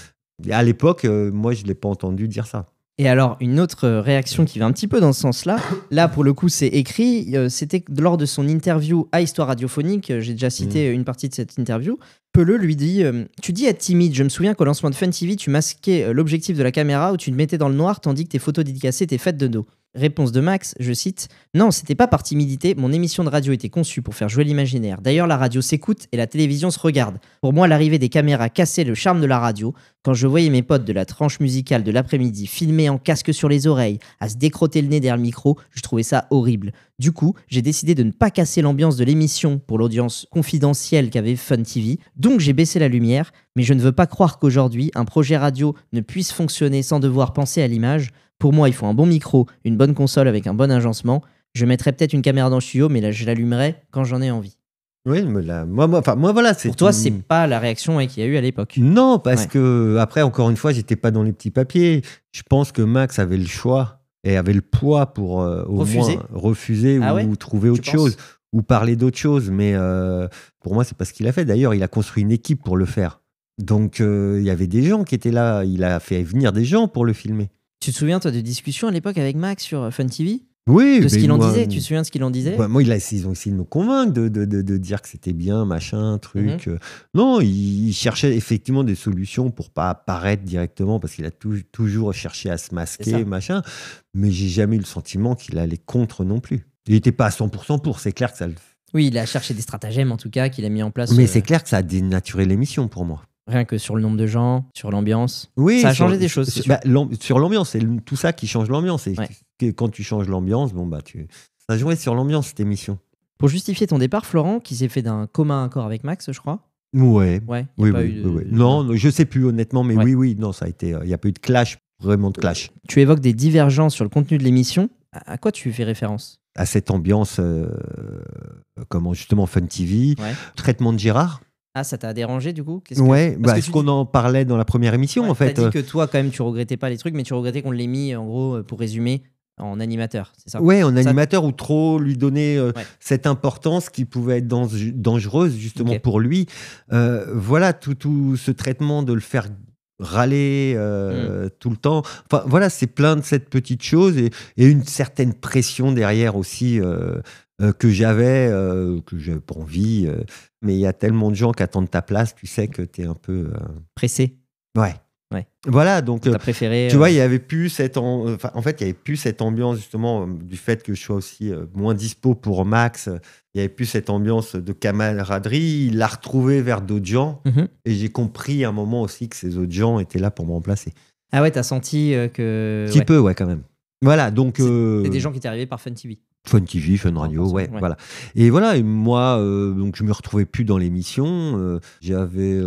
S16: À l'époque, moi, je ne l'ai pas entendu dire ça.
S15: Et alors, une autre réaction qui va un petit peu dans ce sens-là, là, pour le coup, c'est écrit, c'était lors de son interview à Histoire radiophonique, j'ai déjà cité une partie de cette interview, Peleux lui dit « Tu dis être timide, je me souviens qu'au lancement de Fun TV, tu masquais l'objectif de la caméra où tu te mettais dans le noir tandis que tes photos dédicacées étaient faites de dos. Réponse de Max, je cite « Non, c'était pas par timidité, mon émission de radio était conçue pour faire jouer l'imaginaire. D'ailleurs, la radio s'écoute et la télévision se regarde. Pour moi, l'arrivée des caméras cassait le charme de la radio. Quand je voyais mes potes de la tranche musicale de l'après-midi filmer en casque sur les oreilles, à se décrotter le nez derrière le micro, je trouvais ça horrible. Du coup, j'ai décidé de ne pas casser l'ambiance de l'émission pour l'audience confidentielle qu'avait Fun TV. Donc j'ai baissé la lumière, mais je ne veux pas croire qu'aujourd'hui, un projet radio ne puisse fonctionner sans devoir penser à l'image. Pour moi, il faut un bon micro, une bonne console avec un bon agencement. Je mettrais peut-être une caméra dans le studio, mais là, je l'allumerai quand j'en ai envie. »
S16: Oui, mais moi, voilà.
S15: Pour toi, c'est pas la réaction qu'il y a eu à l'époque.
S16: Non, parce que, après, encore une fois, j'étais pas dans les petits papiers. Je pense que Max avait le choix et avait le poids pour au moins refuser ou trouver autre chose ou parler d'autre chose. Mais pour moi, c'est pas ce qu'il a fait. D'ailleurs, il a construit une équipe pour le faire. Donc, il y avait des gens qui étaient là. Il a fait venir des gens pour le filmer.
S15: Tu te souviens, toi, de discussions à l'époque avec Max sur Fun TV ?
S16: Oui,
S15: de ce qu'il en disait. Tu te souviens de ce qu'il en disait ?
S16: Moi, ils ont essayé de me convaincre de dire que c'était bien, machin, truc. Non, il cherchait effectivement des solutions pour pas apparaître directement, parce qu'il a toujours cherché à se masquer, machin. Mais j'ai jamais eu le sentiment qu'il allait contre non plus. Il n'était pas à 100% pour, c'est clair que ça le...
S15: Oui, il a cherché des stratagèmes, en tout cas, qu'il a mis en place.
S16: Mais c'est clair que ça a dénaturé l'émission pour moi.
S15: Rien que sur le nombre de gens, sur l'ambiance.
S16: Oui,
S15: ça a changé des choses.
S16: Sur l'ambiance, c'est tout ça qui change l'ambiance. Et quand tu changes l'ambiance, ça jouait sur l'ambiance, cette émission.
S15: Pour justifier ton départ, Florent, qui s'est fait d'un commun accord avec Max, je crois.
S16: Ouais. Oui.
S15: De...
S16: Non, je sais plus honnêtement, mais oui, non, ça a été. Il n'y a pas eu de clash, vraiment de clash.
S15: Tu évoques des divergences sur le contenu de l'émission. À quoi tu fais référence ?
S16: À cette ambiance, comment justement Fun TV, traitement de Gérard.
S15: Ah, ça t'a dérangé du coup ?
S16: Est-ce qu'on en parlait dans la première émission en fait.
S15: T'as dit que toi, quand même, tu regrettais pas les trucs, mais tu regrettais qu'on l'ait mis, en gros, pour résumer, en animateur, c'est ça ?
S16: Ouais, en animateur, ou trop lui donner cette importance qui pouvait être dangereuse justement pour lui. Voilà, tout ce traitement de le faire râler tout le temps. Enfin, voilà, c'est plein de cette petite chose et une certaine pression derrière aussi que j'avais pas envie. Mais il y a tellement de gens qui attendent ta place, tu sais que tu es un peu...
S15: pressé.
S16: Ouais. Voilà, donc
S15: t'as préféré,
S16: tu vois, il y avait plus cette en fait, il y avait plus cette ambiance justement du fait que je sois aussi moins dispo pour Max. Il y avait plus cette ambiance de camaraderie. Il l'a retrouvé vers d'autres gens et j'ai compris à un moment aussi que ces autres gens étaient là pour me remplacer.
S15: Ah ouais, t'as senti que...
S16: Un petit peu, ouais, quand même. Voilà, donc...
S15: C'est des gens qui étaient arrivés par Fun TV.
S16: Fun TV, Fun Radio, voilà. Et voilà, et moi, donc je me retrouvais plus dans l'émission. J'avais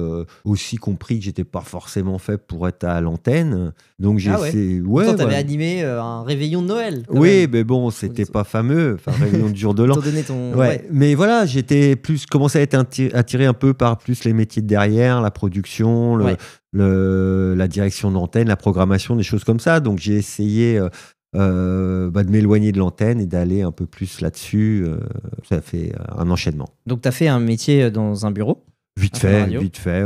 S16: aussi compris que j'étais pas forcément fait pour être à l'antenne. Donc j'ai essayé.
S15: Pourtant, t'avais animé un réveillon de Noël.
S16: Oui, mais bon, c'était pas fameux. Enfin, réveillon du jour de l'an. Mais voilà, j'étais plus commencé à être attiré un peu par plus les métiers de derrière, la production, la direction d'antenne, la programmation, des choses comme ça. Donc j'ai essayé. De m'éloigner de l'antenne et d'aller un peu plus là-dessus. Ça fait un enchaînement.
S15: Donc, tu as fait un métier dans un bureau ?
S16: Vite fait.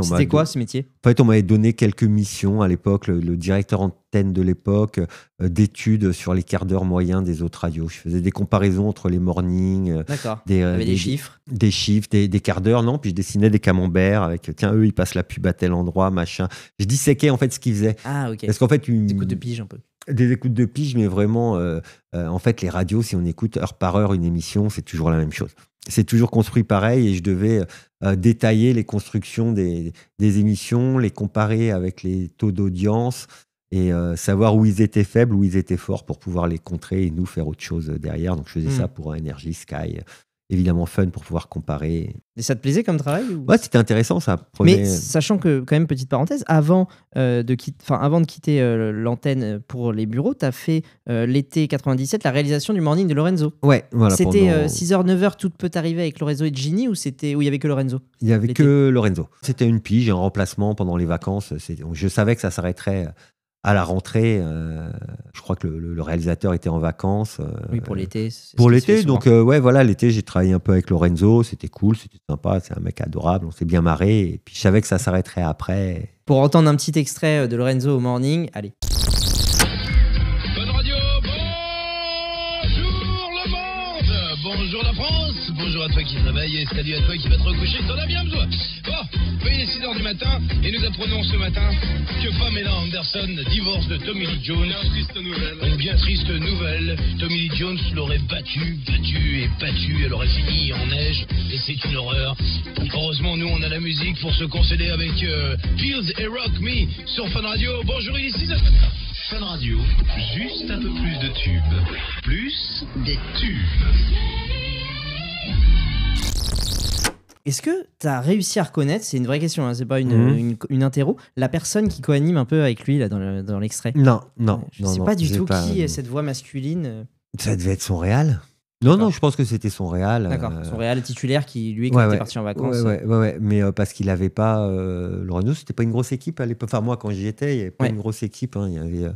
S15: C'était quoi ce métier ?
S16: En fait, on m'avait donné quelques missions à l'époque. Le directeur antenne de l'époque, d'études sur les quarts d'heure moyens des autres radios. Je faisais des comparaisons entre les mornings.
S15: D'accord.
S16: Des
S15: chiffres.
S16: Des chiffres, des quarts d'heure, non. Puis je dessinais des camemberts avec, tiens, eux, ils passent la pub à tel endroit, machin. Je disséquais en fait ce qu'ils faisaient.
S15: Ah, ok.
S16: Parce qu'en fait,
S15: des écoutes de pige un peu.
S16: Des écoutes de pige, mais vraiment, en fait, les radios, si on écoute heure par heure une émission, c'est toujours la même chose. C'est toujours construit pareil et je devais détailler les constructions des émissions, les comparer avec les taux d'audience et savoir où ils étaient faibles, où ils étaient forts pour pouvoir les contrer et nous faire autre chose derrière. Donc, je faisais ça pour Énergie, Sky. Évidemment fun pour pouvoir comparer.
S15: Et ça te plaisait comme travail ou...
S16: Ouais, c'était intéressant, ça.
S15: Mais sachant que, quand même, petite parenthèse, avant de quitter l'antenne pour les bureaux, tu as fait l'été 97 la réalisation du Morning de Lorenzo.
S16: Ouais, voilà.
S15: C'était 6h, 9h, tout peut arriver avec Lorenzo et Ginny ou il n'y avait que Lorenzo ?
S16: Il n'y avait que Lorenzo. C'était une pige, un remplacement pendant les vacances. Je savais que ça s'arrêterait à la rentrée. Je crois que le réalisateur était en vacances.
S15: Oui, pour l'été.
S16: Pour l'été, donc voilà, l'été, j'ai travaillé un peu avec Lorenzo. C'était cool, c'était sympa. C'est un mec adorable. On s'est bien marré. Et puis, je savais que ça s'arrêterait après.
S15: Pour entendre un petit extrait de Lorenzo au Morning, allez.
S11: Fun Radio, bonjour le monde, bonjour la France, bonjour à toi qui te réveille et salut à toi qui va te recoucher, t'en as bien besoin. Bon,
S12: il est 6h du matin et nous apprenons ce matin que Pamela Anderson divorce de Tommy Lee Jones. Une bien triste nouvelle. Tommy Lee Jones l'aurait battue. Elle aurait fini en neige et c'est une horreur. Heureusement, nous, on a la musique pour se concéder avec Pills et Rock Me sur Fun Radio. Bonjour, il est 6h. Fun Radio, juste un peu plus de tubes. Plus des tubes.
S15: Est-ce que tu as réussi à reconnaître, c'est une vraie question, hein, c'est pas une interro, la personne qui co-anime un peu avec lui là, dans l'extrait?
S16: Non.
S15: Je sais pas du tout qui est cette voix masculine.
S16: Ça devait être son réal. Non, je pense que c'était son réal.
S15: D'accord, son réal titulaire qui, lui, quand il était parti en vacances.
S16: Ouais. Mais parce qu'il n'avait pas. Lorenzo, c'était pas une grosse équipe à l'époque. Enfin, moi, quand j'y étais, il n'y avait pas une grosse équipe. Hein. Il y avait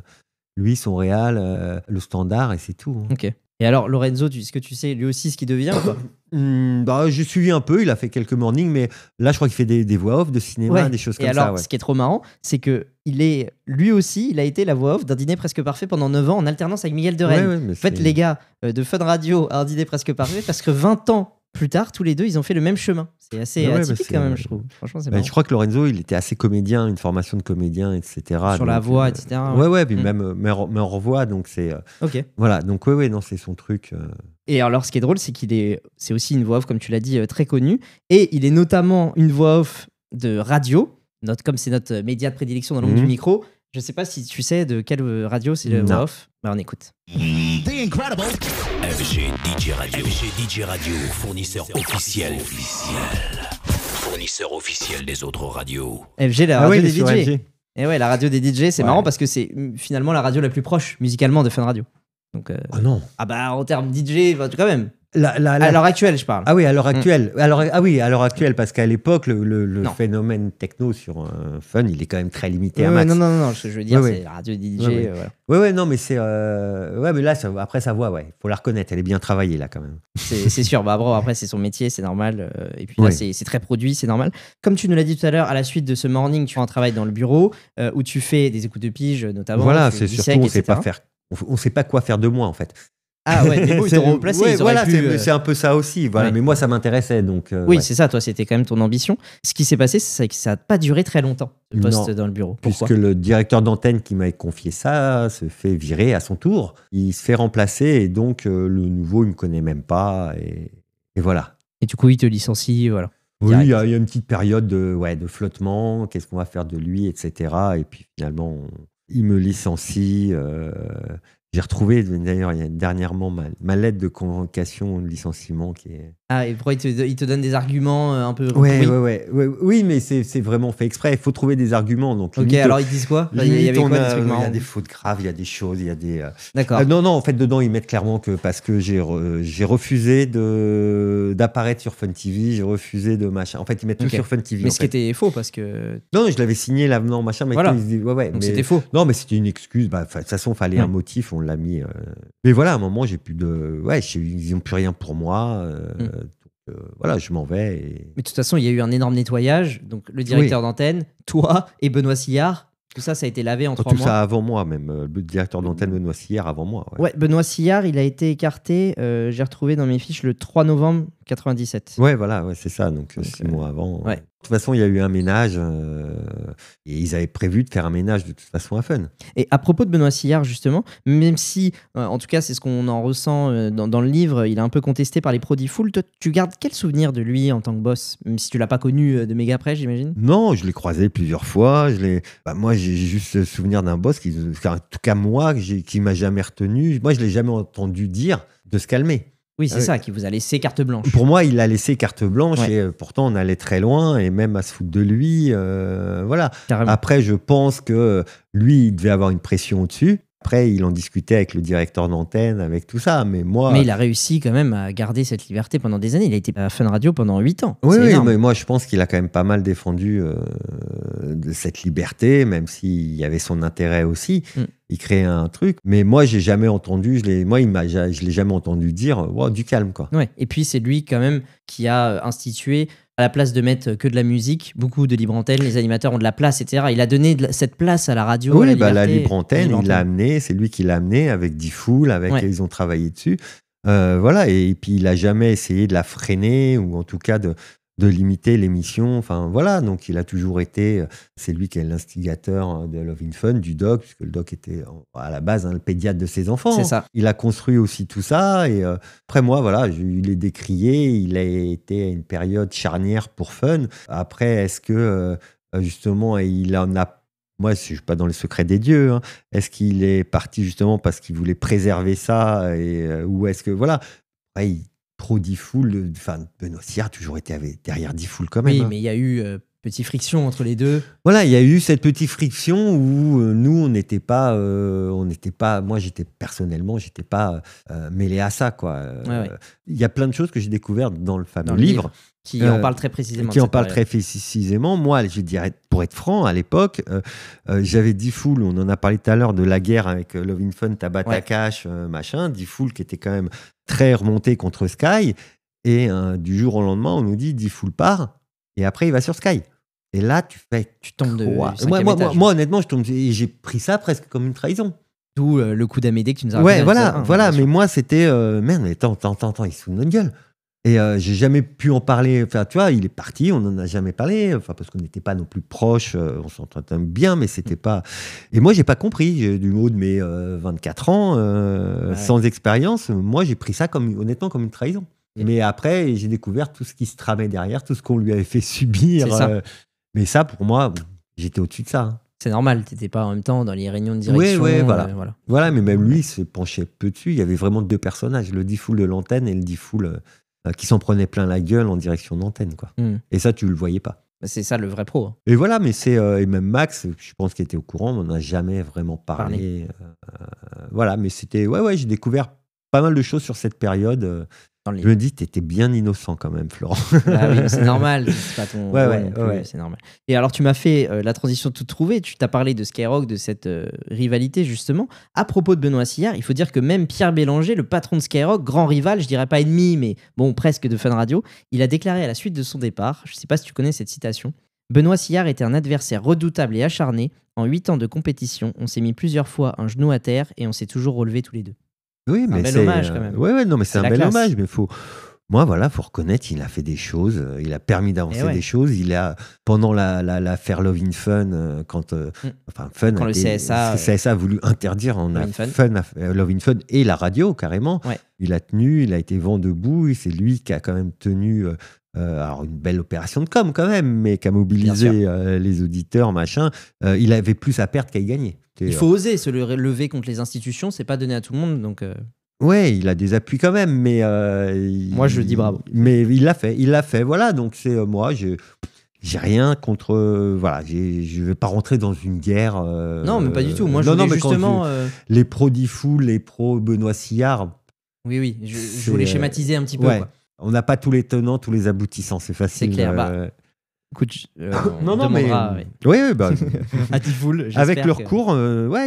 S16: lui, son réal, le standard, et c'est tout. Hein.
S15: Ok. Et alors, Lorenzo, est-ce que tu sais lui aussi ce qu'il devient ou pas?
S16: J'ai suivi un peu, il a fait quelques mornings, mais là, je crois qu'il fait des voix off de cinéma, des choses comme ça.
S15: Et alors, ce qui est trop marrant, c'est que lui aussi, il a été la voix off d'un Dîner presque parfait pendant 9 ans en alternance avec Miguel de Rennes. En fait, les gars de Fun Radio, un Dîner presque parfait, parce que 20 ans plus tard, tous les deux, ils ont fait le même chemin. C'est assez atypique quand même, je trouve. Franchement, c'est marrant.
S16: Je crois que Lorenzo, il était assez comédien, une formation de comédien, etc.
S15: Sur la voix, etc.
S16: Puis même mais en revoix, donc c'est...
S15: Ok.
S16: Voilà, donc non, c'est son truc.
S15: Et alors, ce qui est drôle, c'est c'est aussi une voix off, comme tu l'as dit, très connue. Et il est notamment une voix off de radio, comme c'est notre média de prédilection dans l'ombre du micro. Je sais pas si tu sais de quelle radio c'est le voix off. On écoute.
S22: The Incredible. FG DJ Radio, fournisseur officiel. Fournisseur officiel des autres radios.
S15: FG, la radio des DJ. Et ouais, la radio des DJ, c'est marrant parce que c'est finalement la radio la plus proche musicalement de Fun Radio. Donc,
S16: non.
S15: Ah bah en termes DJ, quand même. À l'heure actuelle, je parle.
S16: Ah oui, à l'heure actuelle. À l'heure actuelle, parce qu'à l'époque, le phénomène techno sur Fun, il est quand même très limité à max.
S15: Non, je veux dire, c'est la radio des DJ.
S16: Ouais, non, mais c'est. mais là, après, sa voix, faut la reconnaître, elle est bien travaillée, là, quand même.
S15: C'est sûr. Après, c'est son métier, c'est normal. Et puis là, c'est très produit, c'est normal. Comme tu nous l'as dit tout à l'heure, à la suite de ce morning, tu as un travail dans le bureau où tu fais des écoutes de pige, notamment.
S16: Voilà, c'est surtout, on sait pas quoi faire de moi, en fait.
S15: Ah ouais, des mots, ils t'auront remplacé.
S16: C'est un peu ça aussi. Voilà. Mais moi, ça m'intéressait. Donc,
S15: c'est ça, toi, c'était quand même ton ambition. Ce qui s'est passé, c'est que ça n'a pas duré très longtemps, ce poste dans le bureau. Pourquoi ?
S16: Puisque le directeur d'antenne qui m'avait confié ça se fait virer à son tour. Il se fait remplacer et donc le nouveau, il ne me connaît même pas. Et voilà.
S15: Et du coup, il te licencie, voilà.
S16: Oui, il y a une petite période de flottement. Qu'est-ce qu'on va faire de lui, etc. Et puis finalement, il me licencie. J'ai retrouvé d'ailleurs dernièrement ma lettre de convocation de licenciement qui est...
S15: Ah, et pourquoi il te donne des arguments un peu...
S16: Oui, mais c'est vraiment fait exprès. Il faut trouver des arguments. Donc,
S15: ok, alors ils disent quoi? Il y avait quoi, des trucs marrants?
S16: Il y a des fautes graves, il y a des choses, il y a des...
S15: D'accord.
S16: Non, en fait, dedans, ils mettent clairement que parce que j'ai refusé d'apparaître sur Fun TV, j'ai refusé de machin. En fait, ils mettent tout sur Fun TV.
S15: Mais ce qui était faux, parce que...
S16: Non, je l'avais signé l'avenant, machin, mais
S15: voilà.
S16: Ils disent,
S15: donc mais... c'était faux.
S16: Non, mais c'était une excuse. De toute façon, il fallait un motif, on l'a mis... Mais voilà, à un moment, j'ai plus de... ils n'ont plus rien pour moi. Voilà, je m'en vais.
S15: Mais de toute façon, il y a eu un énorme nettoyage. Donc, le directeur d'antenne, toi et Benoît Sillard, tout ça a été lavé en 3 mois.
S16: Tout ça avant moi, même. Le directeur d'antenne, Benoît Sillard, avant moi.
S15: Ouais, Benoît Sillard, il a été écarté, j'ai retrouvé dans mes fiches, le 3 novembre 97.
S16: Ouais, voilà, c'est ça. Donc 6 mois avant.
S15: Ouais.
S16: De toute façon, il y a eu un ménage et ils avaient prévu de faire un ménage de toute façon à Fun.
S15: Et à propos de Benoît Sillard, justement, même si, en tout cas, c'est ce qu'on en ressent dans le livre, il est un peu contesté par les pros d'E-Fool. Toi, tu gardes quel souvenir de lui en tant que boss? Même si tu l'as pas connu de méga près, j'imagine?
S16: Non, je l'ai croisé plusieurs fois. Moi, j'ai juste le souvenir d'un boss qui, en tout cas moi, qui m'a jamais retenu. Moi, je l'ai jamais entendu dire de se calmer.
S15: Oui, c'est ça, qui vous a laissé carte blanche.
S16: Pour moi, il a laissé carte blanche et pourtant, on allait très loin et même à se foutre de lui. Voilà.
S15: Carrément.
S16: Après, je pense que lui, il devait avoir une pression au-dessus. Après, il en discutait avec le directeur d'antenne, avec tout ça. Mais
S15: il a réussi quand même à garder cette liberté pendant des années. Il a été à Fun Radio pendant 8 ans.
S16: Oui, mais moi, je pense qu'il a quand même pas mal défendu de cette liberté, même s'il y avait son intérêt aussi. Il créait un truc. Mais moi, j'ai jamais entendu, je l'ai jamais entendu dire du calme, quoi.
S15: Ouais. Et puis, c'est lui quand même qui a institué, à la place de mettre que de la musique, beaucoup de libre antenne, les animateurs ont de la place, etc. Il a donné cette place à la radio.
S16: Oui, la libre antenne, il l'a amené, c'est lui qui l'a amené avec D-Fool, ils ont travaillé dessus. Voilà, et puis il a jamais essayé de la freiner ou en tout cas de de limiter l'émission. Enfin, voilà. Donc, il a toujours été... C'est lui qui est l'instigateur de Love in Fun, du doc, puisque le doc était à la base le pédiatre de ses enfants.
S15: C'est ça.
S16: Il a construit aussi tout ça. Et après, moi, voilà, il est décrié. Il a été à une période charnière pour Fun. Après, est-ce que, justement, il en a... Moi, je ne suis pas dans le secret des dieux. Hein. Est-ce qu'il est parti justement parce qu'il voulait préserver ça ou est-ce que, voilà, pro D-Fool, enfin, Benoît Sillard a toujours été derrière D-Fool quand même.
S15: Oui,
S16: hein.
S15: mais il y a eu petite friction entre les deux.
S16: Voilà, il y a eu cette petite friction où nous, on n'était pas, moi, personnellement, j'étais pas mêlé à ça, quoi. Il y a plein de choses que j'ai découvertes dans le fameux livre.
S15: Qui en parle très précisément.
S16: Très précisément. Moi, je dirais, pour être franc, à l'époque, j'avais D-Fool, on en a parlé tout à l'heure de la guerre avec Love in Fun, Tabata Cash, machin. D-Fool qui était quand même très remonté contre Sky. Et du jour au lendemain, on nous dit D-Fool part et après il va sur Sky. Et là, tu tombes de moi, honnêtement, j'ai pris ça presque comme une trahison.
S15: D'où le coup d'Amédée que tu nous as
S16: raconté. Ouais, voilà. Mais moi, c'était merde, mais attends, il se fout de notre gueule. Et j'ai jamais pu en parler. Enfin, tu vois, il est parti, on n'en a jamais parlé. Enfin, parce qu'on n'était pas non plus proches. On s'entendait bien, mais c'était pas. Et moi, j'ai pas compris. Du haut de mes 24 ans, sans expérience, moi, j'ai pris ça honnêtement comme une trahison. Mais après, j'ai découvert tout ce qui se tramait derrière, tout ce qu'on lui avait fait subir. Mais ça, pour moi, j'étais au-dessus de ça. Hein.
S15: C'est normal, tu n'étais pas en même temps dans les réunions de direction.
S16: Oui, voilà. Voilà, mais même lui, il se penchait peu dessus. Il y avait vraiment deux personnages, le D-Fool de l'antenne et le D-Fool qui s'en prenait plein la gueule en direction d'antenne. Quoi. Et ça, tu ne le voyais pas.
S15: C'est ça le vrai pro. Hein.
S16: Et voilà, mais et même Max, je pense qu'il était au courant, on n'en a jamais vraiment parlé. Voilà, mais c'était... Ouais, j'ai découvert pas mal de choses sur cette période. Je me dis, t'étais bien innocent quand même, Florent.
S15: Ah oui, c'est normal, c'est pas ton rôle non plus, c'est normal. Et alors, tu m'as fait la transition toute trouvée, tu t'as parlé de Skyrock, de cette rivalité justement. À propos de Benoît Sillard, il faut dire que même Pierre Bélanger, le patron de Skyrock, grand rival, je dirais pas ennemi, mais bon, presque de Fun Radio, il a déclaré à la suite de son départ, je sais pas si tu connais cette citation, Benoît Sillard était un adversaire redoutable et acharné. En 8 ans de compétition, on s'est mis plusieurs fois un genou à terre et on s'est toujours relevés tous les deux.
S16: Oui, mais
S15: c'est un bel hommage quand même.
S16: Ouais, non, mais c'est un bel hommage, mais faut reconnaître, il a fait des choses, il a permis d'avancer des choses. Il a pendant l'affaire Love in Fun, quand
S15: le
S16: CSA a voulu interdire Love in Fun et la radio carrément. Ouais. Il a tenu, il a été vent debout. Et c'est lui qui a quand même tenu. Alors une belle opération de com quand même, mais qui a mobilisé les auditeurs, machin. Il avait plus à perdre qu'à y gagner.
S15: Il faut oser se lever contre les institutions, c'est pas donné à tout le monde, donc.
S16: Ouais, il a des appuis quand même, mais
S15: moi je dis bravo.
S16: Mais il l'a fait, voilà. Donc c'est moi, j'ai rien contre, voilà, je vais pas rentrer dans une guerre.
S15: Non, mais pas du tout. Moi, je voulais justement
S16: les pro D-Fool, les pro Benoît Sillard.
S15: Oui, je voulais schématiser un petit peu. Quoi.
S16: On n'a pas tous les tenants, tous les aboutissants, c'est facile.
S15: C'est clair. Écoute,
S16: non, mais oui,
S15: à D-Fool,
S16: avec le recours,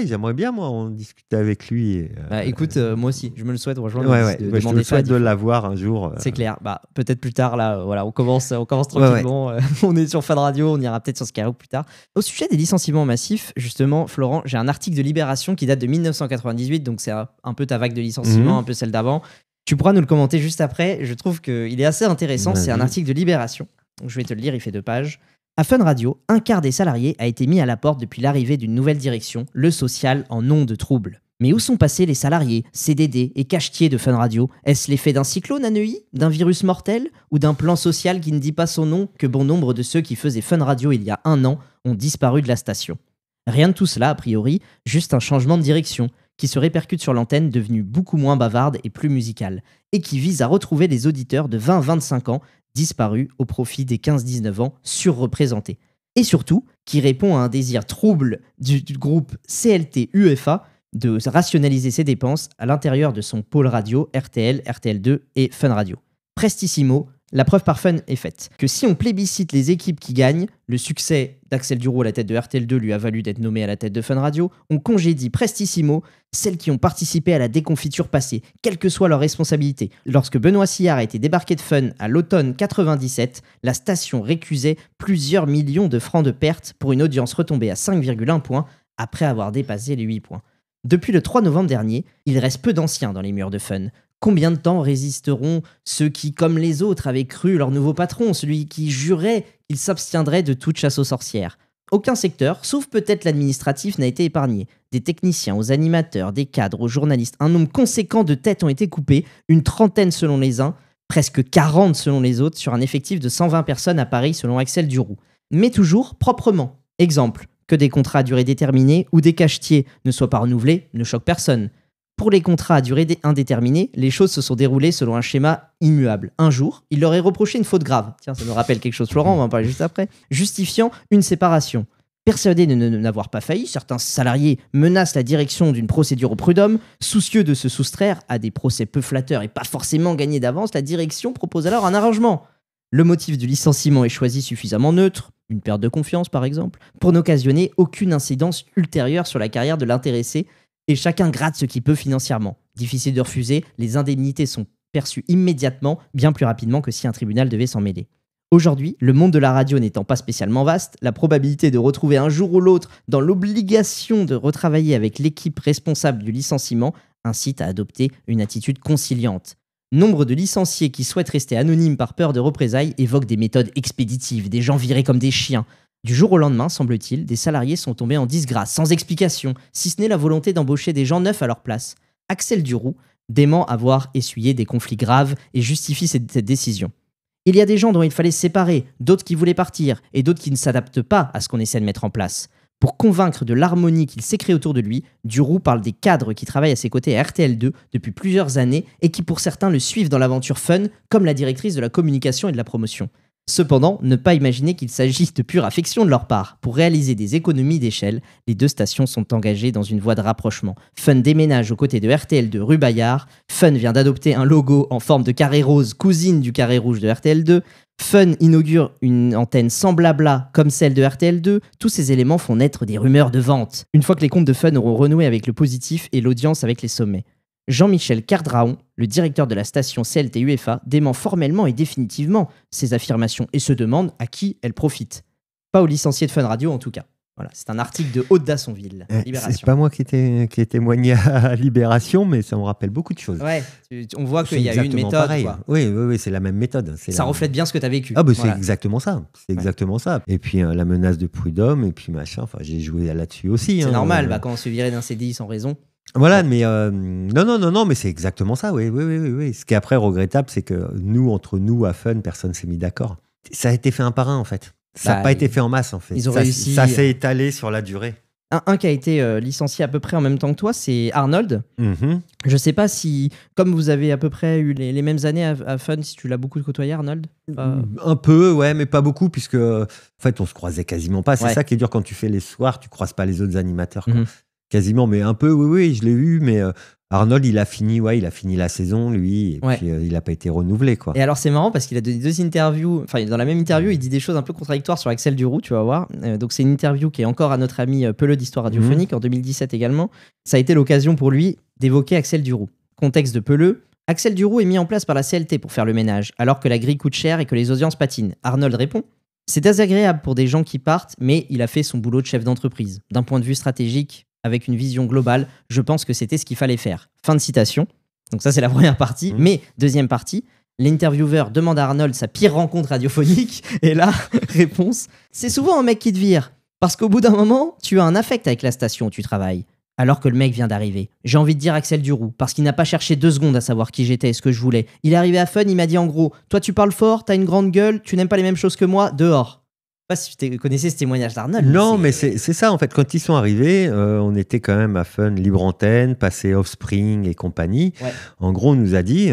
S16: j'aimerais bien moi en discuter avec lui.
S15: Écoute, moi aussi, je me le souhaite. Franchement,
S16: je me souhaite de l'avoir un jour.
S15: C'est clair. Peut-être plus tard là. Voilà, on commence tranquillement. On est sur Fun Radio, on ira peut-être sur Skyrock plus tard. Au sujet des licenciements massifs, justement, Florent, j'ai un article de Libération qui date de 1998, donc c'est un peu ta vague de licenciements, un peu celle d'avant. Tu pourras nous le commenter juste après. Je trouve qu'il est assez intéressant. C'est un article de Libération. Donc je vais te le lire, il fait 2 pages. À Fun Radio, un quart des salariés a été mis à la porte depuis l'arrivée d'une nouvelle direction, le social en nom de trouble. Mais où sont passés les salariés, CDD et cachetiers de Fun Radio ? Est-ce l'effet d'un cyclone à Neuilly, d'un virus mortel ou d'un plan social qui ne dit pas son nom que bon nombre de ceux qui faisaient Fun Radio il y a 1 an ont disparu de la station ? Rien de tout cela, a priori, juste un changement de direction qui se répercute sur l'antenne devenue beaucoup moins bavarde et plus musicale, et qui vise à retrouver les auditeurs de 20-25 ans disparus au profit des 15-19 ans surreprésentés. Et surtout, qui répond à un désir trouble du groupe CLT-UFA de rationaliser ses dépenses à l'intérieur de son pôle radio RTL, RTL2 et Fun Radio. Prestissimo, la preuve par Fun est faite. Que si on plébiscite les équipes qui gagnent, le succès d'Axel Duro à la tête de RTL2 lui a valu d'être nommé à la tête de Fun Radio, on congédie prestissimo celles qui ont participé à la déconfiture passée, quelle que soit leur responsabilité. Lorsque Benoît Sillard a été débarqué de Fun à l'automne 97, la station récusait plusieurs millions de francs de pertes pour une audience retombée à 5,1 points après avoir dépassé les 8 points. Depuis le 3 novembre dernier, il reste peu d'anciens dans les murs de Fun. Combien de temps résisteront ceux qui, comme les autres, avaient cru leur nouveau patron, celui qui jurait qu'il s'abstiendrait de toute chasse aux sorcières? Aucun secteur, sauf peut-être l'administratif, n'a été épargné. Des techniciens aux animateurs, des cadres aux journalistes, un nombre conséquent de têtes ont été coupées, une trentaine selon les uns, presque 40 selon les autres, sur un effectif de 120 personnes à Paris selon Axel Duroux. Mais toujours proprement. Exemple, que des contrats à durée déterminée ou des cachetiers ne soient pas renouvelés ne choque personne. Pour les contrats à durée indéterminée, les choses se sont déroulées selon un schéma immuable. Un jour, il leur est reproché une faute grave. Tiens, ça me rappelle quelque chose, Florent, on va en parler juste après. Justifiant une séparation. Persuadés de n'avoir pas failli, certains salariés menacent la direction d'une procédure au prud'homme. Soucieux de se soustraire à des procès peu flatteurs et pas forcément gagnés d'avance, la direction propose alors un arrangement. Le motif du licenciement est choisi suffisamment neutre, une perte de confiance par exemple, pour n'occasionner aucune incidence ultérieure sur la carrière de l'intéressé, et chacun gratte ce qu'il peut financièrement. Difficile de refuser, les indemnités sont perçues immédiatement, bien plus rapidement que si un tribunal devait s'en mêler. Aujourd'hui, le monde de la radio n'étant pas spécialement vaste, la probabilité de retrouver un jour ou l'autre dans l'obligation de retravailler avec l'équipe responsable du licenciement incite à adopter une attitude conciliante. Nombre de licenciés qui souhaitent rester anonymes par peur de représailles évoquent des méthodes expéditives, des gens virés comme des chiens. Du jour au lendemain, semble-t-il, des salariés sont tombés en disgrâce, sans explication, si ce n'est la volonté d'embaucher des gens neufs à leur place. Axel Duroux dément avoir essuyé des conflits graves et justifie cette décision. Il y a des gens dont il fallait se séparer, d'autres qui voulaient partir, et d'autres qui ne s'adaptent pas à ce qu'on essaie de mettre en place. Pour convaincre de l'harmonie qu'il s'est créée autour de lui, Duroux parle des cadres qui travaillent à ses côtés à RTL2 depuis plusieurs années et qui pour certains le suivent dans l'aventure fun, comme la directrice de la communication et de la promotion. Cependant, ne pas imaginer qu'il s'agit de pure affection de leur part. Pour réaliser des économies d'échelle, les deux stations sont engagées dans une voie de rapprochement. Fun déménage aux côtés de RTL2 rue Bayard. Fun vient d'adopter un logo en forme de carré rose, cousine du carré rouge de RTL2. Fun inaugure une antenne sans blabla comme celle de RTL2. Tous ces éléments font naître des rumeurs de vente. Une fois que les comptes de Fun auront renoué avec le positif et l'audience avec les sommets. Jean-Michel Cardraon, le directeur de la station CLT-UFA, dément formellement et définitivement ces affirmations et se demande à qui elles profitent. Pas aux licenciés de Fun Radio en tout cas. Voilà, c'est un article de Haute-Dassonville, Libération.
S16: C'est pas moi qui ai témoigné à Libération, mais ça me rappelle beaucoup de choses.
S15: Ouais, on voit qu'il y a eu une méthode. Quoi.
S16: Oui, c'est la même méthode.
S15: Ça reflète bien ce que tu as vécu.
S16: Ah bah, c'est exactement ça. C'est exactement ça. Et puis la menace de prud'homme, et puis machin. Enfin, j'ai joué là-dessus aussi.
S15: C'est normal, quand on se virait d'un CDI sans raison.
S16: Voilà, mais non, mais c'est exactement ça, oui. Ce qui est après regrettable, c'est que entre nous, à Fun, personne ne s'est mis d'accord. Ça a été fait un par un, en fait. Ça n'a pas été fait en masse, en fait.
S15: Ils ont réussi.
S16: Ça s'est étalé sur la durée.
S15: Un qui a été licencié à peu près en même temps que toi, c'est Arnold. Je ne sais pas si, comme vous avez à peu près eu les mêmes années à Fun, si tu l'as beaucoup côtoyé, Arnold.
S16: Un peu, ouais, mais pas beaucoup, puisque en fait, on se croisait quasiment pas. C'est ça qui est dur quand tu fais les soirs, tu croises pas les autres animateurs. Quoi. Quasiment, mais un peu, oui, je l'ai eu, mais Arnold, il a fini la saison, lui, et puis il n'a pas été renouvelé, quoi.
S15: Et alors, c'est marrant parce qu'il a donné deux interviews, enfin, dans la même interview, il dit des choses un peu contradictoires sur Axel Duroux, tu vas voir. Donc, c'est une interview qui est encore à notre ami Peleux d'Histoire radiophonique, en 2017 également. Ça a été l'occasion pour lui d'évoquer Axel Duroux. Contexte de Peleux. Axel Duroux est mis en place par la CLT pour faire le ménage, alors que la grille coûte cher et que les audiences patinent. Arnold répond: c'est désagréable pour des gens qui partent, mais il a fait son boulot de chef d'entreprise. D'un point de vue stratégique, avec une vision globale, je pense que c'était ce qu'il fallait faire. Fin de citation. Donc ça, c'est la première partie. Mais deuxième partie, l'intervieweur demande à Arnold sa pire rencontre radiophonique. Et là, réponse: c'est souvent un mec qui te vire. Parce qu'au bout d'un moment, tu as un affect avec la station où tu travailles. Alors que le mec vient d'arriver. J'ai envie de dire Axel Duroux, parce qu'il n'a pas cherché 2 secondes à savoir qui j'étais et ce que je voulais. Il est arrivé à Fun, il m'a dit en gros: toi tu parles fort, t'as une grande gueule, tu n'aimes pas les mêmes choses que moi, dehors. Je sais pas si tu connaissais ce témoignage d'Arnold.
S16: Non, mais c'est ça en fait. Quand ils sont arrivés, on était quand même à Fun, libre antenne, passé Offspring et compagnie. Ouais. En gros, on nous a dit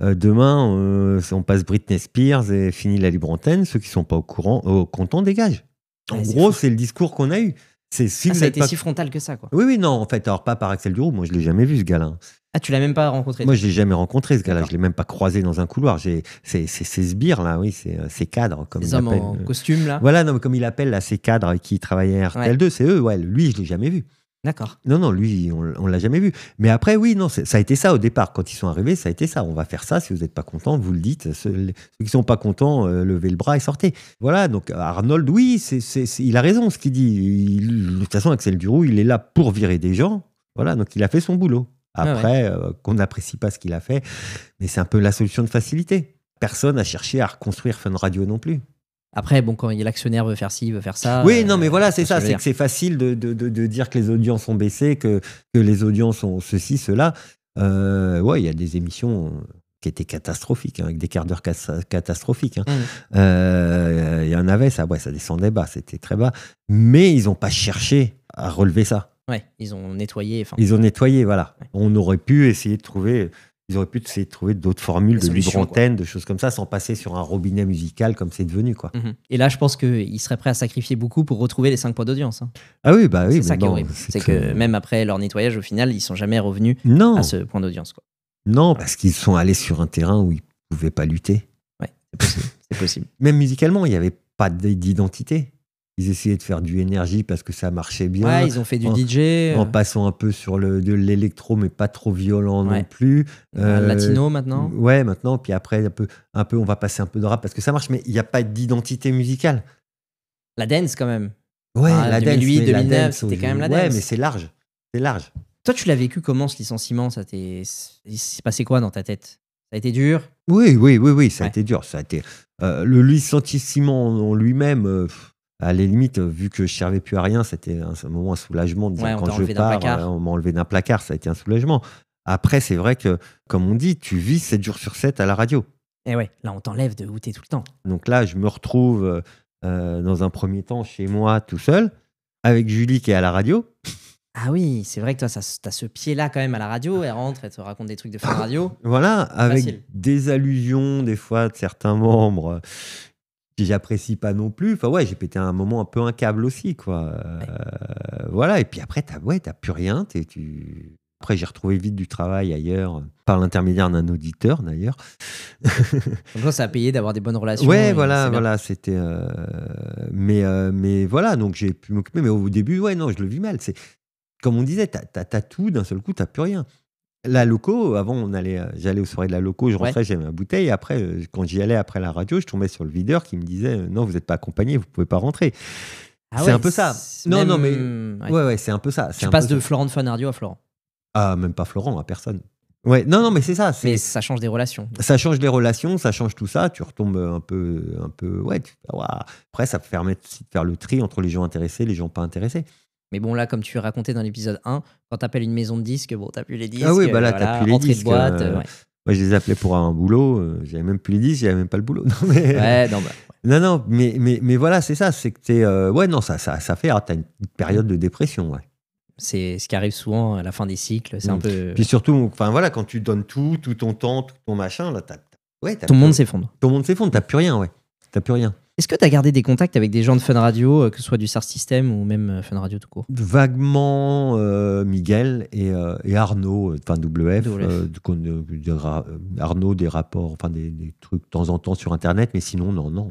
S16: demain, on passe Britney Spears et fini la libre antenne. Ceux qui sont pas contents dégagent. En gros, c'est le discours qu'on a eu.
S15: Ça a été si frontal que ça, quoi.
S16: Oui, non, en fait, alors pas par Axel Duroux. Moi, je l'ai jamais vu, ce gars-là.
S15: Ah, tu l'as même pas rencontré?
S16: Moi, je l'ai jamais rencontré, ce gars-là. Je l'ai même pas croisé dans un couloir. Ces sbires, là, oui, ces cadres. Comme
S15: les hommes en costume, là.
S16: Voilà, non, comme il appelle, là, ces cadres qui travaillaient à RTL2, c'est eux. Ouais, lui, je l'ai jamais vu.
S15: D'accord.
S16: Non, lui, on l'a jamais vu. Mais après, oui, non, ça a été ça au départ. Quand ils sont arrivés, ça a été ça. On va faire ça. Si vous n'êtes pas content, vous le dites. Ceux qui sont pas contents, levez le bras et sortez. Voilà. Donc Arnold, oui, il a raison ce qu'il dit. De toute façon, Axel Duroux, il est là pour virer des gens. Voilà. Donc il a fait son boulot. après, qu'on n'apprécie pas ce qu'il a fait. Mais c'est un peu la solution de facilité. Personne n'a cherché à reconstruire Fun Radio non plus.
S15: Après, bon, quand l'actionnaire veut faire ci, veut faire ça.
S16: Oui, non, mais voilà, c'est ça. C'est que c'est facile de dire que les audiences ont baissé, que les audiences ont ceci, cela. Ouais, il y a des émissions qui étaient catastrophiques, avec des quarts d'heure catastrophiques. Il y en avait, ça descendait bas, c'était très bas. Mais ils n'ont pas cherché à relever ça.
S15: Ouais, ils ont nettoyé.
S16: Ils ont nettoyé, voilà. Ouais. On aurait pu essayer de trouver... Ils auraient pu essayer de trouver d'autres formules de libre antenne, de choses comme ça, sans passer sur un robinet musical comme c'est devenu, quoi.
S15: Et là, je pense qu'ils seraient prêts à sacrifier beaucoup pour retrouver les 5 points d'audience.
S16: Ah oui, bah oui.
S15: C'est ça qui est horrible. C'est que même après leur nettoyage, au final, ils ne sont jamais revenus à ce point d'audience, quoi.
S16: Non, parce qu'ils sont allés sur un terrain où ils ne pouvaient pas lutter.
S15: Ouais, c'est possible. C'est possible.
S16: Même musicalement, il n'y avait pas d'identité. Ils essayaient de faire du énergie parce que ça marchait bien.
S15: Ouais, ils ont fait du DJ.
S16: En passant un peu sur de l'électro, mais pas trop violent non plus.
S15: Latino maintenant.
S16: Ouais, maintenant. Puis après, un peu, on va passer un peu de rap parce que ça marche, mais il n'y a pas d'identité musicale.
S15: La dance, quand même.
S16: Ouais, la
S15: 2008,
S16: dance.
S15: 2009, c'était quand même la dance.
S16: Ouais, mais c'est large. C'est large.
S15: Toi, tu l'as vécu comment, ce licenciement? Il s'est passé quoi dans ta tête? Ça a été dur?
S16: Oui, ça a été dur. Ça a été, le licenciement en lui-même... à la limite, vu que je ne servais plus à rien, c'était un moment un soulagement de dire quand je pars, on m'a enlevé d'un placard, ça a été un soulagement. Après, c'est vrai que, comme on dit, tu vis 7 jours sur 7 à la radio.
S15: Et ouais, là, on t'enlève de où tu es tout le temps.
S16: Donc là, je me retrouve dans un premier temps chez moi, tout seul, avec Julie qui est à la radio.
S15: Ah oui, c'est vrai que toi, tu as ce pied-là quand même à la radio. Elle rentre, elle te raconte des trucs de Fun Radio.
S16: Voilà, avec des allusions, des fois, de certains membres... que j'apprécie pas non plus. Enfin ouais, j'ai pété un moment un peu un câble aussi, quoi. Voilà, et puis après, t'as plus rien. Après, j'ai retrouvé vite du travail ailleurs, par l'intermédiaire d'un auditeur, d'ailleurs.
S15: Donc ça a payé d'avoir des bonnes relations.
S16: Ouais, voilà, c'était... Mais voilà, donc j'ai pu m'occuper. Mais au début, ouais, non, je le vis mal. C'est, comme on disait, t'as tout, d'un seul coup, t'as plus rien. La loco, avant, j'allais aux soirées de la loco, je rentrais, j'avais ma bouteille. Et après, quand j'y allais après la radio, je tombais sur le videur qui me disait non, vous n'êtes pas accompagné, vous ne pouvez pas rentrer. C'est un peu ça. Non, mais ouais, c'est un peu ça.
S15: Tu passes de Florent de Fun Radio à Florent.
S16: Ah, même pas Florent, à personne. Ouais, non, mais c'est ça.
S15: Mais ça change des relations.
S16: Ça change les relations, ça change tout ça. Tu retombes un peu. Ouais. Après, ça permet de faire le tri entre les gens intéressés et les gens pas intéressés.
S15: Mais bon, là, comme tu racontais dans l'épisode 1, quand t'appelles une maison de disques, bon, t'as plus les disques.
S16: Ah oui, bah là, t'as plus les disques.
S15: Boîte,
S16: Moi, je les appelais pour un boulot. J'avais même plus les disques, j'avais même pas le boulot. Non, mais voilà, c'est ça. C'est que t'es. Ouais, non, ça fait. T'as une petite période de dépression, ouais.
S15: C'est ce qui arrive souvent à la fin des cycles. C'est un peu.
S16: Puis surtout, enfin voilà, quand tu donnes tout ton temps, tout ton machin, là,
S15: ton monde s'effondre.
S16: Ton monde s'effondre, t'as plus rien, ouais. T'as plus rien.
S15: Est-ce que tu as gardé des contacts avec des gens de Fun Radio, que ce soit du Star System ou même Fun Radio tout court?
S16: Vaguement Miguel et Arnaud, enfin WF. Arnaud, des rapports, enfin des trucs de temps en temps sur Internet, mais sinon, non.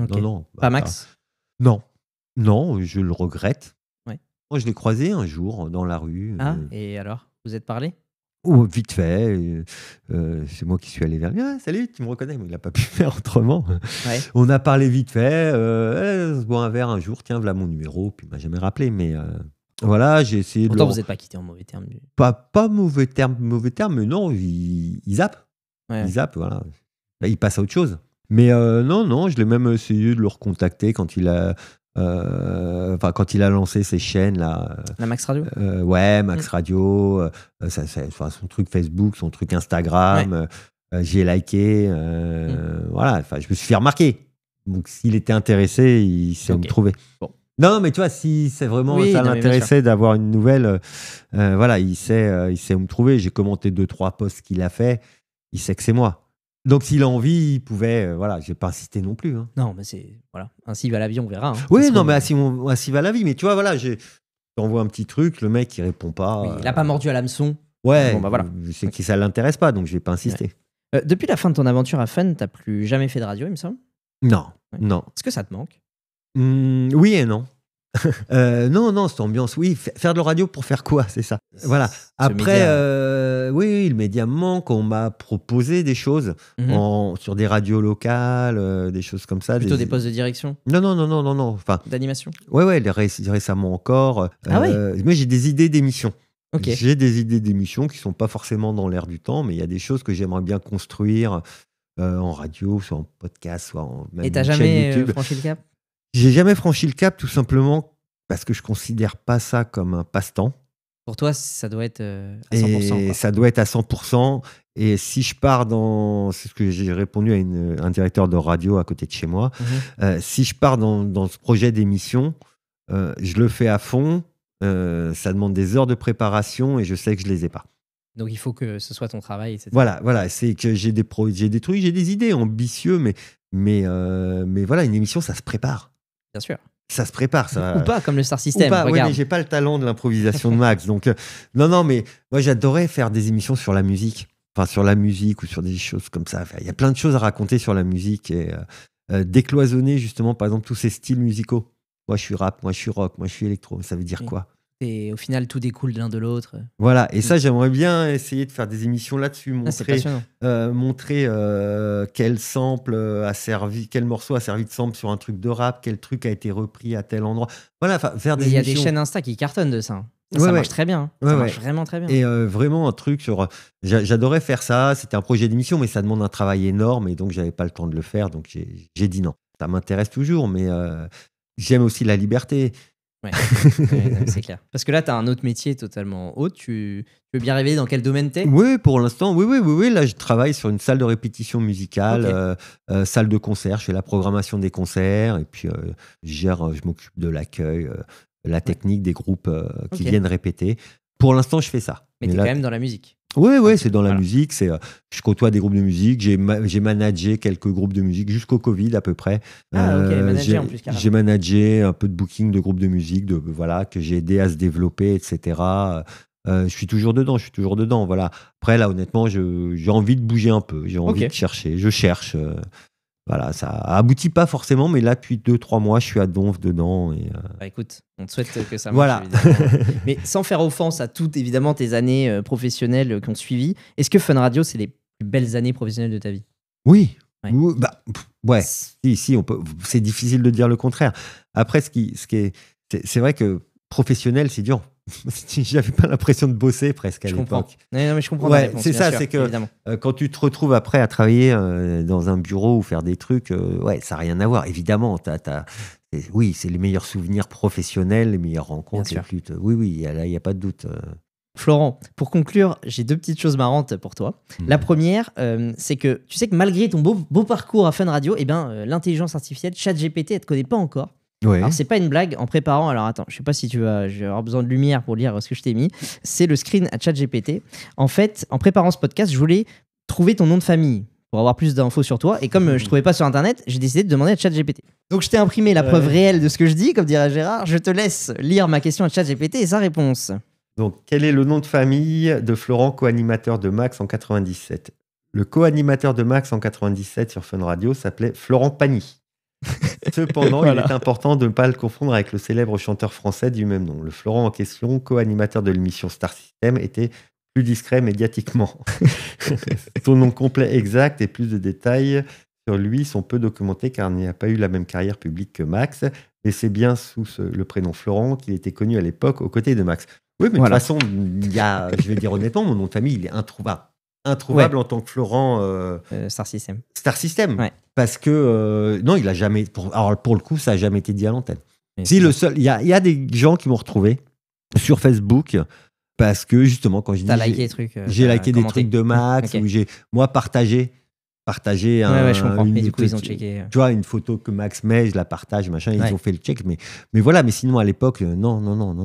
S15: Pas Max?
S16: Non, je le regrette.
S15: Ouais.
S16: Moi, je l'ai croisé un jour dans la rue.
S15: Ah, et alors? Vous êtes parlé?
S16: Oh, vite fait, c'est moi qui suis allé vers lui. Ah, salut, tu me reconnais, mais il n'a pas pu faire autrement.
S15: Ouais.
S16: On a parlé vite fait, on se boit un verre un jour, tiens, voilà mon numéro, puis il m'a jamais rappelé, mais voilà, j'ai essayé
S15: Pourtant, vous n'êtes pas quitté en mauvais termes.
S16: Pas mauvais terme, mais non, il zappe.
S15: Ouais.
S16: Il zappe, voilà. Là, il passe à autre chose. Mais non, je l'ai même essayé de le recontacter quand il a... quand il a lancé ses chaînes là,
S15: la Max Radio,
S16: ouais, Max Radio, son truc Facebook, son truc Instagram, j'ai liké, voilà, enfin, je me suis fait remarquer. Donc, s'il était intéressé, il sait où me trouver. Bon. Non, mais tu vois, si c'est vraiment ça l'intéressait d'avoir une nouvelle, voilà, il sait où me trouver. J'ai commenté 2-3 posts qu'il a fait, il sait que c'est moi. Donc, s'il a envie, il pouvait. Voilà, je vais pas insister non plus. Hein.
S15: Non, mais c'est. Voilà. Ainsi va la vie, on verra. Hein.
S16: Oui, non, mais ainsi va la vie. Mais tu vois, voilà, j'envoie un petit truc, le mec, il répond pas.
S15: Oui, il n'a pas mordu à l'hameçon.
S16: Ouais,
S15: bon, bah, voilà.
S16: C'est que ça l'intéresse pas, donc je vais pas insister.
S15: Ouais. Depuis la fin de ton aventure à Fun, t'as plus jamais fait de radio, il me semble?
S16: Non, non.
S15: Est-ce que ça te manque?
S16: Oui et non. Non, cette ambiance, oui. Faire de la radio pour faire quoi, c'est ça. Voilà. Après, oui, le média me manque. On m'a proposé des choses sur des radios locales, des choses comme ça.
S15: Plutôt des postes de direction?
S16: Non. Enfin,
S15: d'animation?
S16: Ouais, récemment encore.
S15: Ah ouais.
S16: Moi, j'ai des idées d'émissions.
S15: Ok.
S16: J'ai des idées d'émissions qui sont pas forcément dans l'air du temps, mais il y a des choses que j'aimerais bien construire en radio, soit en podcast, soit même
S15: Et t'as
S16: une chaîne
S15: jamais
S16: YouTube.
S15: franchi le cap?
S16: J'ai jamais franchi le cap, tout simplement parce que je considère pas ça comme un passe-temps.
S15: Pour toi, ça doit être à 100%.
S16: Et
S15: quoi.
S16: ça doit être à 100%. Et si je pars c'est ce que j'ai répondu à un directeur de radio à côté de chez moi, si je pars dans ce projet d'émission, je le fais à fond. Ça demande des heures de préparation et je sais que je les ai pas.
S15: Donc il faut que ce soit ton travail, etc.
S16: Voilà, c'est que j'ai des trucs, j'ai des idées ambitieux, mais voilà, une émission, ça se prépare.
S15: Bien sûr.
S16: Ça se prépare, ça.
S15: Ou pas, comme le Star System.
S16: Ou pas, oui,
S15: regarde.
S16: mais j'ai pas le talent de l'improvisation de Max. Donc, non, mais moi, j'adorais faire des émissions sur la musique. Enfin, sur la musique ou sur des choses comme ça. Enfin, il y a plein de choses à raconter sur la musique et décloisonner, justement, par exemple, tous ces styles musicaux. Moi, je suis rap, moi, je suis rock, moi, je suis électro. Ça veut dire quoi?
S15: Et au final, tout découle de l'un de l'autre.
S16: Voilà, et ça, j'aimerais bien essayer de faire des émissions là-dessus, montrer quel sample a servi, quel morceau a servi de sample sur un truc de rap, quel truc a été repris à tel endroit. Voilà, faire des émissions.
S15: Il y a des chaînes Insta qui cartonnent de ça. Ça marche très bien. Ça marche vraiment très bien.
S16: Et vraiment un truc sur... J'adorais faire ça, c'était un projet d'émission, mais ça demande un travail énorme, et donc j'avais pas le temps de le faire, donc j'ai dit non. Ça m'intéresse toujours, mais j'aime aussi la liberté.
S15: Ouais, c'est clair. Parce que là, tu as un autre métier totalement autre. Tu veux bien révéler dans quel domaine tu es?
S16: Oui, pour l'instant, oui. Là, je travaille sur une salle de répétition musicale, salle de concert. Je fais la programmation des concerts et puis je m'occupe de l'accueil, la technique des groupes qui viennent répéter. Pour l'instant, je fais ça.
S15: Mais tu es
S16: là,
S15: quand même dans la musique.
S16: Oui, c'est dans la musique. Je côtoie des groupes de musique. J'ai managé quelques groupes de musique jusqu'au Covid à peu près.
S15: Managé en plus, carrément.
S16: J'ai managé un peu de booking de groupes de musique que j'ai aidé à se développer, etc. Je suis toujours dedans. Voilà. Après, là, honnêtement, j'ai envie de bouger un peu. J'ai envie de chercher. Je cherche. Voilà, ça aboutit pas forcément, mais là, depuis 2-3 mois, je suis à donf dedans. Et
S15: écoute, on te souhaite que ça marche, évidemment. Mais sans faire offense à toutes, évidemment, tes années professionnelles qui ont suivi, est-ce que Fun Radio, c'est les plus belles années professionnelles de ta vie?
S16: Oui. Si, on peut. C'est difficile de dire le contraire. Après, c'est vrai que professionnel, c'est dur. J'avais pas l'impression de bosser presque à l'époque.
S15: Non, mais je comprends. Réponse,
S16: c'est ça,
S15: sûr,
S16: c'est que quand tu te retrouves après à travailler dans un bureau ou faire des trucs, ça n'a rien à voir. Évidemment, c'est les meilleurs souvenirs professionnels, les meilleures rencontres. Oui, il n'y a pas de doute.
S15: Florent, pour conclure, j'ai 2 petites choses marrantes pour toi. La première, c'est que tu sais que malgré ton beau parcours à Fun Radio, l'intelligence artificielle, ChatGPT, elle ne te connaît pas encore.
S16: Ouais.
S15: Alors, c'est pas une blague. En préparant, alors attends, je sais pas si je vais avoir besoin de lumière pour lire ce que je t'ai mis. C'est le screen à ChatGPT. En fait, en préparant ce podcast, je voulais trouver ton nom de famille pour avoir plus d'infos sur toi. Et comme je trouvais pas sur Internet, j'ai décidé de demander à ChatGPT. Donc, je t'ai imprimé la preuve réelle de ce que je dis, comme dirait Gérard. Je te laisse lire ma question à ChatGPT et sa réponse.
S16: Donc, quel est le nom de famille de Florent, co-animateur de Max en 97? Le co-animateur de Max en 97 sur Fun Radio s'appelait Florent Pagny. Cependant, il est important de ne pas le confondre avec le célèbre chanteur français du même nom. Le Florent en question, co-animateur de l'émission Star System, était plus discret médiatiquement. Son nom complet exact et plus de détails sur lui sont peu documentés car il n'a pas eu la même carrière publique que Max. Mais c'est bien sous le prénom Florent qu'il était connu à l'époque aux côtés de Max. Oui, mais de toute façon, je vais dire honnêtement, mon nom de famille, il est introuvable en tant que Florent
S15: Star System.
S16: Star System. Ouais. Parce que non, il a jamais. Alors pour le coup, ça n'a jamais été dit à l'antenne. Si le seul, il y a des gens qui m'ont retrouvé sur Facebook parce que justement quand je dis
S15: liké des trucs,
S16: j'ai liké des trucs de Max ou j'ai partagé
S15: je comprends. Mais du coup, ils ont checké.
S16: Tu vois, une photo que Max met, je la partage, machin, ils ont fait le check. Mais voilà, mais sinon à l'époque, non.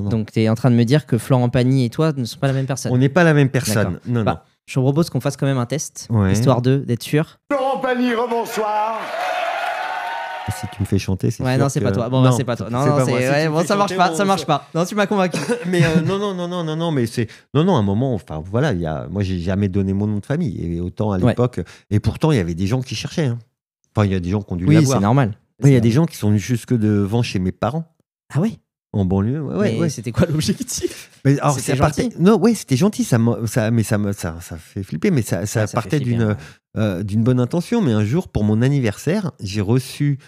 S15: Donc tu es en train de me dire que Florent Pagny et toi ne sont pas la même personne.
S16: On n'est pas la même personne. Non.
S15: Je vous propose qu'on fasse quand même un test, histoire d'être sûr.
S4: Florent Pagny, rebonsoir.
S16: Si tu me fais chanter, c'est sûr.
S15: Non, c'est pas toi. Bon, c'est pas toi. Non, ça marche pas. Ça marche pas. Non, tu m'as convaincu.
S16: Mais non, mais c'est à un moment. Enfin, voilà, moi, j'ai jamais donné mon nom de famille. Et autant à l'époque. Et pourtant, il y avait des gens qui cherchaient. Enfin, il y a des gens qui ont dû l'avoir.
S15: Oui, c'est normal.
S16: Il y a des gens qui sont venus jusque devant chez mes parents.
S15: Ah ouais.
S16: En banlieue, ouais.
S15: C'était quoi l'objectif?
S16: Mais alors,
S15: c'était gentil.
S16: Non, c'était gentil. Ça fait flipper, mais ça partait d'une bonne intention. Mais un jour, pour mon anniversaire, j'ai reçu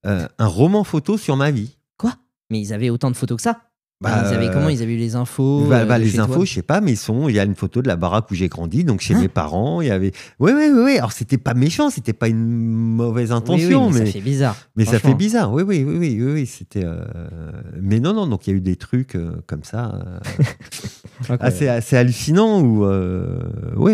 S16: un roman photo sur ma vie.
S15: Quoi? Mais ils avaient autant de photos que ça? Ils avaient eu les infos
S16: les infos, je sais pas, mais il y a une photo de la baraque où j'ai grandi, donc chez mes parents, il y avait... Oui. Alors, c'était pas méchant, c'était pas une mauvaise intention,
S15: mais ça fait bizarre.
S16: Mais ça fait bizarre, oui, c'était... Mais non, donc il y a eu des trucs comme ça, assez hallucinants, où...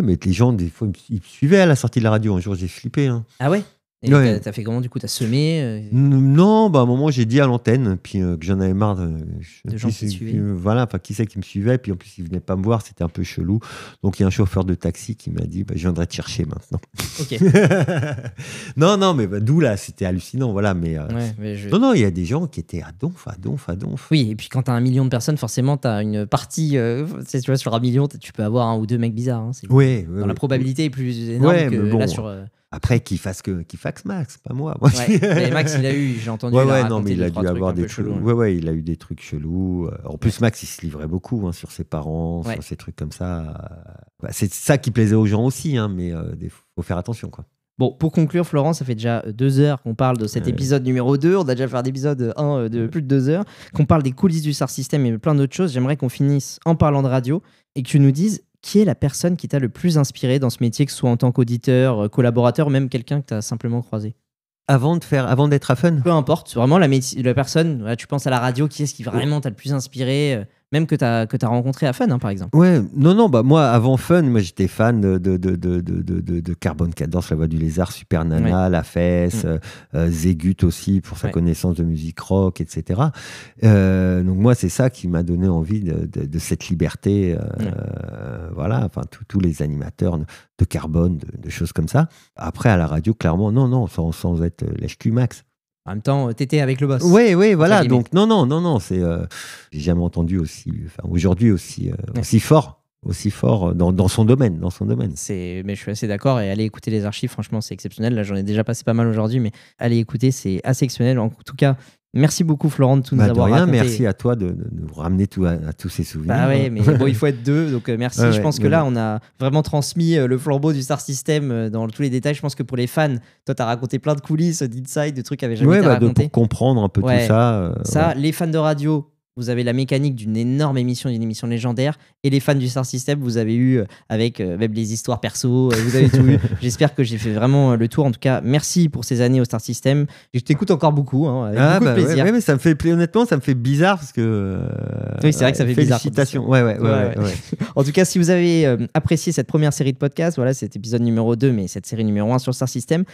S16: mais les gens, des fois, ils me suivaient à la sortie de la radio. Un jour, j'ai flippé. Hein.
S15: Ah ouais? Et t'as fait comment du coup? T'as semé
S16: Non, à un moment j'ai dit à l'antenne, puis que j'en avais marre de
S15: gens qui suivaient.
S16: Voilà, qui c'est qui me suivait, puis en plus ils venaient pas me voir, c'était un peu chelou. Donc il y a un chauffeur de taxi qui m'a dit, je viendrai te chercher maintenant.
S15: Ok.
S16: non, mais d'où là, c'était hallucinant, voilà. Mais, non, il y a des gens qui étaient à donf.
S15: Oui, et puis quand t'as 1 million de personnes, forcément t'as une partie, tu vois, sur 1 million, tu peux avoir 1 ou 2 mecs bizarres. Hein, la probabilité est plus énorme que là sur...
S16: Après, qu'il fasse Max, pas moi.
S15: Mais Max, il a eu, j'ai entendu.
S16: Non, mais il a dû avoir des trucs. Il a eu des trucs chelous. En plus, Max, il se livrait beaucoup sur ses parents, sur ces trucs comme ça. C'est ça qui plaisait aux gens aussi, mais il faut faire attention, quoi.
S15: Bon, pour conclure, Florent, ça fait déjà 2 heures qu'on parle de cet épisode numéro 2. On a déjà fait un épisode 1 de plus de 2 heures. Qu'on parle des coulisses du Star System et plein d'autres choses. J'aimerais qu'on finisse en parlant de radio et que tu nous dises qui est la personne qui t'a le plus inspiré dans ce métier, que ce soit en tant qu'auditeur, collaborateur, ou même quelqu'un que tu as simplement croisé?
S16: Avant d'être à Fun?
S15: Peu importe, vraiment la personne, tu penses à la radio, qui est-ce qui vraiment t'a le plus inspiré, même que t'as rencontré à Fun, par exemple?
S16: Moi, avant Fun, j'étais fan de Carbone Cadence, La Voix du Lézard, Super Nana, La Fesse, Zégut aussi, pour sa connaissance de musique rock, etc. Donc moi, c'est ça qui m'a donné envie de cette liberté, tous les animateurs de Carbone, de choses comme ça. Après, à la radio, clairement, non, sans être lèche-cul Max.
S15: En même temps, t'étais avec le boss.
S16: Oui, voilà. Donc, non, c'est... j'ai jamais entendu aujourd'hui aussi fort dans son domaine.
S15: Mais je suis assez d'accord, et allez écouter les archives, franchement, c'est exceptionnel. Là, j'en ai déjà passé pas mal aujourd'hui, mais allez écouter, c'est assez exceptionnel. En tout cas, merci beaucoup, Florent, de tout nous avoir raconté.
S16: Merci à toi de nous ramener à tous ces souvenirs.
S15: Mais il faut être 2, donc merci. Je pense que là, on a vraiment transmis le flambeau du Star System dans tous les détails. Je pense que pour les fans, toi, tu as raconté plein de coulisses, d'inside, de trucs qui n'avaient jamais été racontés.
S16: Pour comprendre un peu tout ça.
S15: Les fans de radio, vous avez la mécanique d'une énorme émission, d'une émission légendaire. Et les fans du Star System, vous avez eu avec même les histoires perso, vous avez tout eu. J'espère que j'ai fait vraiment le tour. En tout cas, merci pour ces années au Star System. Je t'écoute encore beaucoup, avec beaucoup de plaisir.
S16: Mais ça me fait, honnêtement, ça me fait bizarre parce que.
S15: Oui, c'est vrai que ça fait bizarre.
S16: Félicitations. Ouais.
S15: En tout cas, si vous avez apprécié cette première série de podcasts, voilà, cet épisode numéro 2, mais cette série numéro 1 sur Star System,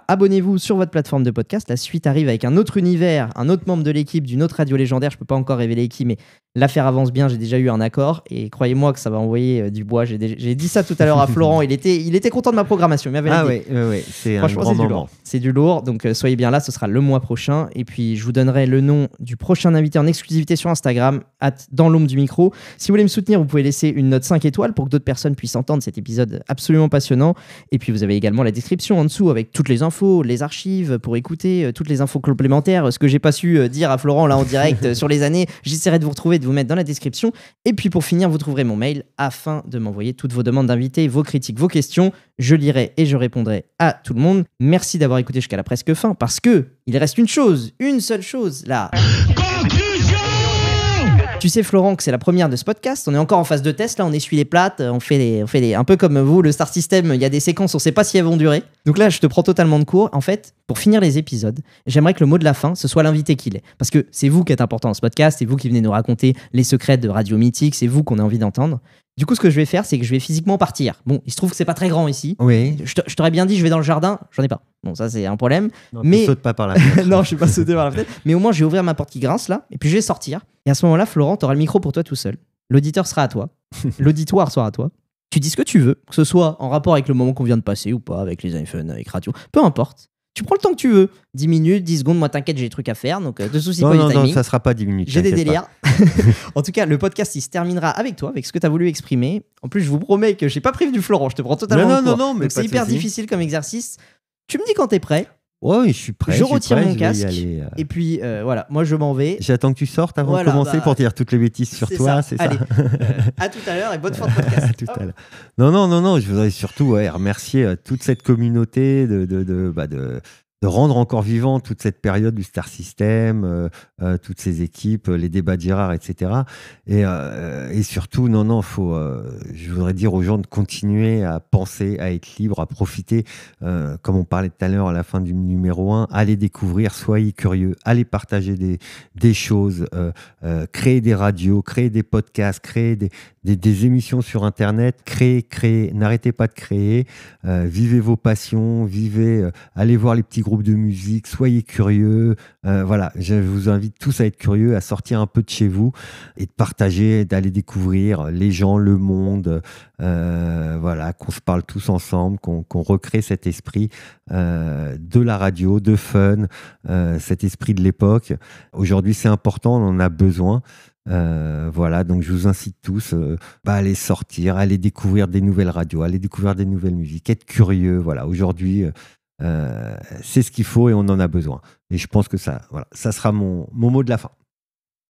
S15: abonnez-vous sur votre plateforme de podcast. La suite arrive avec un autre univers, un autre membre de l'équipe d'une autre radio légendaire. Je peux pas encore révéler qui, mais l'affaire avance bien, j'ai déjà eu un accord et croyez-moi que ça va envoyer du bois. J'ai dit ça tout à l'heure à Florent, il était content de ma programmation, il m'avait
S16: dit. C'est un grand moment.
S15: C'est du lourd, donc soyez bien là, ce sera le mois prochain, et puis je vous donnerai le nom du prochain invité en exclusivité sur Instagram, dans l'ombre du micro. Si vous voulez me soutenir, vous pouvez laisser une note 5 étoiles pour que d'autres personnes puissent entendre cet épisode absolument passionnant, et puis vous avez également la description en dessous avec toutes les infos, les archives pour écouter, toutes les infos complémentaires, ce que j'ai pas su dire à Florent là en direct sur les années, j'essaierai de vous retrouver, de vous mettre dans la description. Et puis pour finir, vous trouverez mon mail afin de m'envoyer toutes vos demandes d'invités, vos critiques, vos questions. Je lirai et je répondrai à tout le monde. Merci d'avoir écouté jusqu'à la presque fin, parce que il reste une seule chose là. Tu sais, Florent, que c'est la première de ce podcast. On est encore en phase de test. Là, on essuie les plates. On fait un peu comme vous, le Star System. Il y a des séquences, on ne sait pas si elles vont durer. Donc là, je te prends totalement de court. En fait, pour finir les épisodes, j'aimerais que le mot de la fin, ce soit l'invité qu'il est. Parce que c'est vous qui êtes important dans ce podcast. C'est vous qui venez nous raconter les secrets de Radio Mythique. C'est vous qu'on a envie d'entendre. Du coup, ce que je vais faire, c'est que je vais physiquement partir. Bon, il se trouve que c'est pas très grand ici.
S16: Oui.
S15: Je t'aurais bien dit, je vais dans le jardin. J'en ai pas. Bon, ça, c'est un problème.
S16: Non,
S15: mais
S16: tu sautes pas par la fenêtre.
S15: Non, je suis pas sauté par la fenêtre. Mais au moins, je vais ouvrir ma porte qui grince là. Et puis, je vais sortir. Et à ce moment-là, Florent, t'auras le micro pour toi tout seul. L'auditeur sera à toi. L'auditoire sera à toi. Tu dis ce que tu veux, que ce soit en rapport avec le moment qu'on vient de passer ou pas, avec les iPhones, avec radio. Peu importe. Tu prends le temps que tu veux. 10 minutes, 10 secondes. Moi, t'inquiète, j'ai des trucs à faire. Donc, ne soucie pas du timing.
S16: Non, ça sera pas 10 minutes.
S15: J'ai des délires. En tout cas, le podcast, il se terminera avec toi, avec ce que tu as voulu exprimer. En plus, je vous promets que j'ai pas prévenu Florent. Je te prends totalement au cours.
S16: mais
S15: c'est hyper difficile comme exercice. Tu me dis quand t'es prêt.
S16: Oui, je suis prêt.
S15: Je retire mon casque. Et puis, voilà, moi, je m'en vais.
S16: J'attends que tu sortes avant de commencer pour dire toutes les bêtises sur toi. C'est ça.
S15: Allez, à tout à l'heure et bonne fin de podcast.
S16: À tout à l'heure. Non, je voudrais surtout remercier toute cette communauté de rendre encore vivant toute cette période du Star System, toutes ces équipes, les débats de Gérard, etc. Et surtout, je voudrais dire aux gens de continuer à penser, à être libre, à profiter, comme on parlait tout à l'heure à la fin du numéro 1, allez découvrir, soyez curieux, allez partager des choses, créer des radios, créer des podcasts, créer des émissions sur Internet, créer, n'arrêtez pas de créer, vivez vos passions, allez voir les petits groupes de musique, soyez curieux, voilà, je vous invite tous à être curieux, à sortir un peu de chez vous et de partager, d'aller découvrir les gens, le monde, voilà, qu'on se parle tous ensemble, qu'on recrée cet esprit de la radio, de fun, cet esprit de l'époque. Aujourd'hui, c'est important, on en a besoin. Voilà, donc je vous incite tous à aller sortir, à aller découvrir des nouvelles radios, à aller découvrir des nouvelles musiques, être curieux. Voilà, aujourd'hui, c'est ce qu'il faut et on en a besoin. Et je pense que ça sera mon mot de la fin.